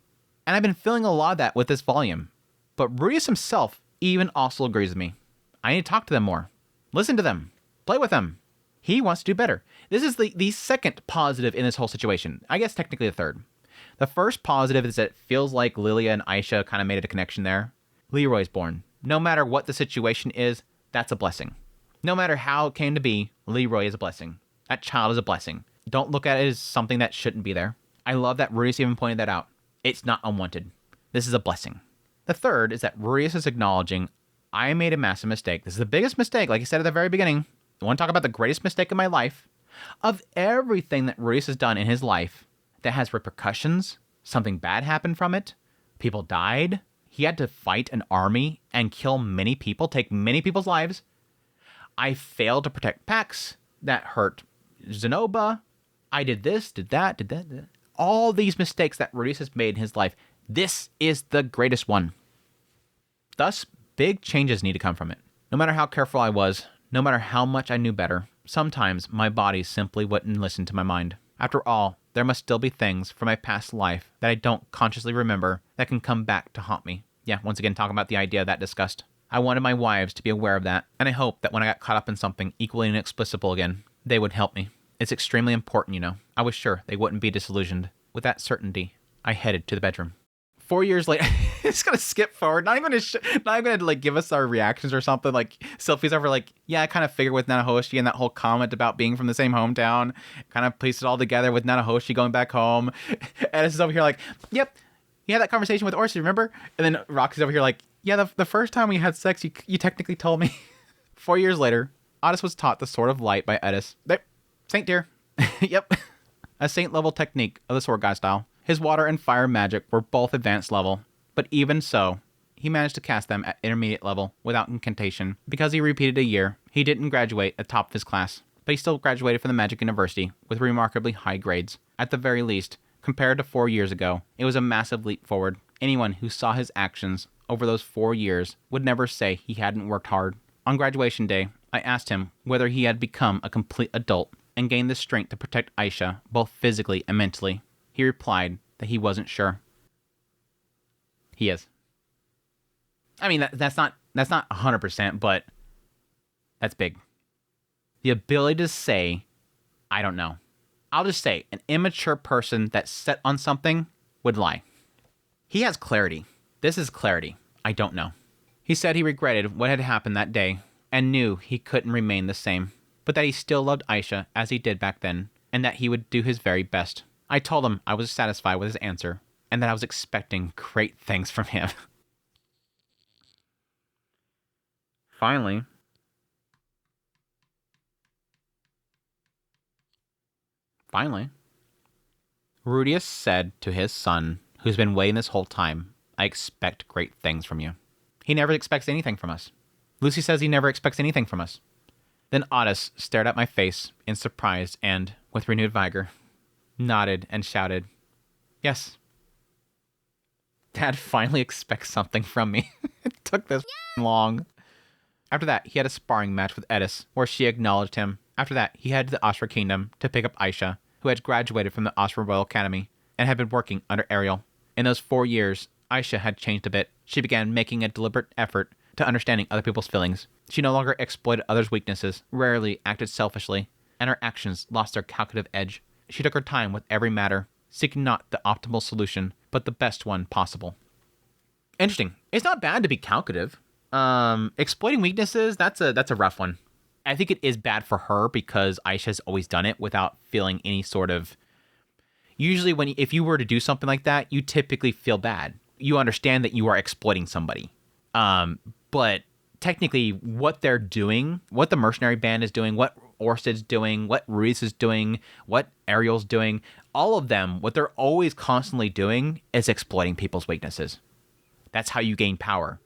And I've been feeling a lot of that with this volume. But Rudeus himself even also agrees with me. I need to talk to them more. Listen to them. Play with them. He wants to do better. This is the second positive in this whole situation. I guess technically the third. The first positive is that it feels like Lilia and Aisha kind of made a connection there. Leroy's born. No matter what the situation is, that's a blessing. No matter how it came to be, Leroy is a blessing. That child is a blessing. Don't look at it as something that shouldn't be there. I love that Rudeus even pointed that out. It's not unwanted. This is a blessing. The third is that Rudeus is acknowledging, I made a massive mistake. This is the biggest mistake, like I said at the very beginning. I want to talk about the greatest mistake in my life. Of everything that Rudeus has done in his life that has repercussions, something bad happened from it, people died, he had to fight an army and kill many people, take many people's lives. I failed to protect Pax. That hurt Zenoba. I did this, did that. All these mistakes that Rudeus has made in his life. This is the greatest one. Thus, big changes need to come from it. No matter how careful I was, no matter how much I knew better, sometimes my body simply wouldn't listen to my mind. After all, there must still be things from my past life that I don't consciously remember that can come back to haunt me. Yeah, once again, talking about the idea of that disgust. I wanted my wives to be aware of that, and I hope that when I got caught up in something equally inexplicable again, they would help me. It's extremely important, you know. I was sure they wouldn't be disillusioned. With that certainty, I headed to the bedroom. 4 years later, it's gonna skip forward. Not even gonna like give us our reactions or something. Like Sylphie's over, like, yeah, I kind of figured with Nanahoshi and that whole comment about being from the same hometown, kind of pieced it all together with Nanahoshi going back home. And it's over here like, yep, you had that conversation with Orsi, remember? And then Roxy's over here like, yeah, the first time we had sex, you technically told me. 4 years later, Otis was taught the Sword of Light by Edis. Saint Deer. Yep. A saint-level technique of the sword guy style. His water and fire magic were both advanced level, but even so, he managed to cast them at intermediate level without incantation. Because he repeated a year, he didn't graduate at top of his class, but he still graduated from the Magic University with remarkably high grades. At the very least, compared to 4 years ago, it was a massive leap forward. Anyone who saw his actions over those 4 years would never say he hadn't worked hard. On graduation day, I asked him whether he had become a complete adult and gained the strength to protect Aisha, both physically and mentally. He replied that he wasn't sure. He is. I mean, that's not 100%, but that's big. The ability to say, I don't know. I'll just say, an immature person that's set on something would lie. He has clarity. This is clarity. I don't know. He said he regretted what had happened that day and knew he couldn't remain the same, but that he still loved Aisha as he did back then, and that he would do his very best. I told him I was satisfied with his answer, and that I was expecting great things from him. Finally, Rudeus said to his son, who's been waiting this whole time, I expect great things from you. He never expects anything from us. Lucy says he never expects anything from us. Then Otis stared at my face in surprise and, with renewed vigor, nodded and shouted, yes. Dad finally expects something from me. It took this long. After that, he had a sparring match with Edis, where she acknowledged him. After that, he headed to the Ashra Kingdom to pick up Aisha, who had graduated from the Ashra Royal Academy and had been working under Ariel. In those 4 years, Aisha had changed a bit. She began making a deliberate effort to understanding other people's feelings. She no longer exploited others' weaknesses, rarely acted selfishly, and her actions lost their calculative edge. She took her time with every matter, seeking not the optimal solution, but the best one possible. Interesting. It's not bad to be calculative. Exploiting weaknesses, that's a rough one. I think it is bad for her because Aisha's always done it without feeling any sort of... Usually if you were to do something like that, you typically feel bad. You understand that you are exploiting somebody. But technically what they're doing, what the mercenary band is doing, what Orsted's doing, what Ruiz is doing, what Ariel's doing, all of them, what they're always constantly doing is exploiting people's weaknesses. That's how you gain power.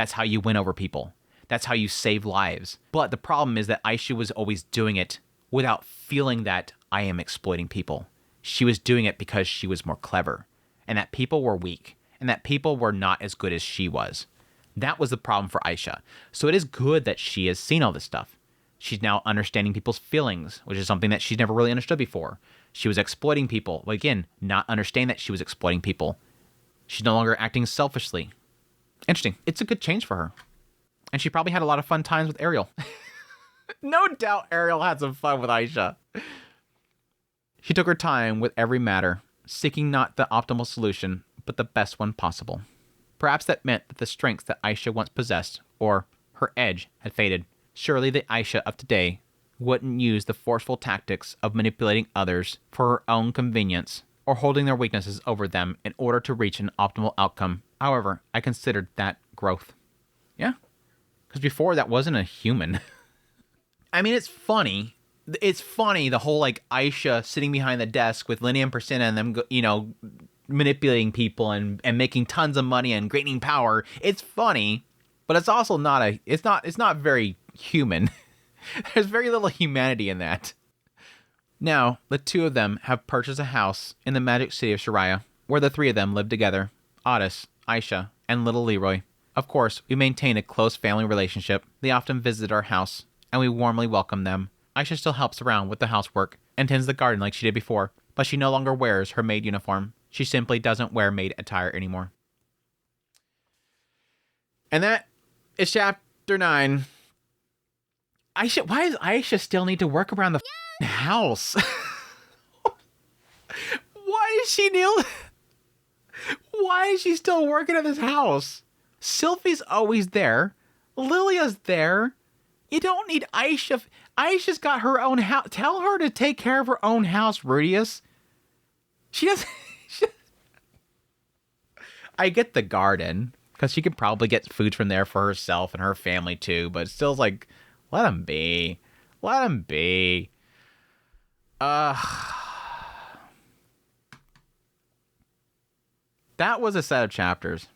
That's how you win over people. That's how you save lives. But the problem is that Aisha was always doing it without feeling that I am exploiting people. She was doing it because she was more clever, and that people were weak, and that people were not as good as she was. That was the problem for Aisha. So it is good that she has seen all this stuff. She's now understanding people's feelings, which is something that she's never really understood before. She was exploiting people. Well, again, not understanding that she was exploiting people. She's no longer acting selfishly. Interesting. It's a good change for her. And she probably had a lot of fun times with Ariel. No doubt Ariel had some fun with Aisha. She took her time with every matter, seeking not the optimal solution, but the best one possible. Perhaps that meant that the strengths that Aisha once possessed, or her edge, had faded. Surely the Aisha of today wouldn't use the forceful tactics of manipulating others for her own convenience, or holding their weaknesses over them in order to reach an optimal outcome. However, I considered that growth. Yeah, because before that wasn't a human. I mean, it's funny. It's funny, the whole, like, Aisha sitting behind the desk with Linnea and Priscilla and them, you know, manipulating people and making tons of money and gaining power. It's funny, but it's also not it's not very human. There's very little humanity in that. Now, the two of them have purchased a house in the magic city of Shariah, where the three of them live together. Otis, Aisha, and little Leroy. Of course, we maintain a close family relationship. They often visit our house, and we warmly welcome them. Aisha still helps around with the housework and tends the garden like she did before, but she no longer wears her maid uniform. She simply doesn't wear maid attire anymore. And that is chapter 9. Aisha, why does Aisha still need to work around the house? Why is she Why is she still working at this house? Sylphie's always there. Lilia's there. You don't need Aisha. Aisha's got her own house. Tell her to take care of her own house, Rudius. She doesn't. I get the garden, because she could probably get food from there for herself and her family too, but it still's like, let him be. Let him be. That was a set of chapters.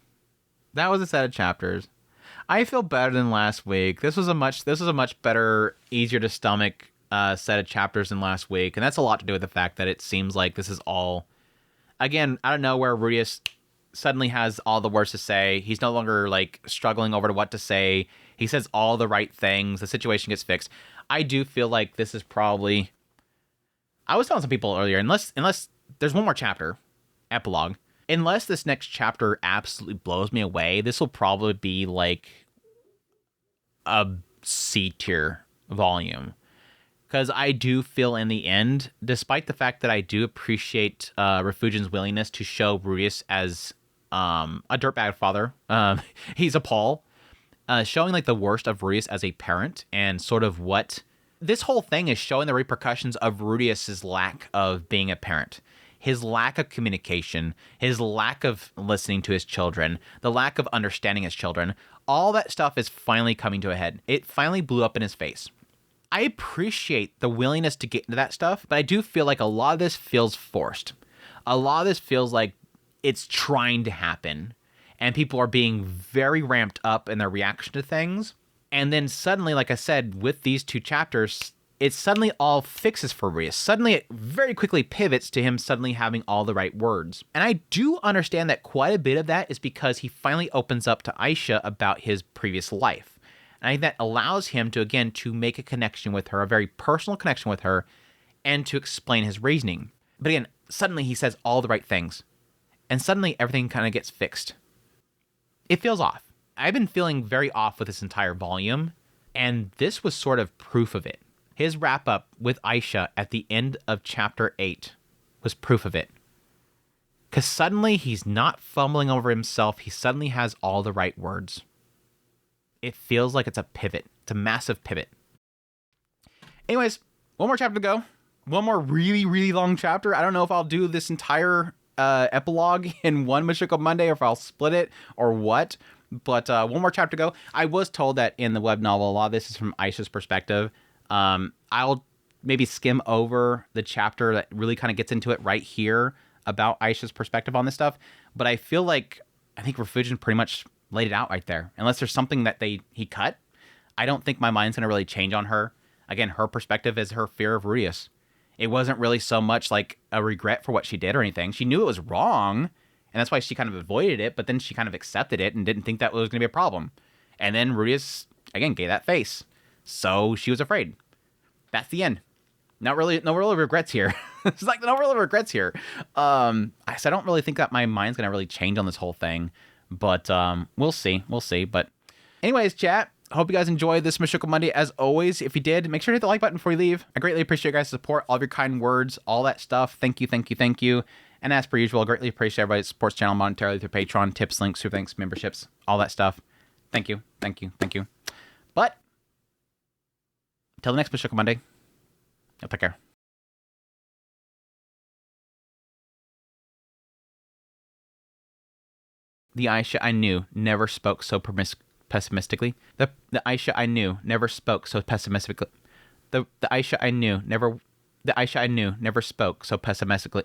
I feel better than last week. This was a much better, easier to stomach set of chapters than last week, and that's a lot to do with the fact that it seems like this is all, again, I don't know where Rudius suddenly has all the words to say. He's no longer like struggling over to what to say. He says all the right things. The situation gets fixed. I do feel like this is probably, I was telling some people earlier, unless there's one more chapter, epilogue, unless this next chapter absolutely blows me away, this will probably be like a C tier volume. Because I do feel in the end, despite the fact that I do appreciate Refugian's willingness to show Rudius as a dirtbag father, he's a Paul, showing like the worst of Rudius as a parent, and sort of what this whole thing is showing the repercussions of Rudius's lack of being a parent. His lack of communication, his lack of listening to his children, the lack of understanding his children, all that stuff is finally coming to a head. It finally blew up in his face. I appreciate the willingness to get into that stuff, but I do feel like a lot of this feels forced. A lot of this feels like it's trying to happen, and people are being very ramped up in their reaction to things. And then suddenly, like I said, with these two chapters, it suddenly all fixes for Rudius. Suddenly, it very quickly pivots to him suddenly having all the right words. And I do understand that quite a bit of that is because he finally opens up to Aisha about his previous life. And I think that allows him to, again, to make a connection with her, a very personal connection with her, and to explain his reasoning. But again, suddenly he says all the right things. And suddenly everything kind of gets fixed. It feels off. I've been feeling very off with this entire volume, and this was sort of proof of it. His wrap-up with Aisha at the end of chapter 8 was proof of it. Because suddenly he's not fumbling over himself. He suddenly has all the right words. It feels like it's a pivot. It's a massive pivot. Anyways, one more chapter to go. One more really, really long chapter. I don't know if I'll do this entire epilogue in one Mushoku Monday, or if I'll split it, or what. But one more chapter to go. I was told that in the web novel, a lot of this is from Aisha's perspective. I'll maybe skim over the chapter that really kind of gets into it right here about Aisha's perspective on this stuff. But I feel like, I think Refugian pretty much laid it out right there. Unless there's something that he cut, I don't think my mind's gonna really change on her. Again, her perspective is her fear of Rudius. It wasn't really so much like a regret for what she did or anything. She knew it was wrong, and that's why she kind of avoided it, but then she kind of accepted it and didn't think that was going to be a problem. And then Rudius, again, gave that face. So she was afraid. That's the end. No real regrets here. It's like no real regrets here. So I don't really think that my mind's going to really change on this whole thing, but we'll see. We'll see. But anyways, chat. Hope you guys enjoyed this Mushoku Monday. As always, if you did, make sure to hit the like button before you leave. I greatly appreciate your guys' support, all of your kind words, all that stuff. Thank you, thank you, thank you. And as per usual, I greatly appreciate everybody that supports the channel monetarily through Patreon, tips, links, super thanks, memberships, all that stuff. Thank you, thank you, thank you. But until the next Mushoku Monday, y'all take care. The Aisha I knew never spoke so pessimistically. The Aisha I knew never spoke so pessimistically. The Aisha I knew never spoke so pessimistically.